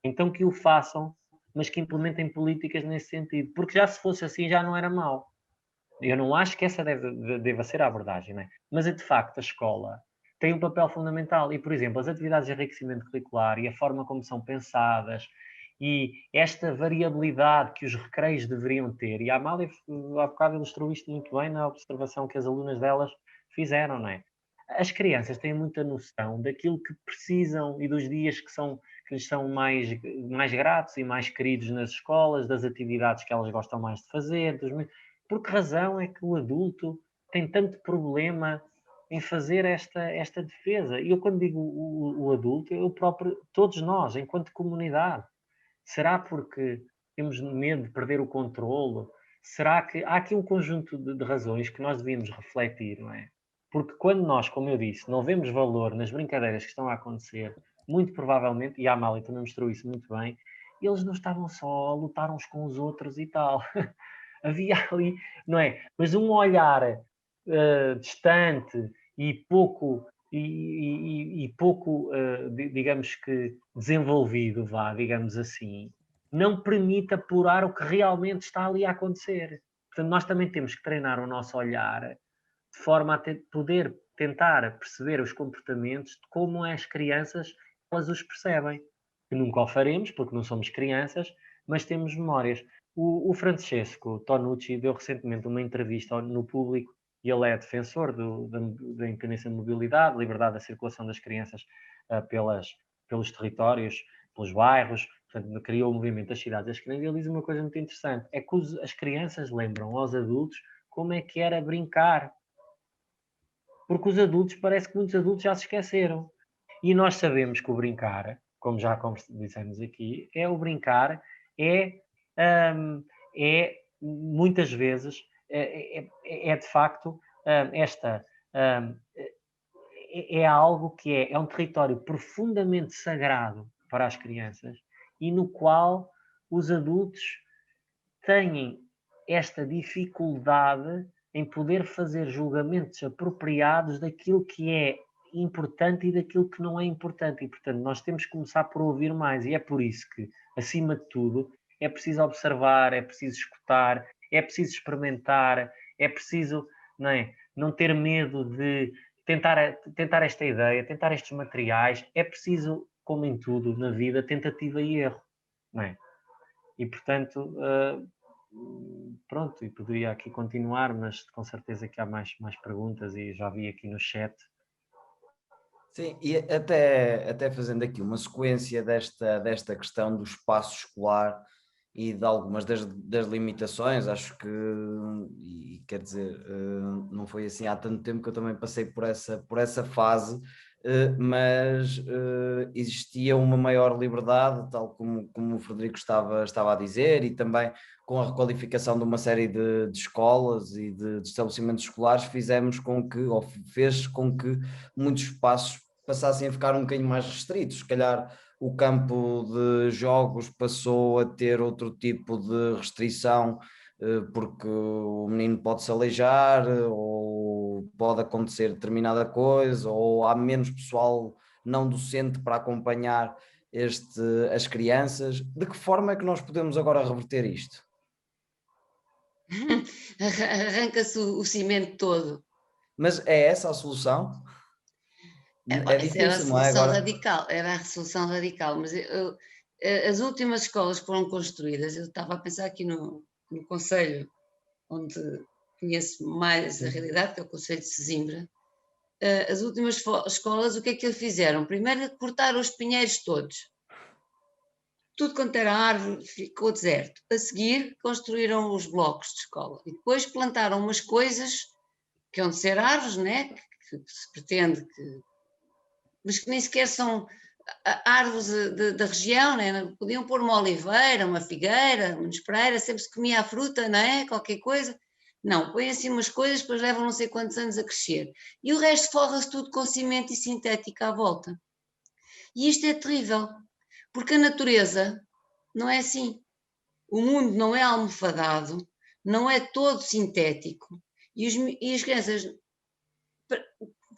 então que o façam, mas que implementem políticas nesse sentido. Porque já se fosse assim, já não era mau. Eu não acho que essa deva ser a abordagem, não é? Mas, de facto, a escola tem um papel fundamental. E, por exemplo, as atividades de enriquecimento curricular e a forma como são pensadas, e esta variabilidade que os recreios deveriam ter, e a Amália há bocado ilustrou isto muito bem na observação que as alunas delas fizeram, não é? as crianças têm muita noção daquilo que precisam e dos dias que lhes são mais gratos e mais queridos nas escolas, das atividades que elas gostam mais de fazer. Por que razão é que o adulto tem tanto problema em fazer esta defesa? E eu, quando digo o adulto, eu próprio, todos nós, enquanto comunidade. Será porque temos medo de perder o controlo? Será que há aqui um conjunto de razões que nós devíamos refletir, não é? Porque quando nós, como eu disse, não vemos valor nas brincadeiras que estão a acontecer, muito provavelmente, e a Amália também mostrou isso muito bem, eles não estavam só a lutar uns com os outros e tal. Havia ali, não é? Mas um olhar distante e pouco, digamos que desenvolvido, digamos assim, não permite apurar o que realmente está ali a acontecer. Portanto, nós também temos que treinar o nosso olhar de forma a poder tentar perceber os comportamentos de como as crianças elas os percebem. Que nunca o faremos, porque não somos crianças, mas temos memórias. O Francesco Tonucci deu recentemente uma entrevista no Público e ele é defensor da independência de mobilidade, liberdade da circulação das crianças pelos territórios, pelos bairros, portanto, criou o movimento das cidades das crianças, e ele diz uma coisa muito interessante, é que as crianças lembram aos adultos como é que era brincar. Porque os adultos, parece que muitos adultos já se esqueceram. E nós sabemos que o brincar, como já dissemos aqui, muitas vezes, de facto, é algo que é um território profundamente sagrado para as crianças e no qual os adultos têm esta dificuldade em poder fazer julgamentos apropriados daquilo que é importante e daquilo que não é importante. E, portanto, nós temos que começar por ouvir mais. E é por isso que, acima de tudo, é preciso observar, é preciso escutar, é preciso experimentar, é preciso, não ter medo de tentar esta ideia, tentar estes materiais. É preciso, como em tudo na vida, tentativa e erro, não é? E, portanto, pronto, e poderia aqui continuar, mas com certeza que há mais perguntas e já vi aqui no chat. Sim, e até fazendo aqui uma sequência desta questão do espaço escolar e de algumas das limitações, acho que, e quer dizer, não foi assim há tanto tempo que eu também passei por essa fase, mas existia uma maior liberdade, tal como o Frederico estava a dizer, e também com a requalificação de uma série de escolas e de estabelecimentos escolares fez com que muitos espaços passassem a ficar um bocadinho mais restritos. Se calhar o campo de jogos passou a ter outro tipo de restrição, porque o menino pode se aleijar, ou pode acontecer determinada coisa, ou há menos pessoal não docente para acompanhar as crianças. De que forma é que nós podemos agora reverter isto? Arranca-se o cimento todo. Mas é essa a solução? É difícil, não é? Agora... Era a solução radical, mas as últimas escolas que foram construídas, eu estava a pensar aqui no concelho onde conheço mais a realidade, que é o concelho de Sesimbra. As últimas escolas, o que é que eles fizeram? Primeiro cortaram os pinheiros todos, tudo quanto era árvore ficou deserto. A seguir construíram os blocos de escola e depois plantaram umas coisas que hão de ser árvores, né? que se pretende que, mas que nem sequer são árvores da região, né? Podiam pôr uma oliveira, uma figueira, uma espereira, sempre se comia a fruta, não é? Qualquer coisa. Não, põem assim umas coisas, depois levam não sei quantos anos a crescer. E o resto forra-se tudo com cimento e sintética à volta. E isto é terrível, porque a natureza não é assim. O mundo não é almofadado, não é todo sintético. E as crianças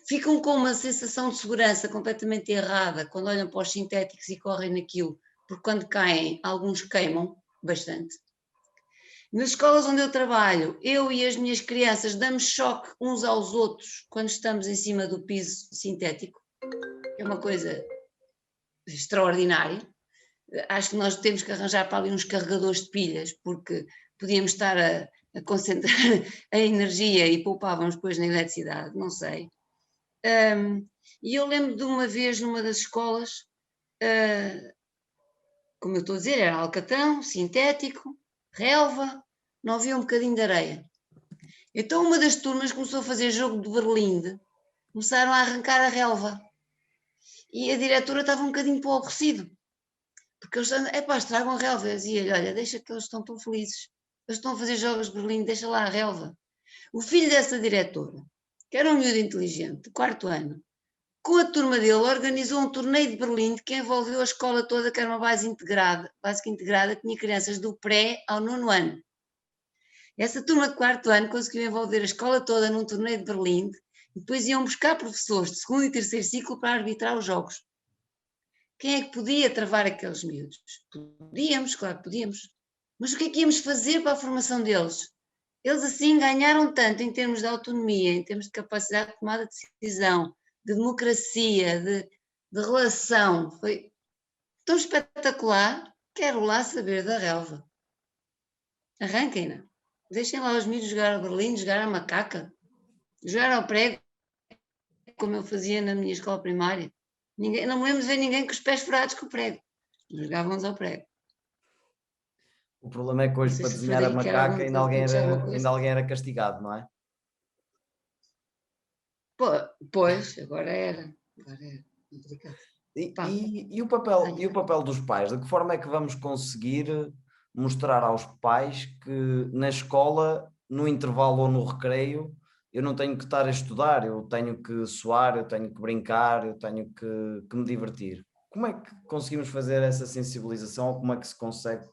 ficam com uma sensação de segurança completamente errada quando olham para os sintéticos e correm naquilo, porque quando caem, alguns queimam bastante. Nas escolas onde eu trabalho, eu e as minhas crianças damos choque uns aos outros quando estamos em cima do piso sintético. É uma coisa extraordinária. Acho que nós temos que arranjar para ali uns carregadores de pilhas, porque podíamos estar a concentrar a energia e poupávamos depois na eletricidade, não sei. E eu lembro de uma vez numa das escolas, como eu estou a dizer, era alcatrão, sintético, relva, não havia um bocadinho de areia. Então uma das turmas começou a fazer jogo de berlinde, começaram a arrancar a relva. E a diretora estava um bocadinho pouco aborrecido, porque eles estragam a relva. Eu dizia-lhe, olha, deixa que eles estão tão felizes, eles estão a fazer jogos de berlinde, deixa lá a relva. O filho dessa diretora, que era um miúdo inteligente, de 4º ano, com a turma dele organizou um torneio de berlinde que envolveu a escola toda, que era uma básica integrada, que tinha crianças do pré ao 9º ano. Essa turma de 4º ano conseguiu envolver a escola toda num torneio de berlinde e depois iam buscar professores de 2º e 3º ciclo para arbitrar os jogos. Quem é que podia travar aqueles miúdos? Podíamos, claro que podíamos. Mas o que é que íamos fazer para a formação deles? Eles assim ganharam tanto em termos de autonomia, em termos de capacidade de tomada de decisão, de democracia, de relação. Foi tão espetacular. Quero lá saber da relva. Arranquem-na. Deixem lá os miúdos jogar a berlim, jogar a macaca, jogar ao prego, como eu fazia na minha escola primária. Não me lembro de ver ninguém com os pés furados com o prego. Jogavam-nos ao prego. O problema é que hoje, para desenhar a macaca, ainda alguém era castigado, não é? Pois, agora era complicado. E o papel dos pais? De que forma é que vamos conseguir mostrar aos pais que na escola, no intervalo ou no recreio, eu não tenho que estar a estudar, eu tenho que suar, eu tenho que brincar, eu tenho que me divertir? Como é que conseguimos fazer essa sensibilização, ou como é que se consegue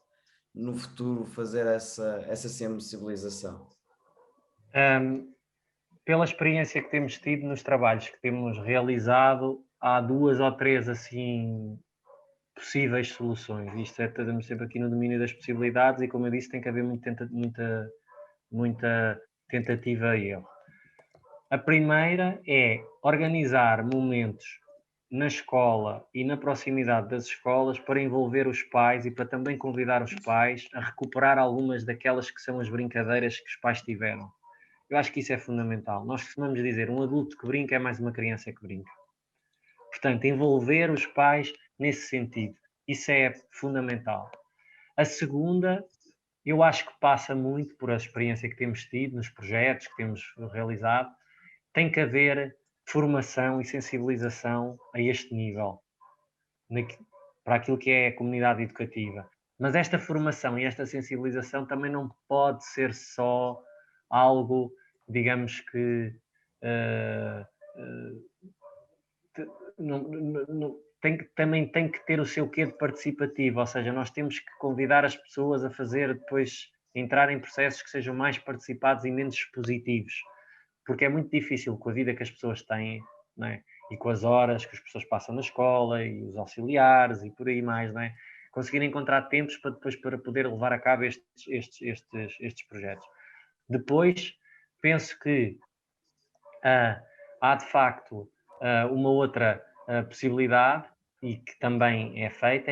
no futuro fazer essa sensibilização? Pela experiência que temos tido nos trabalhos que temos realizado, há 2 ou 3 assim possíveis soluções. Isto estamos sempre aqui no domínio das possibilidades e, como eu disse, tem que haver muita tentativa e erro. A primeira é organizar momentos na escola e na proximidade das escolas para envolver os pais e para também convidar os pais a recuperar algumas daquelas que são as brincadeiras que os pais tiveram. Eu acho que isso é fundamental. Nós costumamos dizer, um adulto que brinca é mais uma criança que brinca. Portanto, envolver os pais nesse sentido. Isso é fundamental. A segunda, eu acho que passa muito por a experiência que temos tido nos projetos que temos realizado. Tem que haver formação e sensibilização a este nível, para aquilo que é a comunidade educativa. Mas esta formação e esta sensibilização também não pode ser só algo, digamos que também tem que ter o seu quê de participativo, ou seja, nós temos que convidar as pessoas a fazer depois, entrar em processos que sejam mais participados e menos expositivos, porque é muito difícil com a vida que as pessoas têm, não é? E com as horas que as pessoas passam na escola e os auxiliares e por aí mais, não é? Conseguir encontrar tempos para poder levar a cabo estes projetos. Depois, penso que há de facto uma outra possibilidade, e que também é feita,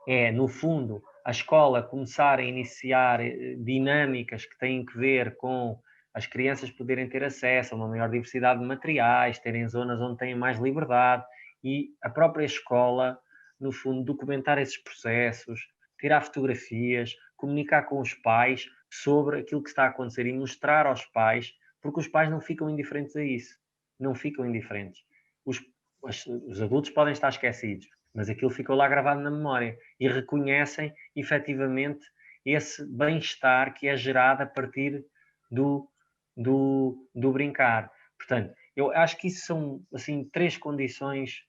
é no fundo a escola começar a iniciar dinâmicas que têm que ver com as crianças poderem ter acesso a uma maior diversidade de materiais, terem zonas onde têm mais liberdade, e a própria escola, no fundo, documentar esses processos, tirar fotografias, comunicar com os pais sobre aquilo que está a acontecer e mostrar aos pais, porque os pais não ficam indiferentes a isso. Não ficam indiferentes. Os adultos podem estar esquecidos, mas aquilo ficou lá gravado na memória e reconhecem efetivamente esse bem-estar que é gerado a partir do brincar. Portanto, eu acho que isso são assim 3 condições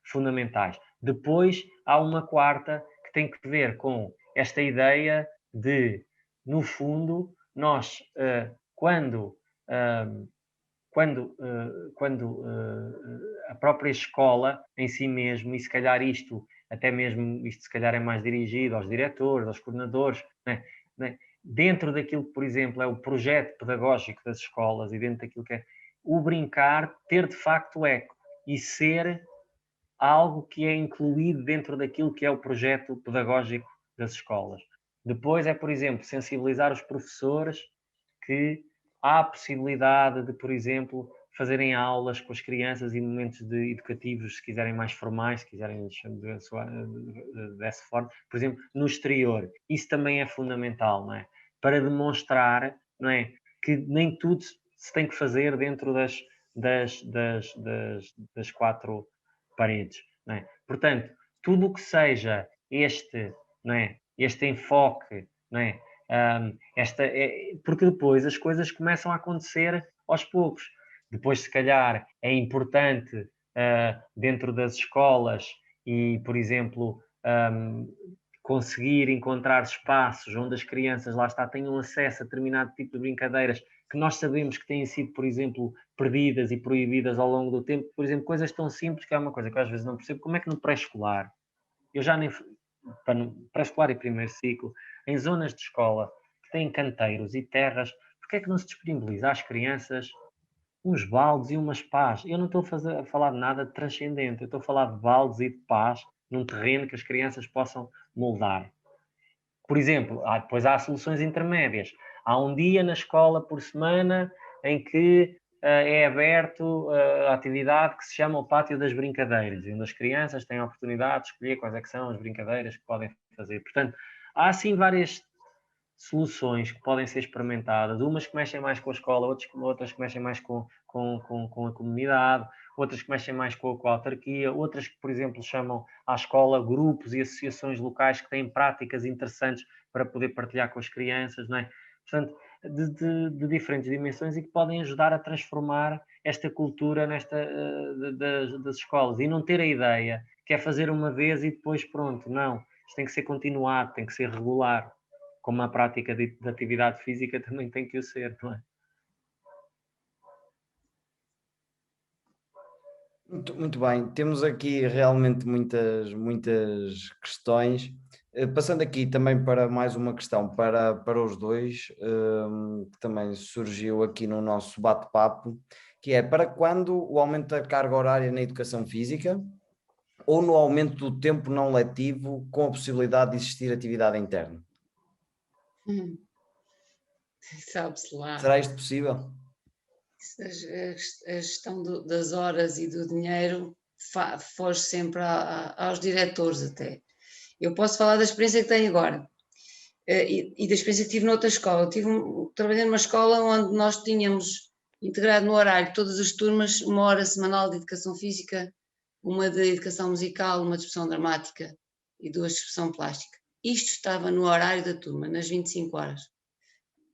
fundamentais. Depois há uma quarta que tem que ver com esta ideia de, no fundo, nós quando a própria escola em si mesmo, e se calhar isto se calhar é mais dirigido aos diretores, aos coordenadores, né? Dentro daquilo que, por exemplo, é o projeto pedagógico das escolas e dentro daquilo que é o brincar, ter de facto eco e ser algo que é incluído dentro daquilo que é o projeto pedagógico das escolas. Depois é, por exemplo, sensibilizar os professores que há a possibilidade de, por exemplo, fazerem aulas com as crianças e momentos educativos, se quiserem mais formais, se quiserem dessa forma, por exemplo, no exterior. Isso também é fundamental, não é? Para demonstrar, não é, que nem tudo se tem que fazer dentro das quatro paredes, não é? Portanto, tudo o que seja não é, este enfoque, não é? Porque depois as coisas começam a acontecer aos poucos. Depois, se calhar, é importante dentro das escolas e, por exemplo, conseguir encontrar espaços onde as crianças, lá está, tenham acesso a determinado tipo de brincadeiras que nós sabemos que têm sido, por exemplo, perdidas e proibidas ao longo do tempo. Por exemplo, coisas tão simples, que é uma coisa que eu às vezes não percebo, como é que no pré-escolar, eu já nem... pré-escolar e primeiro ciclo, em zonas de escola que têm canteiros e terras, porque é que não se disponibiliza às crianças uns baldes e umas pás? Eu não estou a falar de nada de transcendente, eu estou a falar de baldes e de pás num terreno que as crianças possam moldar. Por exemplo, depois há soluções intermédias. Há um dia na escola por semana em que é aberto a atividade que se chama o Pátio das Brincadeiras, onde as crianças têm a oportunidade de escolher quais é que são as brincadeiras que podem fazer. Portanto, há assim várias soluções que podem ser experimentadas, umas que mexem mais com a escola, outras que mexem mais com a comunidade, outras que mexem mais com a autarquia, outras que, por exemplo, chamam à escola grupos e associações locais que têm práticas interessantes para poder partilhar com as crianças, não é? Portanto, de diferentes dimensões e que podem ajudar a transformar esta cultura das escolas e não ter a ideia que é fazer uma vez e depois pronto, não. Isto tem que ser continuado, tem que ser regular, como a prática de atividade física também tem que o ser, não é? Muito bem, temos aqui realmente muitas questões. Passando aqui também para mais uma questão para os dois, que também surgiu aqui no nosso bate-papo, que é: para quando o aumento da carga horária na educação física ou no aumento do tempo não letivo com a possibilidade de existir atividade interna? Sabe-se lá. Será isto possível? A gestão das horas e do dinheiro foge sempre aos diretores até. Eu posso falar da experiência que tenho agora e da experiência que tive noutra escola. Trabalhei numa escola onde nós tínhamos integrado no horário todas as turmas uma hora semanal de educação física, uma de educação musical, uma de expressão dramática e duas de expressão plástica. Isto estava no horário da turma, nas 25 horas.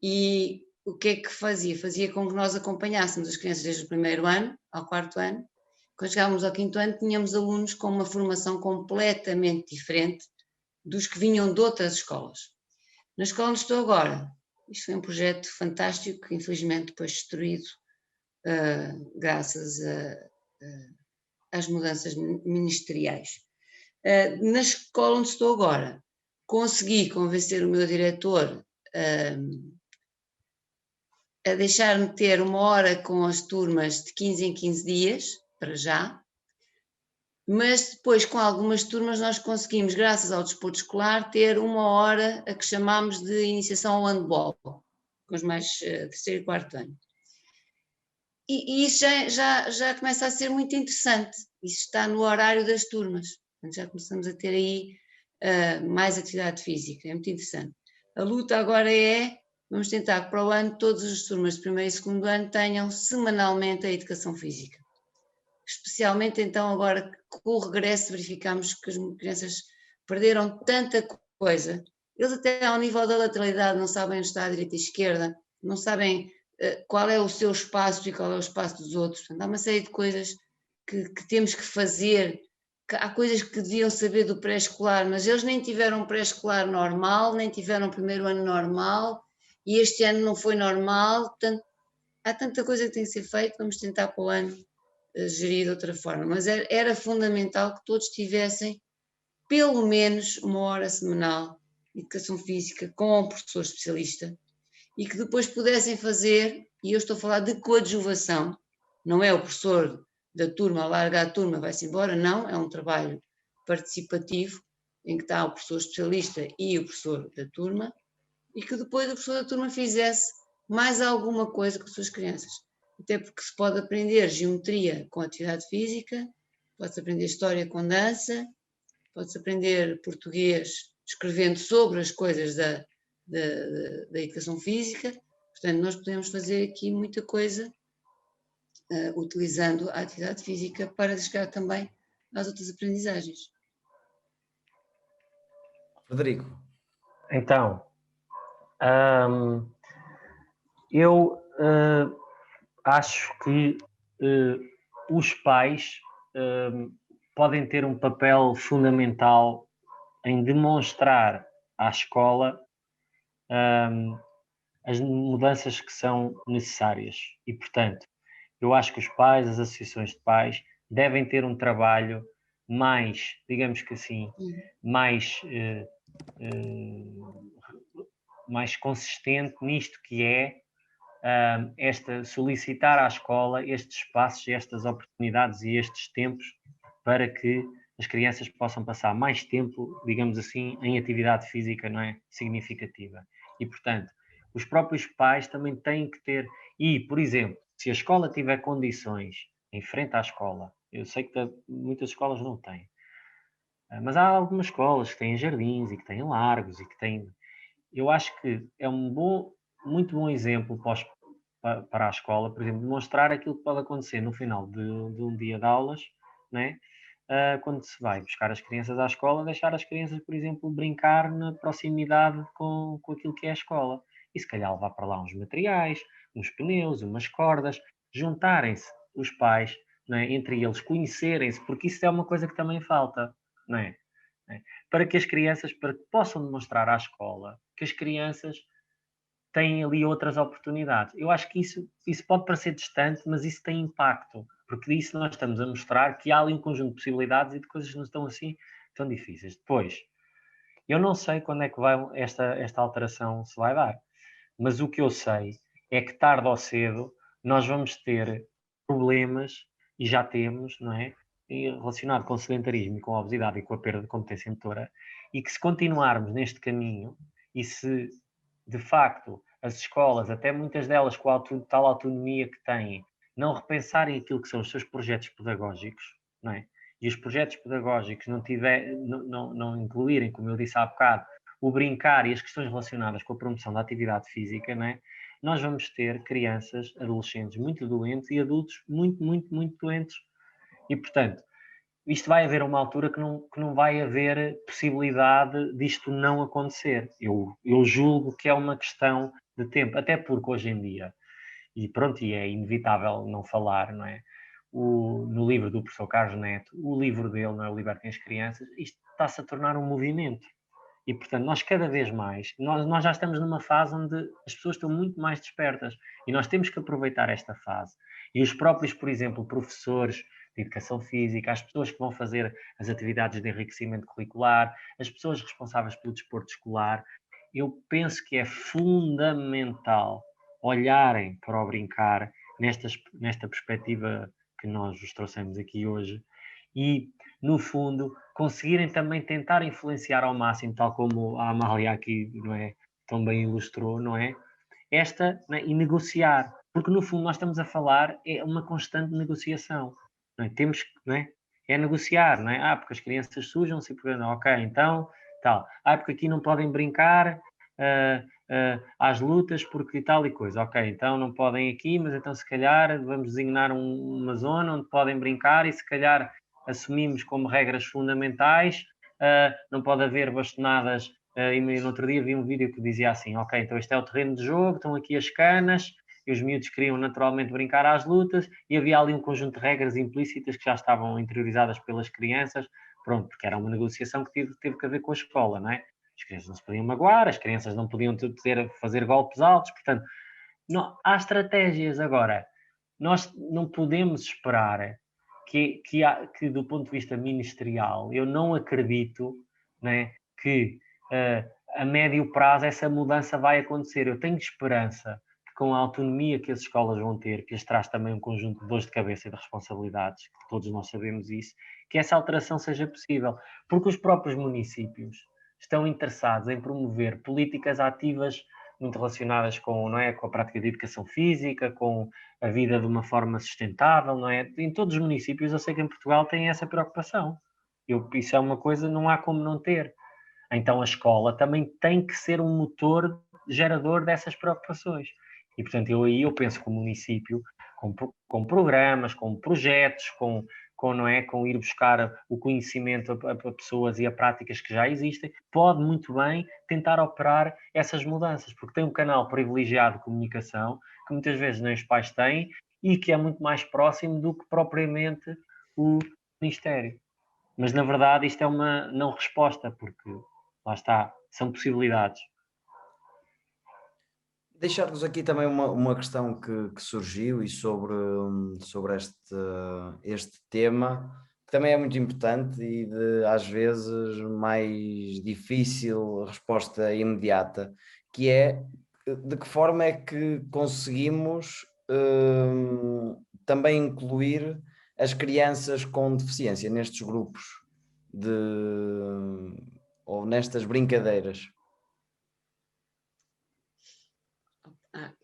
E o que é que fazia? Fazia com que nós acompanhássemos as crianças desde o primeiro ano ao quarto ano. Quando chegávamos ao quinto ano, tínhamos alunos com uma formação completamente diferente dos que vinham de outras escolas. Na escola onde estou agora, isto foi um projeto fantástico, que infelizmente depois destruído graças às mudanças ministeriais. Na escola onde estou agora, consegui convencer o meu diretor a deixar-me ter uma hora com as turmas de 15 em 15 dias, para já, mas depois com algumas turmas nós conseguimos, graças ao desporto escolar, ter uma hora a que chamamos de iniciação ao handball, com os mais terceiro e quarto ano. E isso já começa a ser muito interessante, isso está no horário das turmas, já começamos a ter aí mais atividade física, é muito interessante. A luta agora vamos tentar que para o ano todas as turmas de primeiro e segundo ano tenham semanalmente a educação física. Especialmente então agora com o regresso verificamos que as crianças perderam tanta coisa. Eles até ao nível da lateralidade não sabem onde está a direita e a esquerda, não sabem qual é o seu espaço e qual é o espaço dos outros. Portanto, há uma série de coisas que temos que fazer. Há coisas que deviam saber do pré-escolar, mas eles nem tiveram um pré-escolar normal, nem tiveram um primeiro ano normal, e este ano não foi normal, portanto, há tanta coisa que tem que ser feita, vamos tentar para o ano gerir de outra forma, mas era fundamental que todos tivessem pelo menos uma hora semanal de educação física com um professor especialista e que depois pudessem fazer, e eu estou a falar de coadjuvação, não é o professor da turma, larga a turma, vai-se embora, não, é um trabalho participativo em que está o professor especialista e o professor da turma, e que depois o professor da turma fizesse mais alguma coisa com as suas crianças. até porque se pode aprender geometria com atividade física, pode-se aprender história com dança, pode-se aprender português escrevendo sobre as coisas da educação física. Portanto, nós podemos fazer aqui muita coisa utilizando a atividade física para chegar também às outras aprendizagens. Frederico. Então, eu acho que os pais podem ter um papel fundamental em demonstrar à escola as mudanças que são necessárias. E, portanto, eu acho que os pais, as associações de pais, devem ter um trabalho mais, digamos que assim, mais consistente nisto que é solicitar à escola estes espaços, estas oportunidades e estes tempos para que as crianças possam passar mais tempo, digamos assim, em atividade física, não é, significativa. E, portanto, os próprios pais também têm que ter... E, por exemplo, se a escola tiver condições em frente à escola, eu sei que muitas escolas não têm, mas há algumas escolas que têm jardins e que têm largos e que têm... Eu acho que é muito bom exemplo para a escola, por exemplo, demonstrar aquilo que pode acontecer no final de um dia de aulas, né? Quando se vai buscar as crianças à escola, deixar as crianças, por exemplo, brincar na proximidade com aquilo que é a escola. E se calhar levar para lá uns materiais, uns pneus, umas cordas, juntarem-se os pais, né? Entre eles, conhecerem-se, porque isso é uma coisa que também falta, não é? Para que as crianças, para que possam demonstrar à escola que as crianças têm ali outras oportunidades. Eu acho que isso pode parecer distante, mas isso tem impacto, porque disso nós estamos a mostrar que há ali um conjunto de possibilidades e de coisas que não estão assim tão difíceis. Depois, eu não sei quando é que esta alteração se vai dar, mas o que eu sei é que tarde ou cedo nós vamos ter problemas, e já temos, não é? Relacionado com o sedentarismo e com a obesidade e com a perda de competência motora, e que se continuarmos neste caminho e se de facto as escolas, até muitas delas com a tal autonomia que têm, não repensarem aquilo que são os seus projetos pedagógicos, não é? E os projetos pedagógicos não incluírem, como eu disse há bocado, o brincar e as questões relacionadas com a promoção da atividade física, não é? Nós vamos ter crianças, adolescentes muito doentes e adultos muito, muito, muito doentes. E, portanto, isto vai haver uma altura que não vai haver possibilidade disto não acontecer. Eu julgo que é uma questão de tempo, até porque hoje em dia, e pronto, e é inevitável não falar, não é? No livro do professor Carlos Neto, o livro dele, não é? O Libertem as Crianças, isto está-se a tornar um movimento. E, portanto, nós cada vez mais, nós já estamos numa fase onde as pessoas estão muito mais despertas e nós temos que aproveitar esta fase. E os próprios, por exemplo, professores de educação física, as pessoas que vão fazer as atividades de enriquecimento curricular, as pessoas responsáveis pelo desporto escolar, eu penso que é fundamental olharem para o brincar nesta perspectiva que nós vos trouxemos aqui hoje e, no fundo, conseguirem também tentar influenciar ao máximo, tal como a Amália aqui, não é, tão bem ilustrou, não é? Né, e negociar, porque no fundo nós estamos a falar, é uma constante negociação, não é? Temos que, não é? É negociar, não é? Porque as crianças sujam-se e porque não, ok, então, tal, porque aqui não podem brincar às lutas porque tal e coisa, ok, então não podem aqui, mas então se calhar vamos designar uma zona onde podem brincar e se calhar assumimos como regras fundamentais, não pode haver bastonadas. E no outro dia vi um vídeo que dizia assim, ok, então este é o terreno de jogo, estão aqui as canas, e os miúdos queriam naturalmente brincar às lutas, e havia ali um conjunto de regras implícitas que já estavam interiorizadas pelas crianças, pronto, porque era uma negociação que teve que haver com a escola, não é? As crianças não se podiam magoar, as crianças não podiam fazer golpes altos, portanto, não, há estratégias. Agora, nós não podemos esperar que do ponto de vista ministerial, eu não acredito, né, que a médio prazo essa mudança vai acontecer. Eu tenho esperança que com a autonomia que as escolas vão ter, que lhes traz também um conjunto de dores de cabeça e de responsabilidades, que todos nós sabemos isso, que essa alteração seja possível. Porque os próprios municípios estão interessados em promover políticas ativas muito relacionadas com, não é, com a prática de educação física, com a vida de uma forma sustentável, não é? Em todos os municípios, eu sei que em Portugal tem essa preocupação. Isso é uma coisa, não há como não ter. Então a escola também tem que ser um motor gerador dessas preocupações. E, portanto, eu penso que o município, com programas, com projetos, não é, com ir buscar o conhecimento a pessoas e a práticas que já existem, pode muito bem tentar operar essas mudanças, porque tem um canal privilegiado de comunicação que muitas vezes nem os pais têm e que é muito mais próximo do que propriamente o Ministério. Mas, na verdade, isto é uma não resposta, porque, lá está, são possibilidades. Deixar-vos aqui também uma questão que surgiu e sobre este tema, que também é muito importante e às vezes mais difícil resposta imediata, que é de que forma é que conseguimos também incluir as crianças com deficiência nestes grupos ou nestas brincadeiras.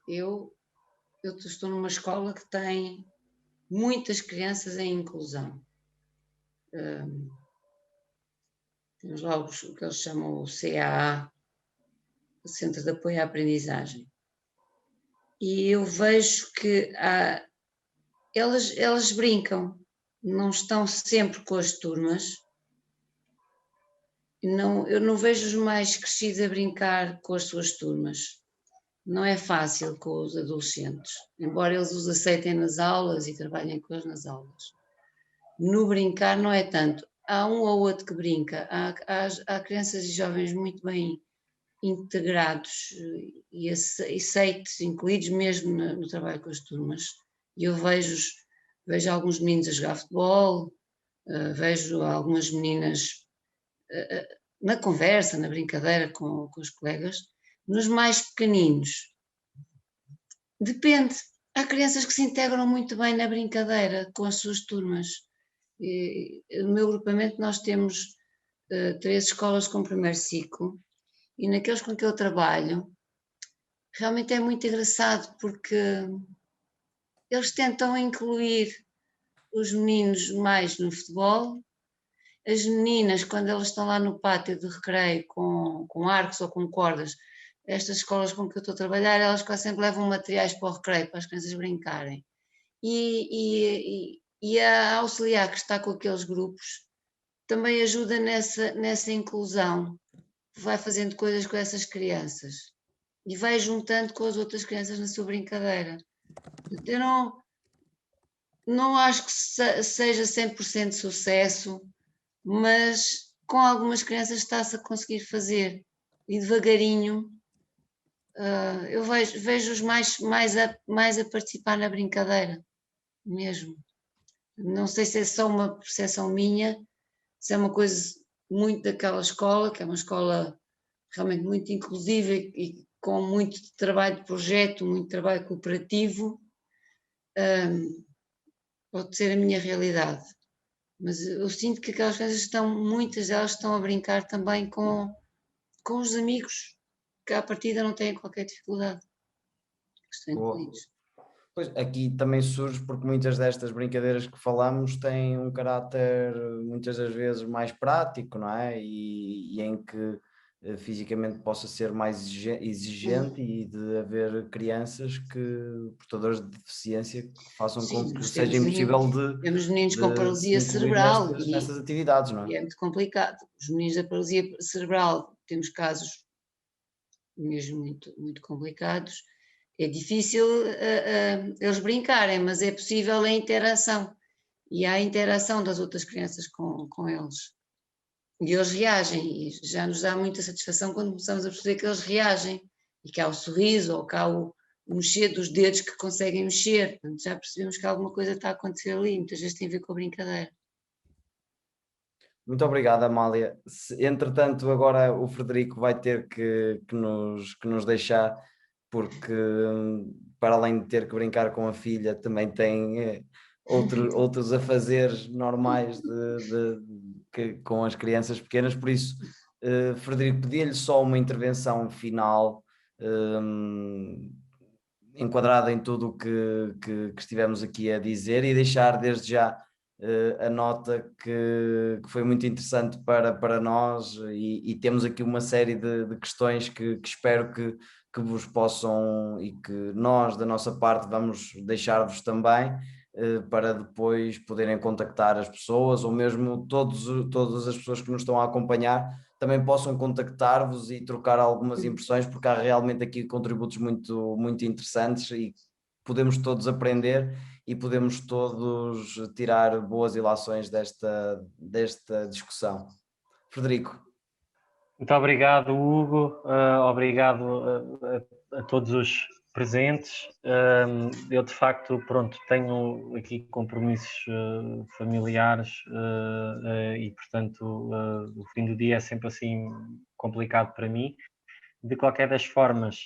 Eu estou numa escola que tem muitas crianças em inclusão. Temos lá o que eles chamam o CAA, o Centro de Apoio à Aprendizagem. E eu vejo que elas brincam, não estão sempre com as turmas. Eu não vejo os mais crescidos a brincar com as suas turmas. Não é fácil com os adolescentes, embora eles os aceitem nas aulas e trabalhem com eles nas aulas. No brincar não é tanto. Há um ou outro que brinca, há crianças e jovens muito bem integrados e aceitos, incluídos mesmo no trabalho com as turmas. E eu vejo alguns meninos a jogar futebol, vejo algumas meninas na conversa, na brincadeira com os colegas. Nos mais pequeninos, depende. Há crianças que se integram muito bem na brincadeira com as suas turmas. No meu grupamento nós temos 3 escolas com primeiro ciclo e naqueles com que eu trabalho realmente é muito engraçado porque eles tentam incluir os meninos mais no futebol, as meninas quando elas estão lá no pátio de recreio com arcos ou com cordas. Estas escolas com que eu estou a trabalhar, elas quase sempre levam materiais para o recreio, para as crianças brincarem. E a auxiliar que está com aqueles grupos também ajuda nessa inclusão, vai fazendo coisas com essas crianças e vai juntando com as outras crianças na sua brincadeira. Eu não acho que seja 100% sucesso, mas com algumas crianças está-se a conseguir fazer e devagarinho. Eu vejo-os mais a participar na brincadeira mesmo. Não sei se é só uma percepção minha, se é uma coisa muito daquela escola, que é uma escola realmente muito inclusiva e com muito trabalho de projeto, muito trabalho cooperativo. Pode ser a minha realidade, mas eu sinto que aquelas crianças muitas delas estão a brincar também com os amigos, que à partida não têm qualquer dificuldade. Estão incluídos. Pois, aqui também surge porque muitas destas brincadeiras que falamos têm um caráter muitas das vezes mais prático, não é? E em que fisicamente possa ser mais exigente e de haver crianças portadoras de deficiência que façam com que seja impossível temos meninos com paralisia cerebral nestas atividades, não é? E é muito complicado. Os meninos da paralisia cerebral, temos casos mesmo muito, muito complicados. É difícil eles brincarem, mas é possível a interação. E há a interação das outras crianças com eles. E eles reagem, e já nos dá muita satisfação quando começamos a perceber que eles reagem, e que há o sorriso, ou que há o mexer dos dedos que conseguem mexer. Portanto, já percebemos que alguma coisa está a acontecer ali, muitas vezes tem a ver com a brincadeira. Muito obrigado, Amália. Entretanto, agora o Frederico vai ter que nos deixar, porque para além de ter que brincar com a filha, também tem outros afazeres normais com as crianças pequenas. Por isso, Frederico, pedia-lhe só uma intervenção final enquadrada em tudo o que estivemos aqui a dizer, e deixar desde já a nota que foi muito interessante para nós, e temos aqui uma série de questões que espero que vos possam, e que nós da nossa parte vamos deixar-vos também, para depois poderem contactar as pessoas, ou mesmo todas as pessoas que nos estão a acompanhar também possam contactar-vos e trocar algumas impressões, porque há realmente aqui contributos muito, muito interessantes, e podemos todos aprender e podemos todos tirar boas ilações desta discussão. Frederico. Muito obrigado, Hugo. Obrigado a todos os presentes. Eu, de facto, pronto, tenho aqui compromissos familiares e, portanto, o fim do dia é sempre assim complicado para mim. De qualquer das formas,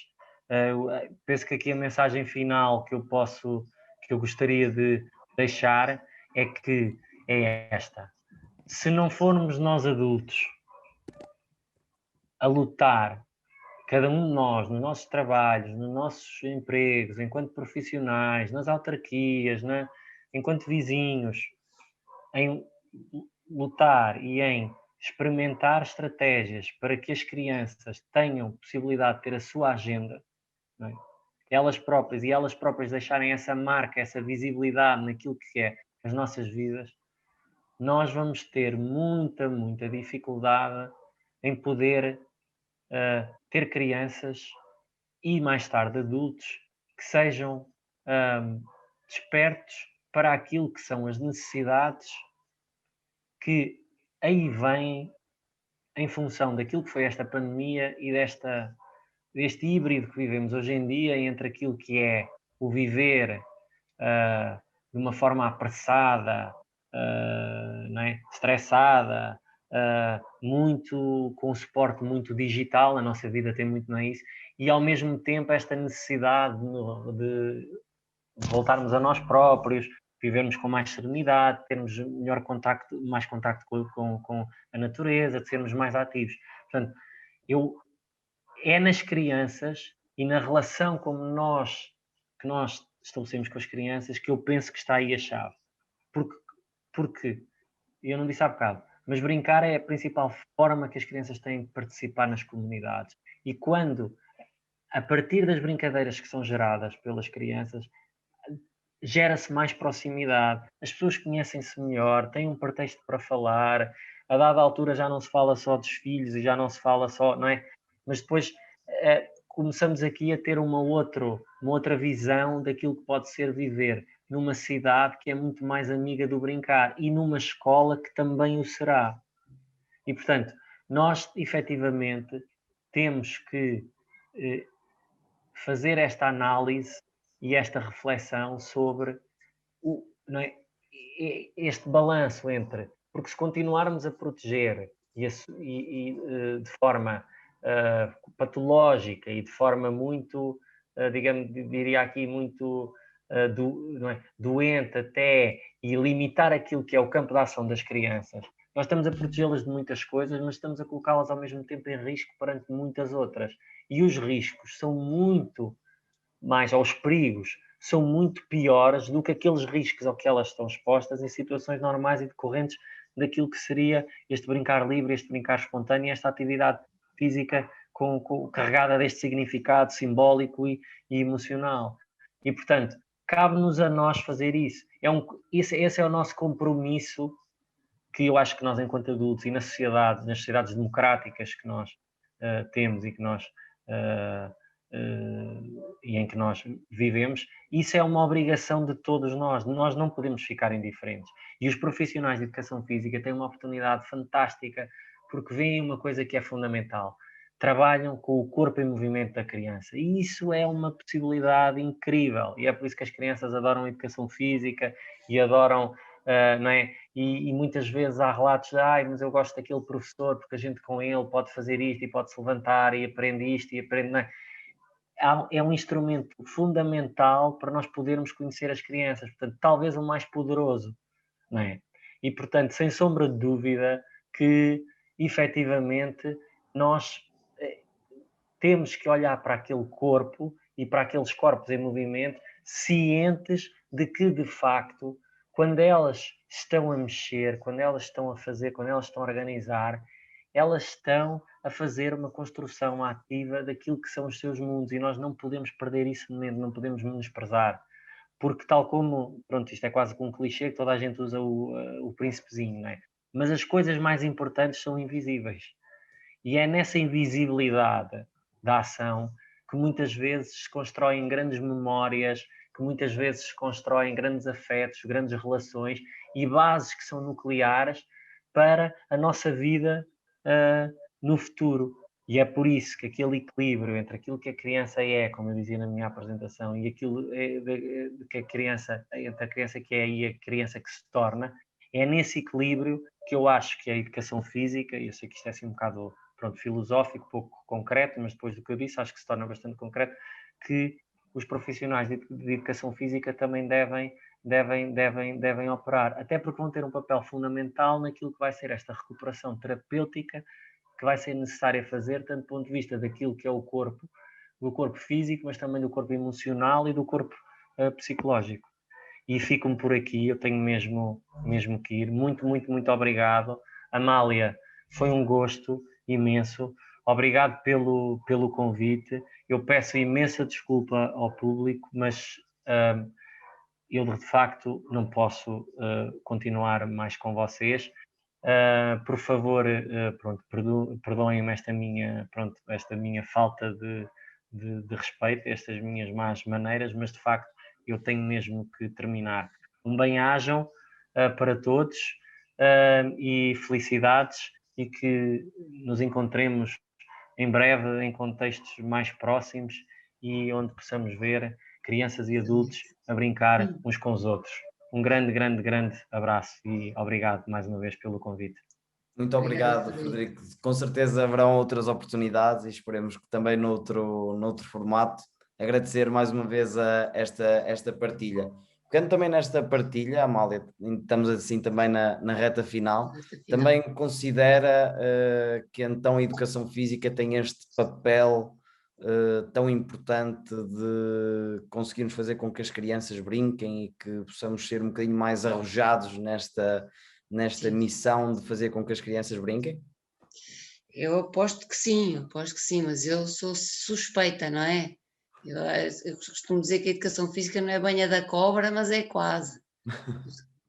penso que aqui a mensagem final que eu gostaria de deixar é esta. Se não formos nós adultos a lutar, cada um de nós, nos nossos trabalhos, nos nossos empregos, enquanto profissionais, nas autarquias, enquanto vizinhos, em lutar e em experimentar estratégias para que as crianças tenham possibilidade de ter a sua agenda, não é? Elas próprias deixarem essa marca, essa visibilidade naquilo que é as nossas vidas, nós vamos ter muita, muita dificuldade em poder ter crianças e mais tarde adultos que sejam despertos para aquilo que são as necessidades que aí vêm em função daquilo que foi esta pandemia e deste híbrido que vivemos hoje em dia entre aquilo que é o viver de uma forma apressada, não é? Estressada, muito com suporte muito digital, a nossa vida tem muito, não é isso? E ao mesmo tempo esta necessidade de voltarmos a nós próprios, vivermos com mais serenidade, termos mais contacto com a natureza, de sermos mais ativos. Portanto, é nas crianças e na relação que nós estabelecemos com as crianças que eu penso que está aí a chave. Porque eu não disse há bocado, mas brincar é a principal forma que as crianças têm de participar nas comunidades. E quando, a partir das brincadeiras que são geradas pelas crianças, gera-se mais proximidade, as pessoas conhecem-se melhor, têm um pretexto para falar, a dada altura já não se fala só dos filhos e já não se fala só, não é? Mas depois começamos aqui a ter uma outra visão daquilo que pode ser viver numa cidade que é muito mais amiga do brincar e numa escola que também o será. E, portanto, nós efetivamente temos que fazer esta análise e esta reflexão sobre este balanço entre, porque se continuarmos a proteger e de forma patológica e de forma muito, digamos, diria aqui muito doente até, e limitar aquilo que é o campo de ação das crianças, nós estamos a protegê-las de muitas coisas, mas estamos a colocá-las ao mesmo tempo em risco perante muitas outras. E os riscos são muito mais, aos perigos, são muito piores do que aqueles riscos ao que elas estão expostas em situações normais e decorrentes daquilo que seria este brincar livre, este brincar espontâneo, esta atividade física carregada deste significado simbólico e emocional. E, portanto, cabe-nos a nós fazer isso. Esse é o nosso compromisso, que eu acho que nós, enquanto adultos e nas sociedades democráticas que nós temos e que nós e em que nós vivemos, isso é uma obrigação de todos nós não podemos ficar indiferentes. E os profissionais de educação física têm uma oportunidade fantástica, porque veem uma coisa que é fundamental: trabalham com o corpo em movimento da criança, e isso é uma possibilidade incrível, e é por isso que as crianças adoram a educação física e adoram, não é? E muitas vezes há relatos de, mas eu gosto daquele professor porque a gente com ele pode fazer isto e pode se levantar e aprende isto e aprende, não é? É um instrumento fundamental para nós podermos conhecer as crianças, portanto, talvez o mais poderoso, não é? E, portanto, sem sombra de dúvida que, efetivamente, nós temos que olhar para aquele corpo e para aqueles corpos em movimento, cientes de que, de facto, quando elas estão a mexer, quando elas estão a fazer, quando elas estão a organizar, elas estão a fazer uma construção ativa daquilo que são os seus mundos, e nós não podemos perder isso de momento, não podemos menosprezar, porque tal como, pronto, isto é quase como um clichê que toda a gente usa o príncipezinho, não é? Mas as coisas mais importantes são invisíveis, e é nessa invisibilidade da ação que muitas vezes se constroem grandes memórias, que muitas vezes se constroem grandes afetos, grandes relações e bases que são nucleares para a nossa vida no futuro. E é por isso que aquele equilíbrio entre aquilo que a criança é, como eu dizia na minha apresentação, e aquilo que a criança, entre a criança que é e a criança que se torna, é nesse equilíbrio que eu acho que a educação física, e eu sei que isto é assim um bocado, pronto, filosófico, pouco concreto, mas depois do que eu disse, acho que se torna bastante concreto, que os profissionais de educação física também devem operar, até porque vão ter um papel fundamental naquilo que vai ser esta recuperação terapêutica que vai ser necessária fazer, tanto do ponto de vista daquilo que é o corpo, do corpo físico, mas também do corpo emocional e do corpo psicológico. E fico-me por aqui, eu tenho mesmo que ir. Muito, muito, muito obrigado. Amália, foi um gosto imenso. Obrigado pelo convite. Eu peço imensa desculpa ao público, mas eu de facto não posso continuar mais com vocês. Por favor, pronto, perdoem-me esta minha falta de respeito, estas minhas más maneiras, mas de facto eu tenho mesmo que terminar. Um bem-ajam para todos e felicidades, e que nos encontremos em breve em contextos mais próximos e onde possamos ver crianças e adultos a brincar uns com os outros. Um grande, grande, grande abraço e obrigado mais uma vez pelo convite. Muito obrigado, Frederico. Com certeza haverão outras oportunidades e esperemos que também noutro formato. Agradecer mais uma vez a esta partilha. Pegando também nesta partilha, Amália, estamos assim também na reta final, também considera que então a educação física tem este papel tão importante de conseguirmos fazer com que as crianças brinquem e que possamos ser um bocadinho mais arrojados nesta missão de fazer com que as crianças brinquem? Eu aposto que sim, mas eu sou suspeita, não é? Eu costumo dizer que a educação física não é banha da cobra, mas é quase.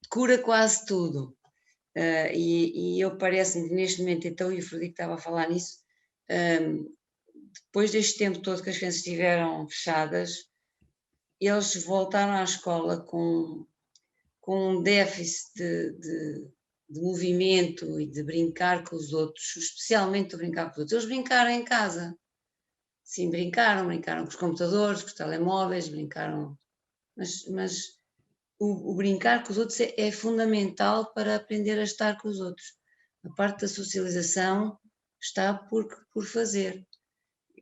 Cura quase tudo. E eu parece-me que neste momento, então, e o Frederico estava a falar nisso, depois deste tempo todo que as crianças estiveram fechadas, eles voltaram à escola com um déficit de movimento e de brincar com os outros, especialmente de brincar com os outros. Eles brincaram em casa. Sim, brincaram com os computadores, com os telemóveis, brincaram. Mas o brincar com os outros é fundamental para aprender a estar com os outros. A parte da socialização está por fazer.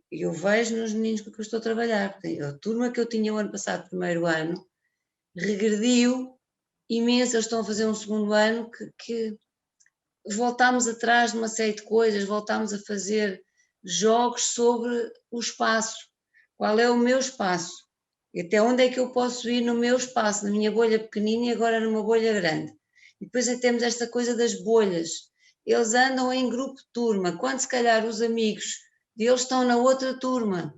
Eu vejo nos meninos com que eu estou a trabalhar. A turma que eu tinha o ano passado, primeiro ano, regrediu imenso. Eles estão a fazer um segundo ano que voltámos atrás de uma série de coisas, voltámos a fazer jogos sobre o espaço. Qual é o meu espaço? E até onde é que eu posso ir no meu espaço, na minha bolha pequenina e agora numa bolha grande? E depois temos esta coisa das bolhas. Eles andam em grupo de turma, quando se calhar os amigos deles estão na outra turma.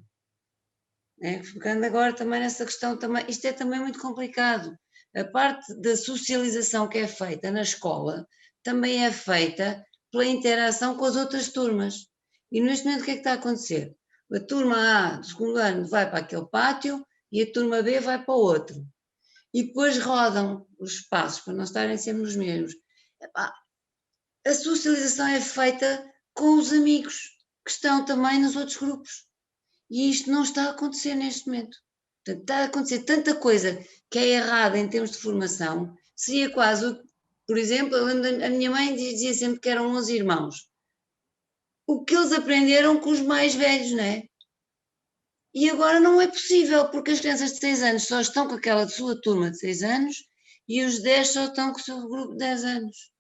Ficando agora também nessa questão, isto é também muito complicado. A parte da socialização que é feita na escola também é feita pela interação com as outras turmas. E neste momento o que é que está a acontecer? A turma A do segundo ano vai para aquele pátio e a turma B vai para o outro. E depois rodam os espaços para não estarem sempre os mesmos. A socialização é feita com os amigos que estão também nos outros grupos. E isto não está a acontecer neste momento. Portanto, está a acontecer tanta coisa que é errada em termos de formação. Seria quase, por exemplo, eu lembro, a minha mãe dizia sempre que eram 11 irmãos. O que eles aprenderam com os mais velhos, não é? E agora não é possível, porque as crianças de 6 anos só estão com aquela sua turma de 6 anos e os 10 só estão com o seu grupo de 10 anos.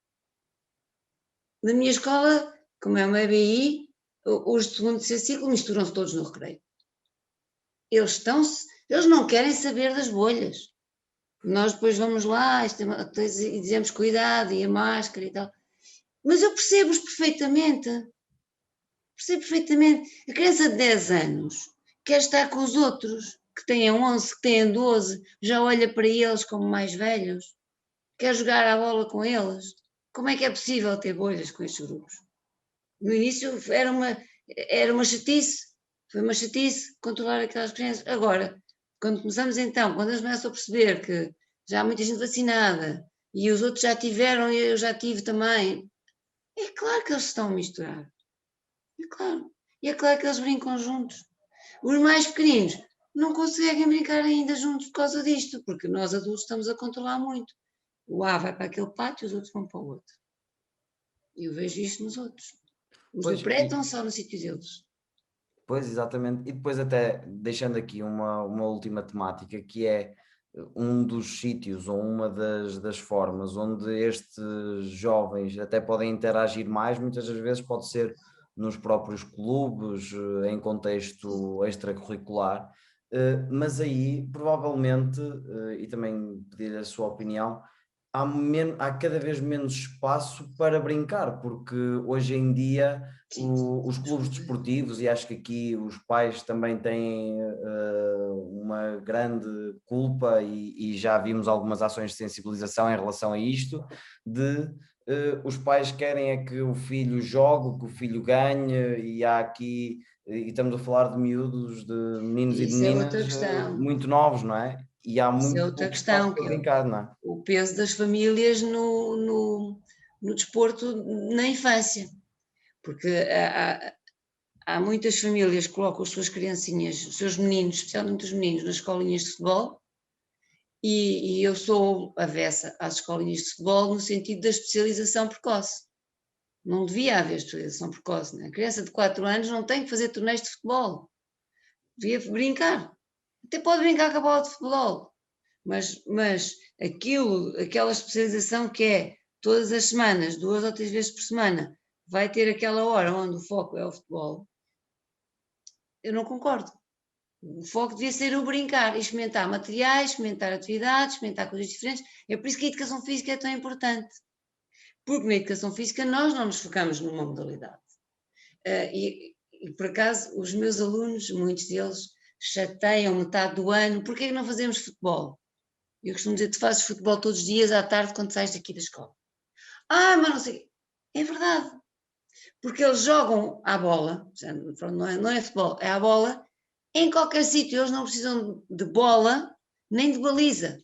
Na minha escola, como é uma EBI, os de segundo e terceiro ciclo misturam-se todos no recreio. Eles não querem saber das bolhas. Nós depois vamos lá e dizemos cuidado e a máscara e tal. Mas eu percebo-os perfeitamente. Percebo perfeitamente. A criança de 10 anos quer estar com os outros, que têm 11, que têm 12, já olha para eles como mais velhos, quer jogar a bola com eles. Como é que é possível ter bolhas com estes grupos? No início era uma chatice, foi uma chatice controlar aquelas crianças. Agora, quando começamos então, quando eles começam a perceber que já há muita gente vacinada e os outros já tiveram e eu já tive também, é claro que eles se estão a misturar. É claro. E é claro que eles brincam juntos. Os mais pequeninos não conseguem brincar ainda juntos por causa disto, porque nós adultos estamos a controlar muito. O A vai para aquele pátio e os outros vão para o outro. E eu vejo isto nos outros. Os do pré estão só no sítio deles. Pois, exatamente. E depois até deixando aqui uma última temática, que é um dos sítios ou uma das formas onde estes jovens até podem interagir mais, muitas das vezes pode ser nos próprios clubes, em contexto extracurricular, mas aí provavelmente, e também pedir a sua opinião, há cada vez menos espaço para brincar, porque hoje em dia os clubes desportivos, e acho que aqui os pais também têm uma grande culpa, e já vimos algumas ações de sensibilização em relação a isto, de os pais querem é que o filho jogue, que o filho ganhe, e há aqui, e estamos a falar de miúdos, de meninos e de Isso é outra meninas questão. muito novos, não é? E há Isso é muito outra pouco questão, espaço para que é brincar, não é? o peso das famílias no desporto na infância. Porque há muitas famílias que colocam as suas criancinhas, os seus meninos, especialmente os meninos, nas escolinhas de futebol, e eu sou avessa às escolinhas de futebol no sentido da especialização precoce. Não devia haver especialização precoce, né? A criança de 4 anos não tem que fazer torneios de futebol. Devia brincar. Até pode brincar com a bola de futebol, mas aquela especialização que é todas as semanas, 2 ou 3 vezes por semana, vai ter aquela hora onde o foco é o futebol, eu não concordo. O foco devia ser o brincar, experimentar materiais, experimentar atividades, experimentar coisas diferentes. É por isso que a educação física é tão importante. Porque na educação física nós não nos focamos numa modalidade. E por acaso, os meus alunos, muitos deles, chateiam metade do ano, porquê que não fazemos futebol? Eu costumo dizer, tu fazes futebol todos os dias à tarde quando sais daqui da escola. Ah, mas não sei. É verdade. Porque eles jogam à bola, não é futebol, é à bola, em qualquer sítio. Eles não precisam de bola nem de baliza.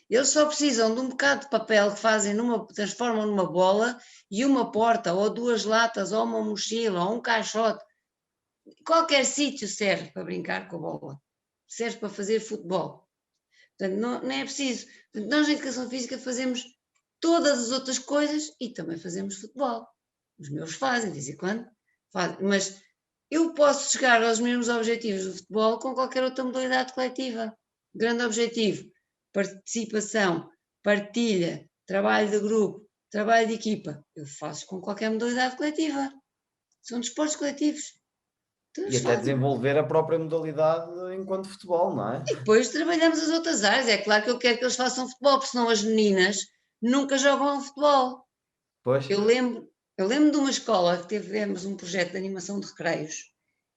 Eles só precisam de um bocado de papel que transformam numa bola e uma porta, ou 2 latas, ou uma mochila, ou um caixote. Qualquer sítio serve para brincar com a bola. Serve para fazer futebol. Portanto, não é preciso. Portanto, nós na educação física fazemos todas as outras coisas e também fazemos futebol. Os meus fazem, de vez em quando. Mas eu posso chegar aos mesmos objetivos do futebol com qualquer outra modalidade coletiva. Grande objetivo: participação, partilha, trabalho de grupo, trabalho de equipa. Eu faço com qualquer modalidade coletiva. São desportos coletivos. E até desenvolver a própria modalidade enquanto futebol, não é? E depois trabalhamos as outras áreas. É claro que eu quero que eles façam futebol, porque senão as meninas nunca jogam futebol. Pois. Eu lembro de uma escola que tivemos um projeto de animação de recreios,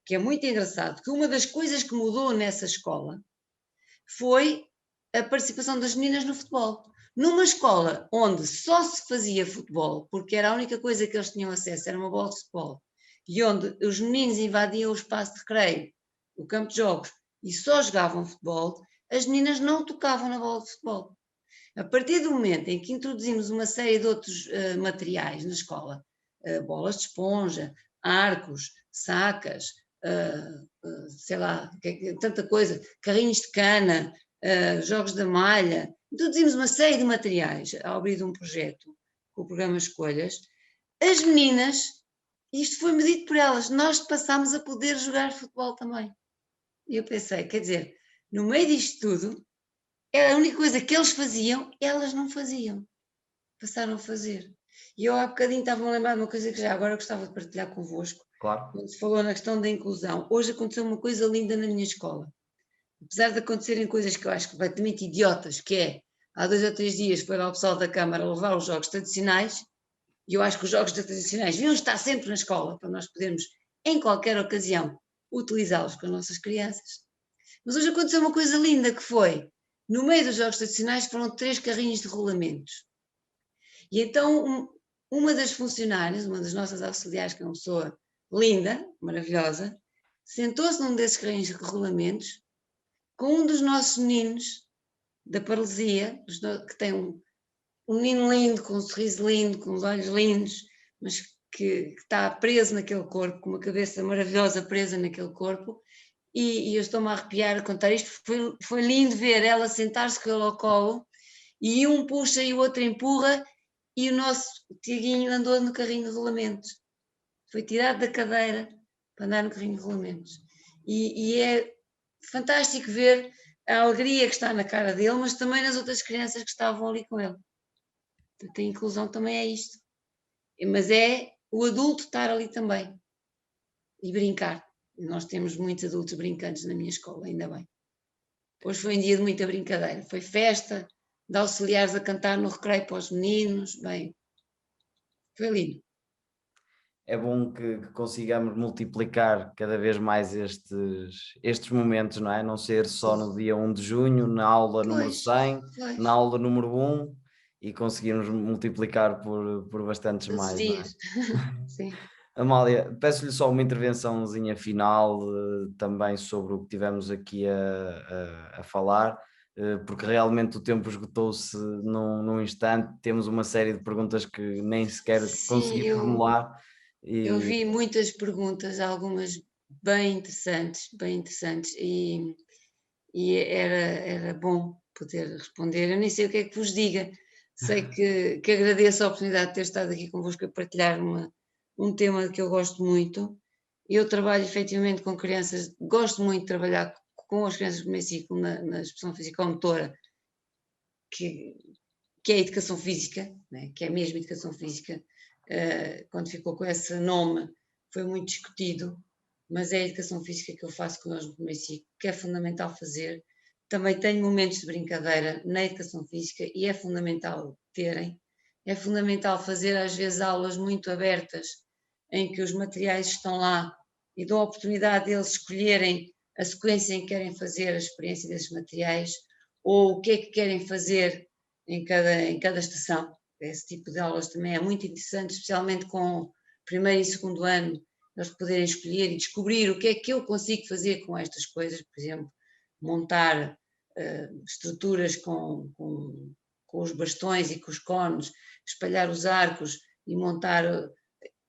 que é muito engraçado, que uma das coisas que mudou nessa escola foi a participação das meninas no futebol. Numa escola onde só se fazia futebol, porque era a única coisa que eles tinham acesso, era uma bola de futebol, e onde os meninos invadiam o espaço de recreio, o campo de jogos, e só jogavam futebol, as meninas não tocavam na bola de futebol. A partir do momento em que introduzimos uma série de outros materiais na escola, bolas de esponja, arcos, sacas, sei lá, tanta coisa, carrinhos de cana, jogos da malha, introduzimos uma série de materiais ao abrir de um projeto, com o programa Escolhas. As meninas, isto foi medido por elas, nós passámos a poder jogar futebol também. E eu pensei, quer dizer, no meio disto tudo, a única coisa que eles faziam, elas não faziam. Passaram a fazer. E eu há bocadinho estava a lembrar de uma coisa que já agora gostava de partilhar convosco, Claro. Quando se falou na questão da inclusão, hoje aconteceu uma coisa linda na minha escola. Apesar de acontecerem coisas que eu acho completamente idiotas, que é, há 2 ou 3 dias foi lá o pessoal da Câmara levar os jogos tradicionais, e eu acho que os jogos tradicionais deviam estar sempre na escola, para nós podermos, em qualquer ocasião, utilizá-los com as nossas crianças. Mas hoje aconteceu uma coisa linda, que foi, no meio dos jogos tradicionais foram 3 carrinhos de rolamentos. E então uma das funcionárias, uma das nossas auxiliares, que é uma pessoa linda, maravilhosa, sentou-se num desses carrinhos de rolamentos com um dos nossos meninos da paralisia, que tem um menino lindo, com um sorriso lindo, com os olhos lindos, mas que está preso naquele corpo, com uma cabeça maravilhosa presa naquele corpo, e eu estou-me a arrepiar a contar isto. Foi lindo ver ela sentar-se com ele ao colo, e um puxa e o outro empurra, e o nosso Tiaguinho andou no carrinho de rolamentos. Foi tirado da cadeira para andar no carrinho de rolamentos. E é fantástico ver a alegria que está na cara dele, mas também nas outras crianças que estavam ali com ele. Portanto, a inclusão também é isto. Mas é o adulto estar ali também e brincar. Nós temos muitos adultos brincantes na minha escola, ainda bem. Hoje foi um dia de muita brincadeira. Foi festa, de auxiliares a cantar no recreio para os meninos. Bem, foi lindo. É bom que consigamos multiplicar cada vez mais estes momentos, não é? Não ser só no dia 1 de junho, na aula número 100, na aula número 1, e conseguirmos multiplicar por bastantes Todos mais, os não é? dias. Sim. Amália, peço-lhe só uma intervençãozinha final também sobre o que tivemos aqui a falar, porque realmente o tempo esgotou-se num instante. Temos uma série de perguntas que nem sequer consegui formular. Eu vi muitas perguntas, algumas bem interessantes, e era bom poder responder. Eu nem sei o que é que vos diga, sei que agradeço a oportunidade de ter estado aqui convosco a partilhar um tema que eu gosto muito. Eu trabalho efetivamente com crianças, gosto muito de trabalhar com as crianças do primeiro ciclo na expressão físico-motora, que é a educação física, né? Que é mesmo educação física. Quando ficou com esse nome foi muito discutido, mas é a educação física que eu faço com eles no primeiro ciclo, que é fundamental fazer. Também tenho momentos de brincadeira na educação física e é fundamental terem. É fundamental fazer às vezes aulas muito abertas, em que os materiais estão lá e dão a oportunidade deles escolherem a sequência em que querem fazer a experiência desses materiais, ou o que é que querem fazer em cada estação. Esse tipo de aulas também é muito interessante, especialmente com primeiro e segundo ano, eles poderem escolher e descobrir o que é que eu consigo fazer com estas coisas, por exemplo, montar estruturas com os bastões e com os cones, espalhar os arcos e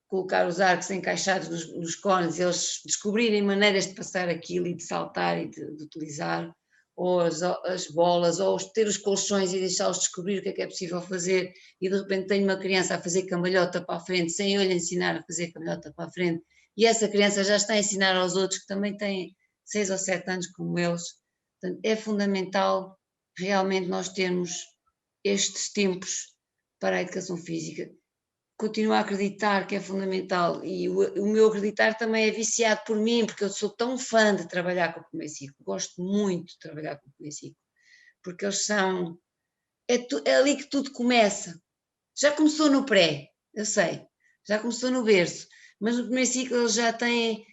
colocar os arcos encaixados nos cones, eles descobrirem maneiras de passar aquilo e de saltar e de utilizar, ou as bolas, ou ter os colchões e deixá-los descobrir o que é possível fazer, e de repente tenho uma criança a fazer cambalhota para a frente, sem eu lhe ensinar a fazer cambalhota para a frente, e essa criança já está a ensinar aos outros que também têm 6 ou 7 anos como eles. Portanto, é fundamental realmente nós termos estes tempos para a educação física. Continuo a acreditar que é fundamental, e o meu acreditar também é viciado por mim, porque eu sou tão fã de trabalhar com o primeiro ciclo, gosto muito de trabalhar com o primeiro ciclo, porque eles são, é ali que tudo começa. Já começou no pré, eu sei, já começou no berço, mas no primeiro ciclo eles já têm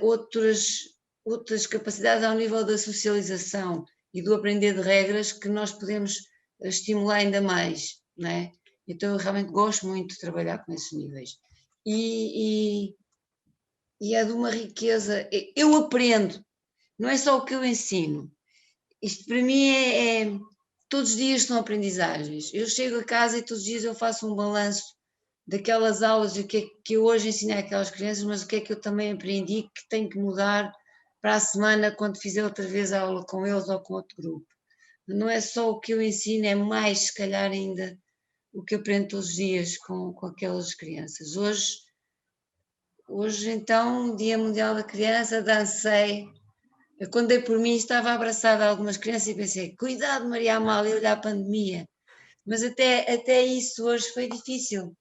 outras capacidades ao nível da socialização e do aprender de regras que nós podemos estimular ainda mais, não é? Então eu realmente gosto muito de trabalhar com esses níveis. E é de uma riqueza. Eu aprendo, não é só o que eu ensino. Isto para mim todos os dias são aprendizagens. Eu chego a casa e todos os dias eu faço um balanço daquelas aulas, o que é que eu hoje ensinei àquelas crianças, mas o que é que eu também aprendi que tenho que mudar para a semana quando fizer outra vez a aula com eles ou com outro grupo. Não é só o que eu ensino, é mais, se calhar, ainda o que eu aprendo todos os dias com aquelas crianças. Hoje então, Dia Mundial da Criança, dancei. Eu, quando dei por mim, estava abraçada a algumas crianças e pensei, cuidado Maria Amália, olha a pandemia. Mas até isso hoje foi difícil,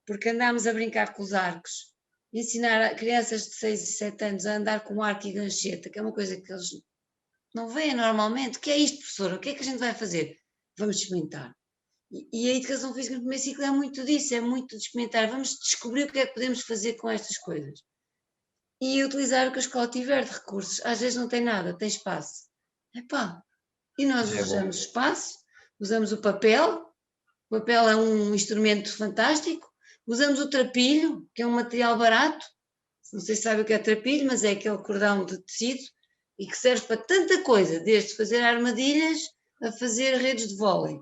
porque andámos a brincar com os arcos ensinar a crianças de 6 e 7 anos a andar com arco e gancheta, que é uma coisa que eles não veem normalmente. O que é isto, professora? O que é que a gente vai fazer? Vamos experimentar. E a educação física no primeiro ciclo é muito disso, é muito de experimentar. Vamos descobrir o que é que podemos fazer com estas coisas. E utilizar o que a escola tiver de recursos. Às vezes não tem nada, tem espaço. Epá, e nós usamos o espaço, usamos o papel é um instrumento fantástico, usamos o trapilho, que é um material barato, não sei se sabe o que é trapilho, mas é aquele cordão de tecido, e que serve para tanta coisa, desde fazer armadilhas a fazer redes de vôlei,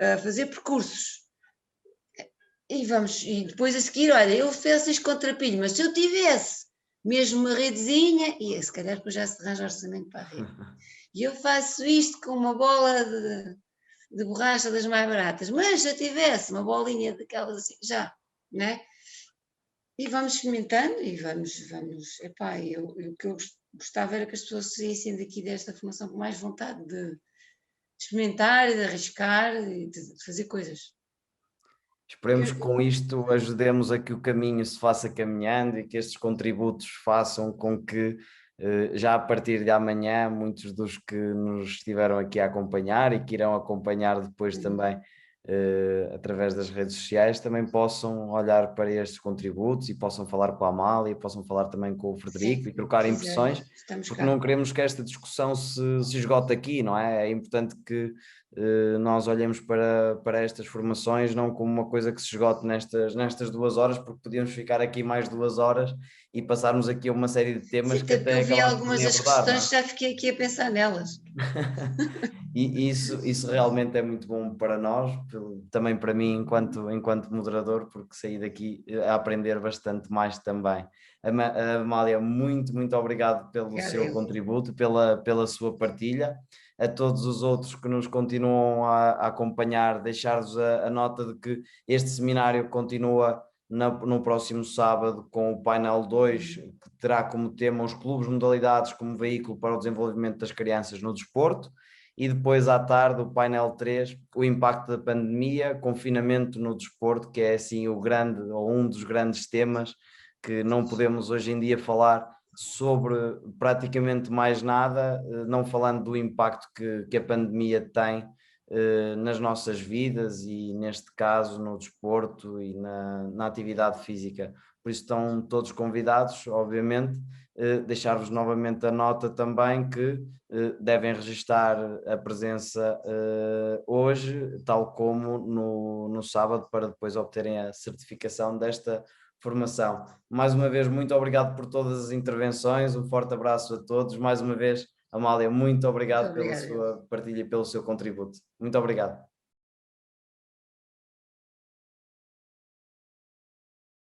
a fazer percursos. E depois a seguir, olha, eu faço isto com trapilho, mas se eu tivesse mesmo uma redezinha, e se calhar depois já se arranja orçamento para a rede, e eu faço isto com uma bola de borracha das mais baratas, mas se eu tivesse uma bolinha daquelas assim, já, né? E vamos experimentando e vamos, epá, o que eu gostava era que as pessoas saíssem daqui desta formação com mais vontade de experimentar e de arriscar e de fazer coisas. Esperemos que com isto ajudemos a que o caminho se faça caminhando e que estes contributos façam com que já a partir de amanhã muitos dos que nos estiveram aqui a acompanhar e que irão acompanhar depois também através das redes sociais também possam olhar para estes contributos e possam falar com a Amália, possam falar também com o Frederico. Sim, e trocar impressões, porque não queremos que esta discussão se esgote aqui, não é? É importante que nós olhemos para estas formações não como uma coisa que se esgote nestas 2 horas, porque podíamos ficar aqui mais 2 horas e passarmos aqui a uma série de temas. Sim, que até eu vi algumas das questões, já fiquei aqui a pensar nelas. E isso realmente é muito bom para nós, também para mim enquanto moderador, porque saí daqui a aprender bastante mais também. Amália, muito obrigado pelo seu contributo, pela sua partilha. A todos os outros que nos continuam a acompanhar, deixar-vos a nota de que este seminário continua no próximo sábado com o painel 2, que terá como tema os clubes modalidades como veículo para o desenvolvimento das crianças no desporto, e depois à tarde o painel 3, o impacto da pandemia, confinamento no desporto, que é assim um dos grandes temas que não podemos hoje em dia falar sobre praticamente mais nada, não falando do impacto que a pandemia tem nas nossas vidas e neste caso no desporto e na atividade física. Por isso estão todos convidados, obviamente. Deixar-vos novamente a nota também que devem registar a presença hoje, tal como no sábado, para depois obterem a certificação desta formação. Mais uma vez, muito obrigado por todas as intervenções, um forte abraço a todos. Mais uma vez, Amália, muito obrigado pela sua partilha e pelo seu contributo. Muito obrigado.